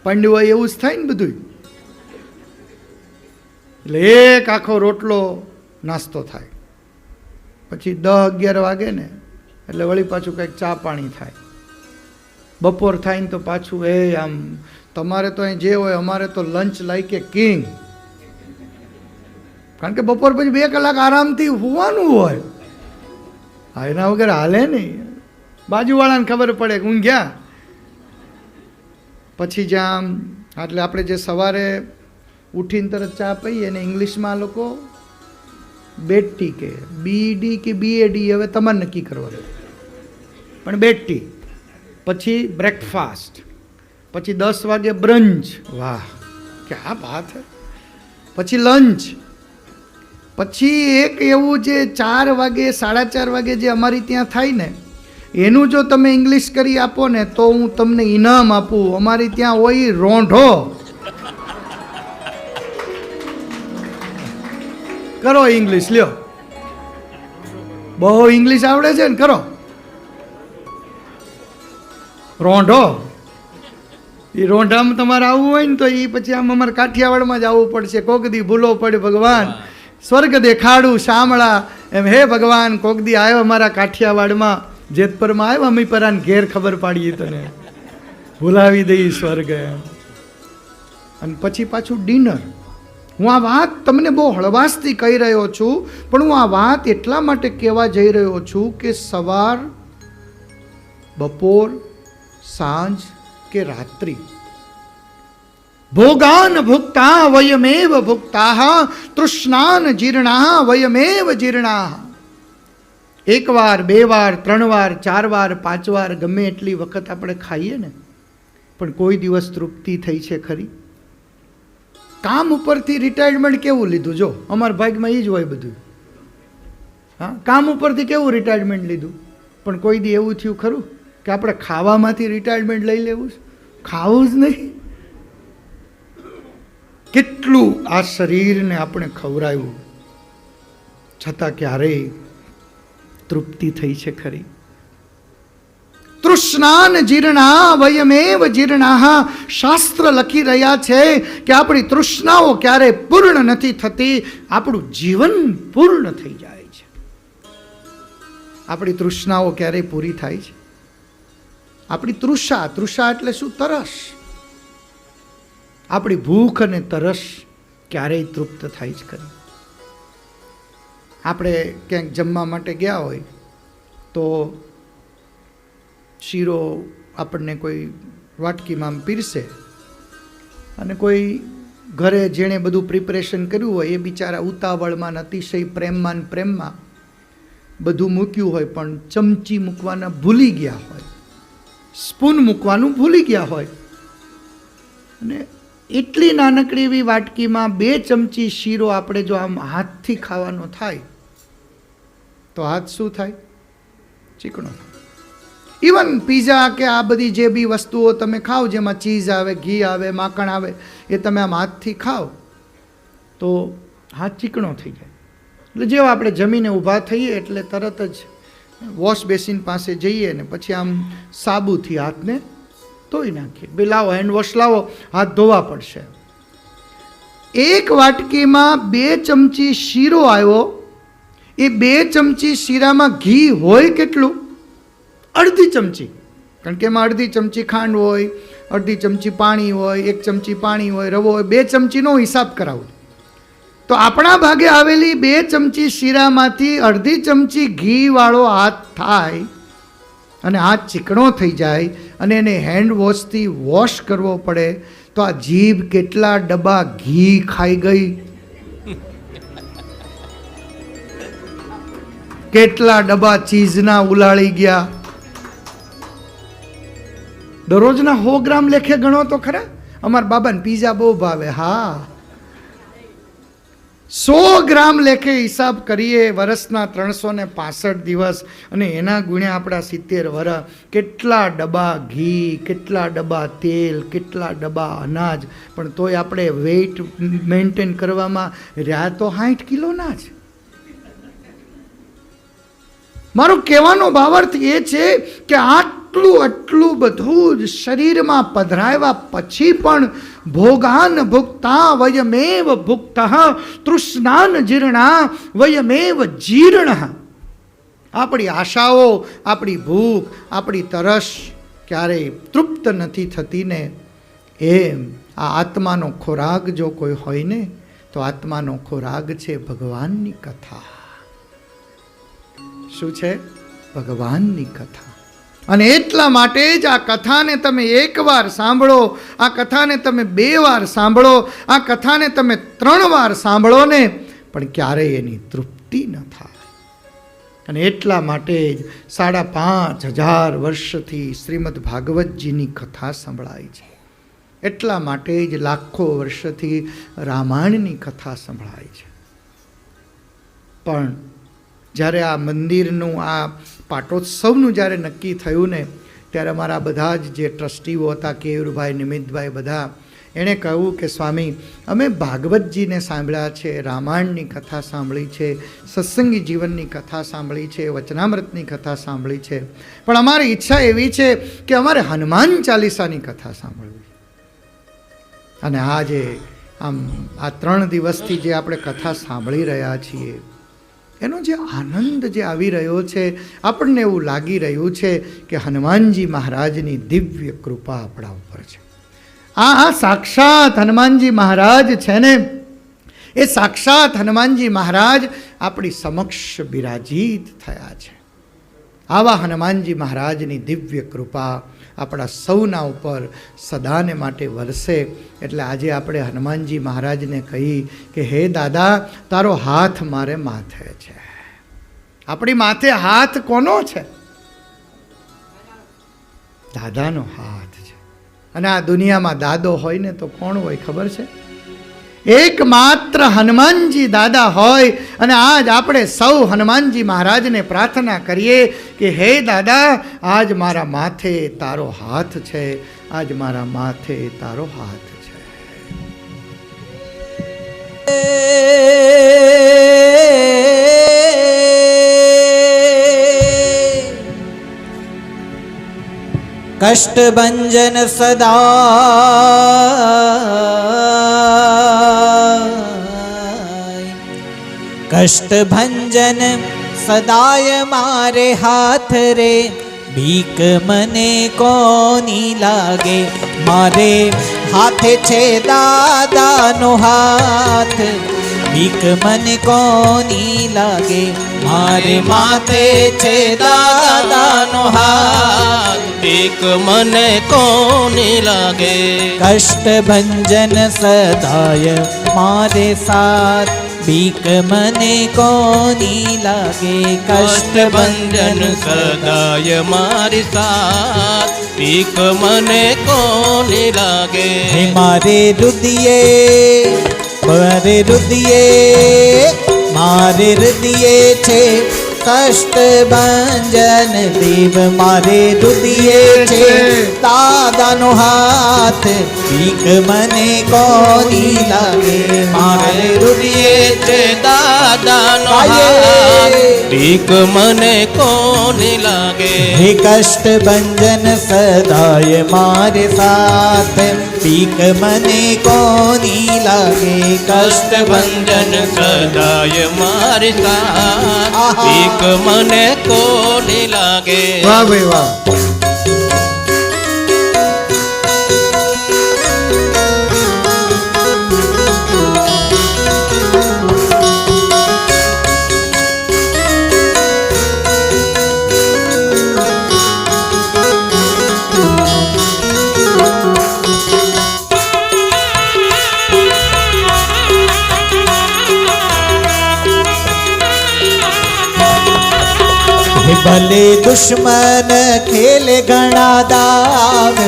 પંડ્યું હોય એવું જ થાય ને બધું. એટલે એક આખો રોટલો નાસ્તો થાય. પછી 10-11 વાગે ને એટલે વળી પાછું કંઈક ચા પાણી થાય. બપોર થાય ને તો પાછું આમ તમારે તો અહીં જે હોય, અમારે તો લંચ લાઈક એ કિંગ. કારણ કે બપોર પછી 2 કલાક આરામથી હોવાનું હોય. હા, એના વગર હાલે નહીં. બાજુવાળાને ખબર પડે કે ઊંઘ્યા પછી જ્યાં એટલે આપણે જે સવારે ઉઠીને તરત ચા પીએ ને ઇંગ્લિશમાં લોકો બેડ ટી કે BD કે BAD હવે તમારે નક્કી કરવાનું, પણ બેડ ટી. પછી બ્રેકફાસ્ટ, પછી 10 વાગે બ્રંચ, વાહ ક્યાં બાત હે. પછી લંચ, પછી એક એવું જે 4 વાગે 4:30 વાગે જે અમારી ત્યાં થાય ને એનું જો તમે ઇંગ્લિશ કરી આપો ને તો હું તમને ઇનામ આપું. અમારી ત્યાં હોય રોંઢો. કરો ઇંગ્લિશ, લ્યો, બહુ ઇંગ્લિશ આવડે છે ને, કરો રોંઢો. એ રોંઢામાં તમારે આવવું હોય ને તો એ પછી આમ અમારે કાઠિયાવાડમાં જ આવવું પડશે. કોક દી ભૂલો પડે ભગવાન, સ્વર્ગ દેખાડું શામળા, એમ હે ભગવાન કોક દી આવ્યો અમારા કાઠિયાવાડમાં, જેતપરમાં આવ્યો અમે પરાને ઘેર ખબર પાડીએ તને, ભૂલાવી દઈ સ્વર્ગ એમ. અને પછી પાછું ડિનર. હું આ વાત તમને બહુ હળવાશથી કહી રહ્યો છું, પણ હું આ વાત એટલા માટે કહેવા જઈ રહ્યો છું કે સવાર, બપોર, સાંજ કે રાત્રિ ભોગાન ભુક્તા વયમેવ ભુક્તા તૃષ્ણાન જીર્ણા વયમેવ જીર્ણા. 1 વાર 2 વાર 3 વાર 4 વાર 5 વાર ગમે એટલી વખત આપણે ખાઈએ ને, પણ કોઈ દિવસ તૃપ્તિ થઈ છે ખરી? કામ ઉપરથી રિટાયરમેન્ટ કેવું લીધું? જો અમારા ભાગમાં એ જ હોય બધું. હા, કામ ઉપરથી કેવું રિટાયરમેન્ટ લીધું, પણ કોઈ દી એવું થયું ખરું કે આપણે ખાવામાંથી રિટાયરમેન્ટ લઈ લેવું? ખાવું જ નહીં. કેટલું આ શરીરને આપણે ખવડાવ્યું છતાં ક્યારેય તૃપ્તિ થઈ છે ખરી? તૃષ્ણાન જીર્ણા વયમેવ જીર્ણા. શાસ્ત્ર લખી રહ્યા છે કે આપણી તૃષ્ણાઓ ક્યારેય પૂર્ણ નથી થતી, આપણું જીવન પૂર્ણ થઈ જાય છે. આપણી તૃષ્ણાઓ ક્યારેય પૂરી થાય છે? આપણી તૃષા, તૃષા એટલે શું? તરસ. આપણી ભૂખ અને તરસ ક્યારેય તૃપ્ત થાય જ ખરી? આપણે ક્યાંક જમવા માટે ગયા હોય તો શીરો આપણને કોઈ વાટકીમાં પીરસે, અને કોઈ ઘરે જેણે બધું પ્રિપરેશન કર્યું હોય એ બિચારા ઉતાવળમાં અતિશય પ્રેમમાં બધું મૂક્યું હોય, પણ ચમચી મૂકવાના ભૂલી ગયા હોય, સ્પૂન મૂકવાનું ભૂલી ગયા હોય, અને એટલી નાનકડી એવી વાટકીમાં 2 ચમચી શીરો આપણે જો આમ હાથથી ખાવાનો થાય તો હાથ શું થાય? ચીકણો થાય. ઇવન પીઝા કે આ બધી જે બી વસ્તુઓ તમે ખાઓ જેમાં ચીઝ આવે, ઘી આવે, માખણ આવે, એ તમે આમ હાથથી ખાઓ તો હાથ ચીકણો થઈ જાય. એટલે જેવા આપણે જમીને ઊભા થઈએ એટલે તરત જ વોશ બેસિન પાસે જઈએ ને પછી આમ સાબુથી હાથને ધોઈ નાખીએ. બે લાવો, હેન્ડ વોશ લાવો, હાથ ધોવા પડશે. 1 વાટકીમાં 2 ચમચી શીરો આવ્યો, એ 2 ચમચી શીરામાં ઘી હોય કેટલું? અડધી ચમચી. કારણ કે એમાં અડધી ચમચી ખાંડ હોય, અડધી ચમચી પાણી હોય, 1 ચમચી પાણી હોય, રવો હોય, 2 ચમચીનો હિસાબ કરાવું તો આપણા ભાગે આવેલી 2 ચમચી શીરામાંથી અડધી ચમચી ઘી વાળો હાથ થાય અને હાથ ચીકણો થઈ જાય અને એને હેન્ડ વોશથી વોશ કરવો પડે તો આ જીભ કેટલા ડબ્બા ઘી ખાઈ ગઈ, કેટલા ડબ્બા ચીઝના ઉલાળી ગયા. દરરોજના 100 ગ્રામ લેખે ગણો તો ખરા. અમારા બાબાને પીઝા બહુ ભાવે. હા, 100 ગ્રામ લેખે હિસાબ કરીએ વર્ષના 365 દિવસ અને એના ગુણ્યા આપણા 70 વર્ષ. કેટલા ડબ્બા ઘી, કેટલા ડબ્બા તેલ, કેટલા ડબ્બા અનાજ, પણ તોય આપણે વેઇટ મેન્ટેન કરવામાં રહ્યા તો 60 કિલોના જ. મારો કહેવાનો ભાવાર્થ એ છે કે આટલું બધું જ શરીરમાં પધરાવ્યા પછી પણ ભોગાન ભુક્તા વયમેવ ભુક્તઃ તૃષ્ણાન જીર્ણા વયમેવ જીર્ણઃ. આપણી આશાઓ, આપણી ભૂખ, આપણી તરસ ક્યારેય તૃપ્ત નથી થતી ને. એમ આ આત્માનો ખોરાક જો કોઈ હોય ને તો આત્માનો ખોરાક છે ભગવાનની કથા. શું છે? ભગવાનની કથા. અને એટલા માટે જ આ કથાને તમે એકવાર સાંભળો, આ કથાને તમે 2 વાર સાંભળો, આ કથાને તમે 3 વાર સાંભળો ને, પણ ક્યારેય એની તૃપ્તિ ન થાય. અને એટલા માટે જ 5,500 વર્ષથી શ્રીમદ ભાગવતજીની કથા સંભળાય છે. એટલા માટે જ લાખો વર્ષથી રામાયણની કથા સંભળાય છે. પણ જ્યારે આ મંદિરનું આ પાટોત્સવનું જ્યારે નક્કી થયું ને, ત્યારે અમારા બધા જ જે ટ્રસ્ટીઓ હતા, કેયુરભાઈ, નિમિતભાઈ, બધા એણે કહ્યું કે સ્વામી, અમે ભાગવતજીને સાંભળ્યા છે, રામાયણની કથા સાંભળી છે, સત્સંગી જીવનની કથા સાંભળી છે, વચનામૃતની કથા સાંભળી છે, પણ અમારી ઈચ્છા એવી છે કે અમારે હનુમાન ચાલીસાની કથા સાંભળવી. અને આજે આમ આ 3 દિવસથી જે આપણે કથા સાંભળી રહ્યા છીએ, એનો જે આનંદ જે આવી રહ્યો છે, આપણને એવું લાગી રહ્યું છે કે હનુમાનજી મહારાજની દિવ્ય કૃપા આપણા ઉપર છે. આ સાક્ષાત હનુમાનજી મહારાજ છે ને, એ સાક્ષાત હનુમાનજી મહારાજ આપણી સમક્ષ બિરાજીત થયા છે. આવા હનુમાનજી મહારાજની દિવ્ય કૃપા આપણા સૌના ઉપર સદાને માટે વરસે. એટલે આજે આપણે હનુમાનજી મહારાજને કહી કે હે દાદા, તારો હાથ મારે માથે છે. આપણી માથે હાથ કોનો છે? દાદાનો હાથ છે. અને આ દુનિયામાં દાદો હોય ને તો કોણ હોય ખબર છે? એકમાત્ર હનુમાનજી દાદા હોય. અને આજ આપણે સૌ હનુમાનજી મહારાજને પ્રાર્થના કરીએ કે હે દાદા, આજ મારા માથે તારો હાથ છે, આજ મારા માથે તારો હાથ છે. कष्टभंजन सदा कष्टभंजन सदाय मारे हाथ रे, भीख मने कोनी लागे, मारे हाथे छे दादानो हाथ, भीख मने कोनी लागे, मारे माथे छे दादानो हाथ, ભીખ મને કોની લાગે. कष्टभंजन सदाय मारे साथ, भीख मने कोनी लागे. કષ્ટભંજન સદાય મારી સાથ, ભીખ મને કોની લાગે. हे मारे हृदये मारे हृदये छे कष्टभंजन देव, मारे हृदये छे दादानो हाथ, भीख मने कोनी लागे. मारे हृदये छे દાદાનો હાથ, ભીખ મને કોની લાગે. हे कष्टभंजन सदाय मारे साथ, भीख मने कोनी लागे. કષ્ટભંજન સદાય મારી સાથ, ભીખ મને કોની લાગે. વાહ ભાઈ વાહ. भले दुश्मन खेले घना दाव,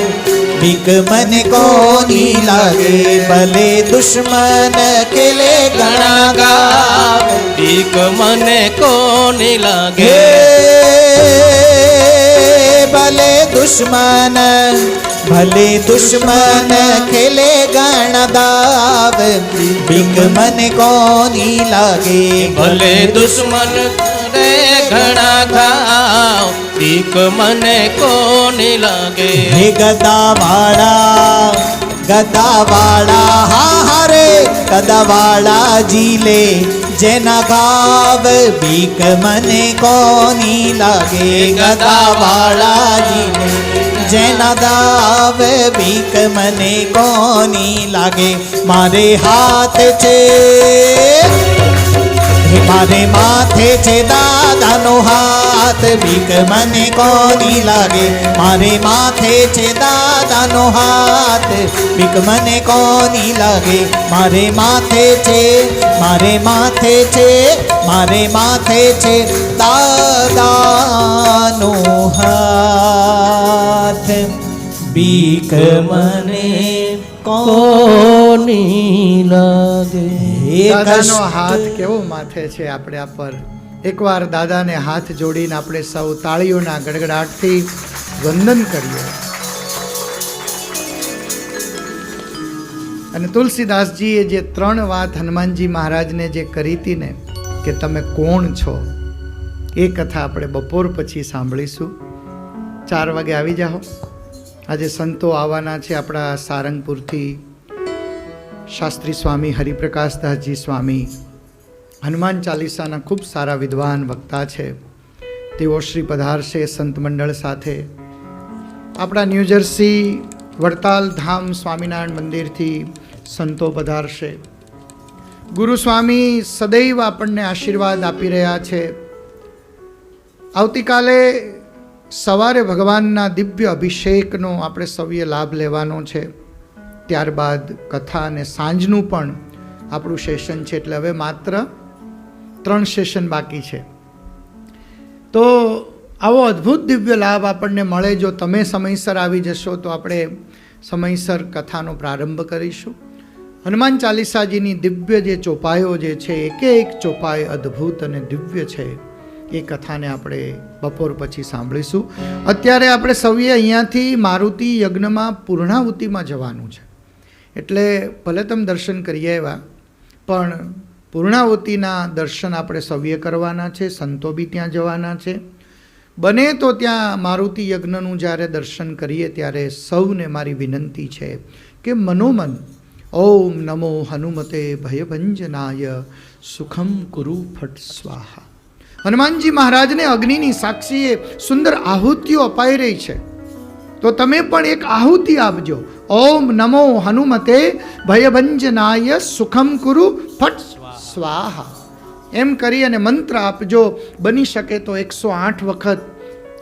भीख मने कोनी लागे. भले दुश्मन खेले घना गाव, ભીખ મને કોની લાગે. भले दुश्मन खेले घना दाव, भीख मने कोनी लागे. ભલે દુશ્મન રે ઘણા ઘાવ, ભીખ મને કોની લાગે. हे गदावाड़ा हाँ हरे गदावाड़ा जीले, जेना गाव भीख मने कोनी लागे. गदावाड़ा जीले जेना गाव भीख मने कोनी लागे. मारे हाथ छे મારે માથે છે દાદાનો હાથ, બીક મને કોની લાગે. મારે માથે છે દાદાનો હાથ, બીક મને કોની લાગે. મારે માથે છે, મારે માથે છે, મારે માથે છે દાદાનો હાથ, બીક મને કોની લાગે. દાદાનો હાથ કેવો માથે છે આપણા પર. એકવાર દાદાને હાથ જોડીને આપણે સૌ તાળીઓના ગડગડાટથી વંદન કરીએ. અને તુલસીદાસજીએ જે 3 વાત હનુમાનજી મહારાજને જે કરી હતી ને, કે તમે કોણ છો, એ કથા આપણે બપોર પછી સાંભળીશું. 4 વાગે આવી જાઓ. આજે સંતો આવવાના છે આપણા સારંગપુરથી. શાસ્ત્રી સ્વામી હરિપ્રકાશદાસજી સ્વામી હનુમાન ચાલીસાના ખૂબ સારા વિદ્વાન વક્તા છે. તેઓ શ્રી પધારશે સંત મંડળ સાથે. આપણા ન્યૂજર્સી વડતાલ ધામ સ્વામિનારાયણ મંદિરથી સંતો પધારશે. ગુરુ સ્વામી સદૈવ આપણને આશીર્વાદ આપી રહ્યા છે. આવતીકાલે સવારે ભગવાનના દિવ્ય અભિષેકનો આપણે સૌએ લાભ લેવાનો છે. ત્યારબાદ કથા અને સાંજનું પણ આપણું સેશન છે. એટલે હવે માત્ર 3 સેશન બાકી છે. તો આવો અદ્ભુત દિવ્ય લાભ આપણને મળે જો તમે સમયસર આવી જશો તો આપણે સમયસર કથાનો પ્રારંભ કરીશું. હનુમાન ચાલીસાજીની દિવ્ય જે ચોપાઈઓ જે છે, એક ચોપાઈ અદ્ભુત અને દિવ્ય છે. એ કથાને આપણે બપોર પછી સાંભળીશું. અત્યારે આપણે સૌએ અહીંયાથી મારુતિ યજ્ઞમાં પૂર્ણાહુતિમાં જવાનું છે. એટલે ભલે તમે દર્શન કરી આવ્યા, પણ પૂર્ણાહુતિના દર્શન આપણે સૌએ કરવાના છે. સંતો બી ત્યાં જવાના છે. બને તો ત્યાં મારુતિ યજ્ઞનું જ્યારે દર્શન કરીએ ત્યારે સૌને મારી વિનંતી છે કે મનોમન ઓમ નમો હનુમતે ભયભંજનાય સુખમ કુરુ ફટ સ્વાહા. હનુમાનજી મહારાજને અગ્નિની સાક્ષીએ સુંદર આહુતિઓ અપાઈ રહી છે. તો તમે પણ એક આહુતિ આપજો. ઓમ નમો હનુમતે ભયભંજનાય સુખમ કુરુ ફટ સ્વાહા એમ કરી અને મંત્ર આપજો. બની શકે તો 108 વખત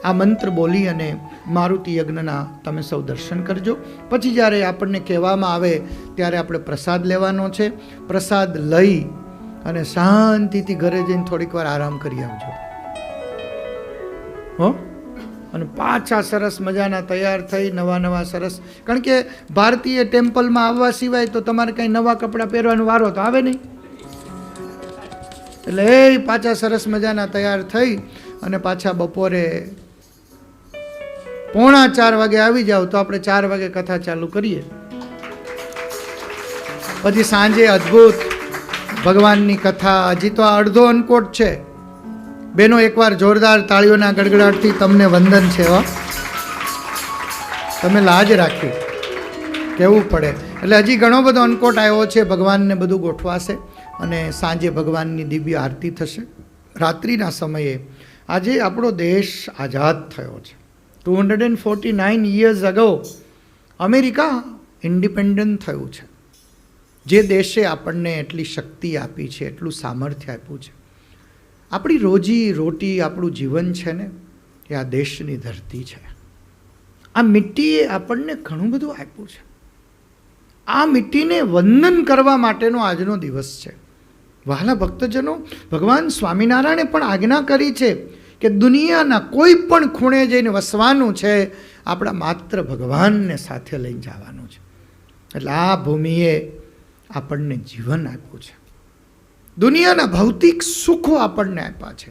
આ મંત્ર બોલી અને મારુતિ યજ્ઞના તમે સૌ દર્શન કરજો. પછી જ્યારે આપણને કહેવામાં આવે ત્યારે આપણે પ્રસાદ લેવાનો છે. પ્રસાદ લઈ અને શાંતિથી ઘરે જઈને થોડીક વાર આરામ કરી આવજો. હો, અને પાછા સરસ મજાના તૈયાર થઈ નવા સરસ, કારણ કે ભારતીય ટેમ્પલમાં આવવા સિવાય તો તમારે કંઈ નવા કપડાં પહેરવાનો વારો તો આવે નહીં. એટલે એ પાછા સરસ મજાના તૈયાર થઈ અને પાછા બપોરે 3:45 વાગે આવી જાવ તો આપણે 4 વાગે કથા ચાલુ કરીએ. પછી સાંજે અદ્ભુત ભગવાનની કથા. હજી તો આ અડધો અનકોટ છે. બેનો એકવાર જોરદાર તાળીઓના ગડગડાટથી તમને વંદન છે. તમે લાજ રાખી કહેવું પડે. એટલે હજી ઘણો બધો અનકોટ આવ્યો છે. ભગવાનને બધું ગોઠવાશે અને સાંજે ભગવાનની દિવ્ય આરતી થશે. રાત્રિના સમયે આજે આપણો દેશ આઝાદ થયો છે. 249 years ago અમેરિકા ઇન્ડિપેન્ડન્ટ થયું છે. જે દેશે આપણને એટલી શક્તિ આપી છે, એટલું સામર્થ્ય આપ્યું છે. આપણી રોજી રોટી, આપણું જીવન છે ને, એ આ દેશની ધરતી છે. આ મિટ્ટીએ આપણને ઘણું બધું આપ્યું છે. આ મિટ્ટીને વંદન કરવા માટેનો આજનો દિવસ છે. વહાલા ભક્તજનો, ભગવાન સ્વામિનારાયણે પણ આજ્ઞા કરી છે કે દુનિયાના કોઈ પણ ખૂણે જઈને વસવાનું છે. આપણા માત્ર ભગવાનને સાથે લઈને જવાનું છે. એટલે આ ભૂમિએ આપણને જીવન આપ્યું છે. દુનિયાના ભૌતિક સુખો આપણને આપ્યા છે.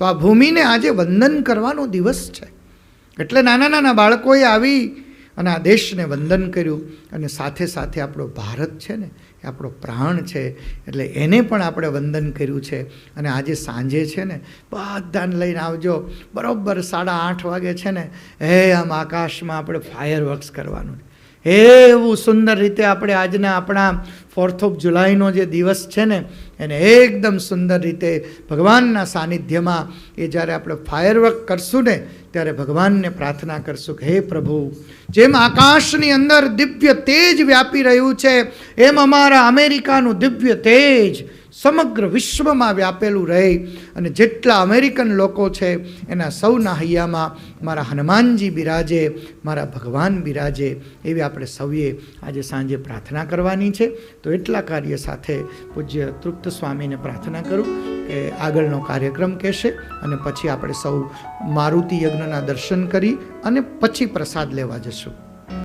તો આ ભૂમિને આજે વંદન કરવાનો દિવસ છે. એટલે નાના બાળકોએ આવી અને આ દેશને વંદન કર્યું. અને સાથે સાથે આપણો ભારત છે ને, એ આપણો પ્રાણ છે. એટલે એને પણ આપણે વંદન કર્યું છે. અને આજે સાંજે છે ને બધાને લઈને આવજો. બરાબર 8:30 વાગે છે ને, આમ આકાશમાં આપણે ફાયરવર્ક્સ કરવાનું. એવું સુંદર રીતે આપણે આજના આપણા 4th of Julyનો જે દિવસ છે ને, એને એકદમ સુંદર રીતે ભગવાનના સાનિધ્યમાં એ જ્યારે આપણે ફાયરવર્ક કરશું ને, ત્યારે ભગવાનને પ્રાર્થના કરશું કે હે પ્રભુ, જેમ આકાશની અંદર દિવ્ય તેજ વ્યાપી રહ્યું છે, એમ અમારા અમેરિકાનું દિવ્ય તેજ સમગ્ર વિશ્વમાં વ્યાપેલું રહે અને જેટલા અમેરિકન લોકો છે એના સૌના હૈયામાં મારા હનુમાનજી બિરાજે, મારા ભગવાન બિરાજે, એવી આપણે સૌએ આજે સાંજે પ્રાર્થના કરવાની છે. તો એટલા કાર્ય સાથે પૂજ્ય તૃપ્ત સ્વામીને પ્રાર્થના કરું કે આગળનો કાર્યક્રમ કહેશે અને પછી આપણે સૌ મારુતિ યજ્ઞના દર્શન કરી અને પછી પ્રસાદ લેવા જશું.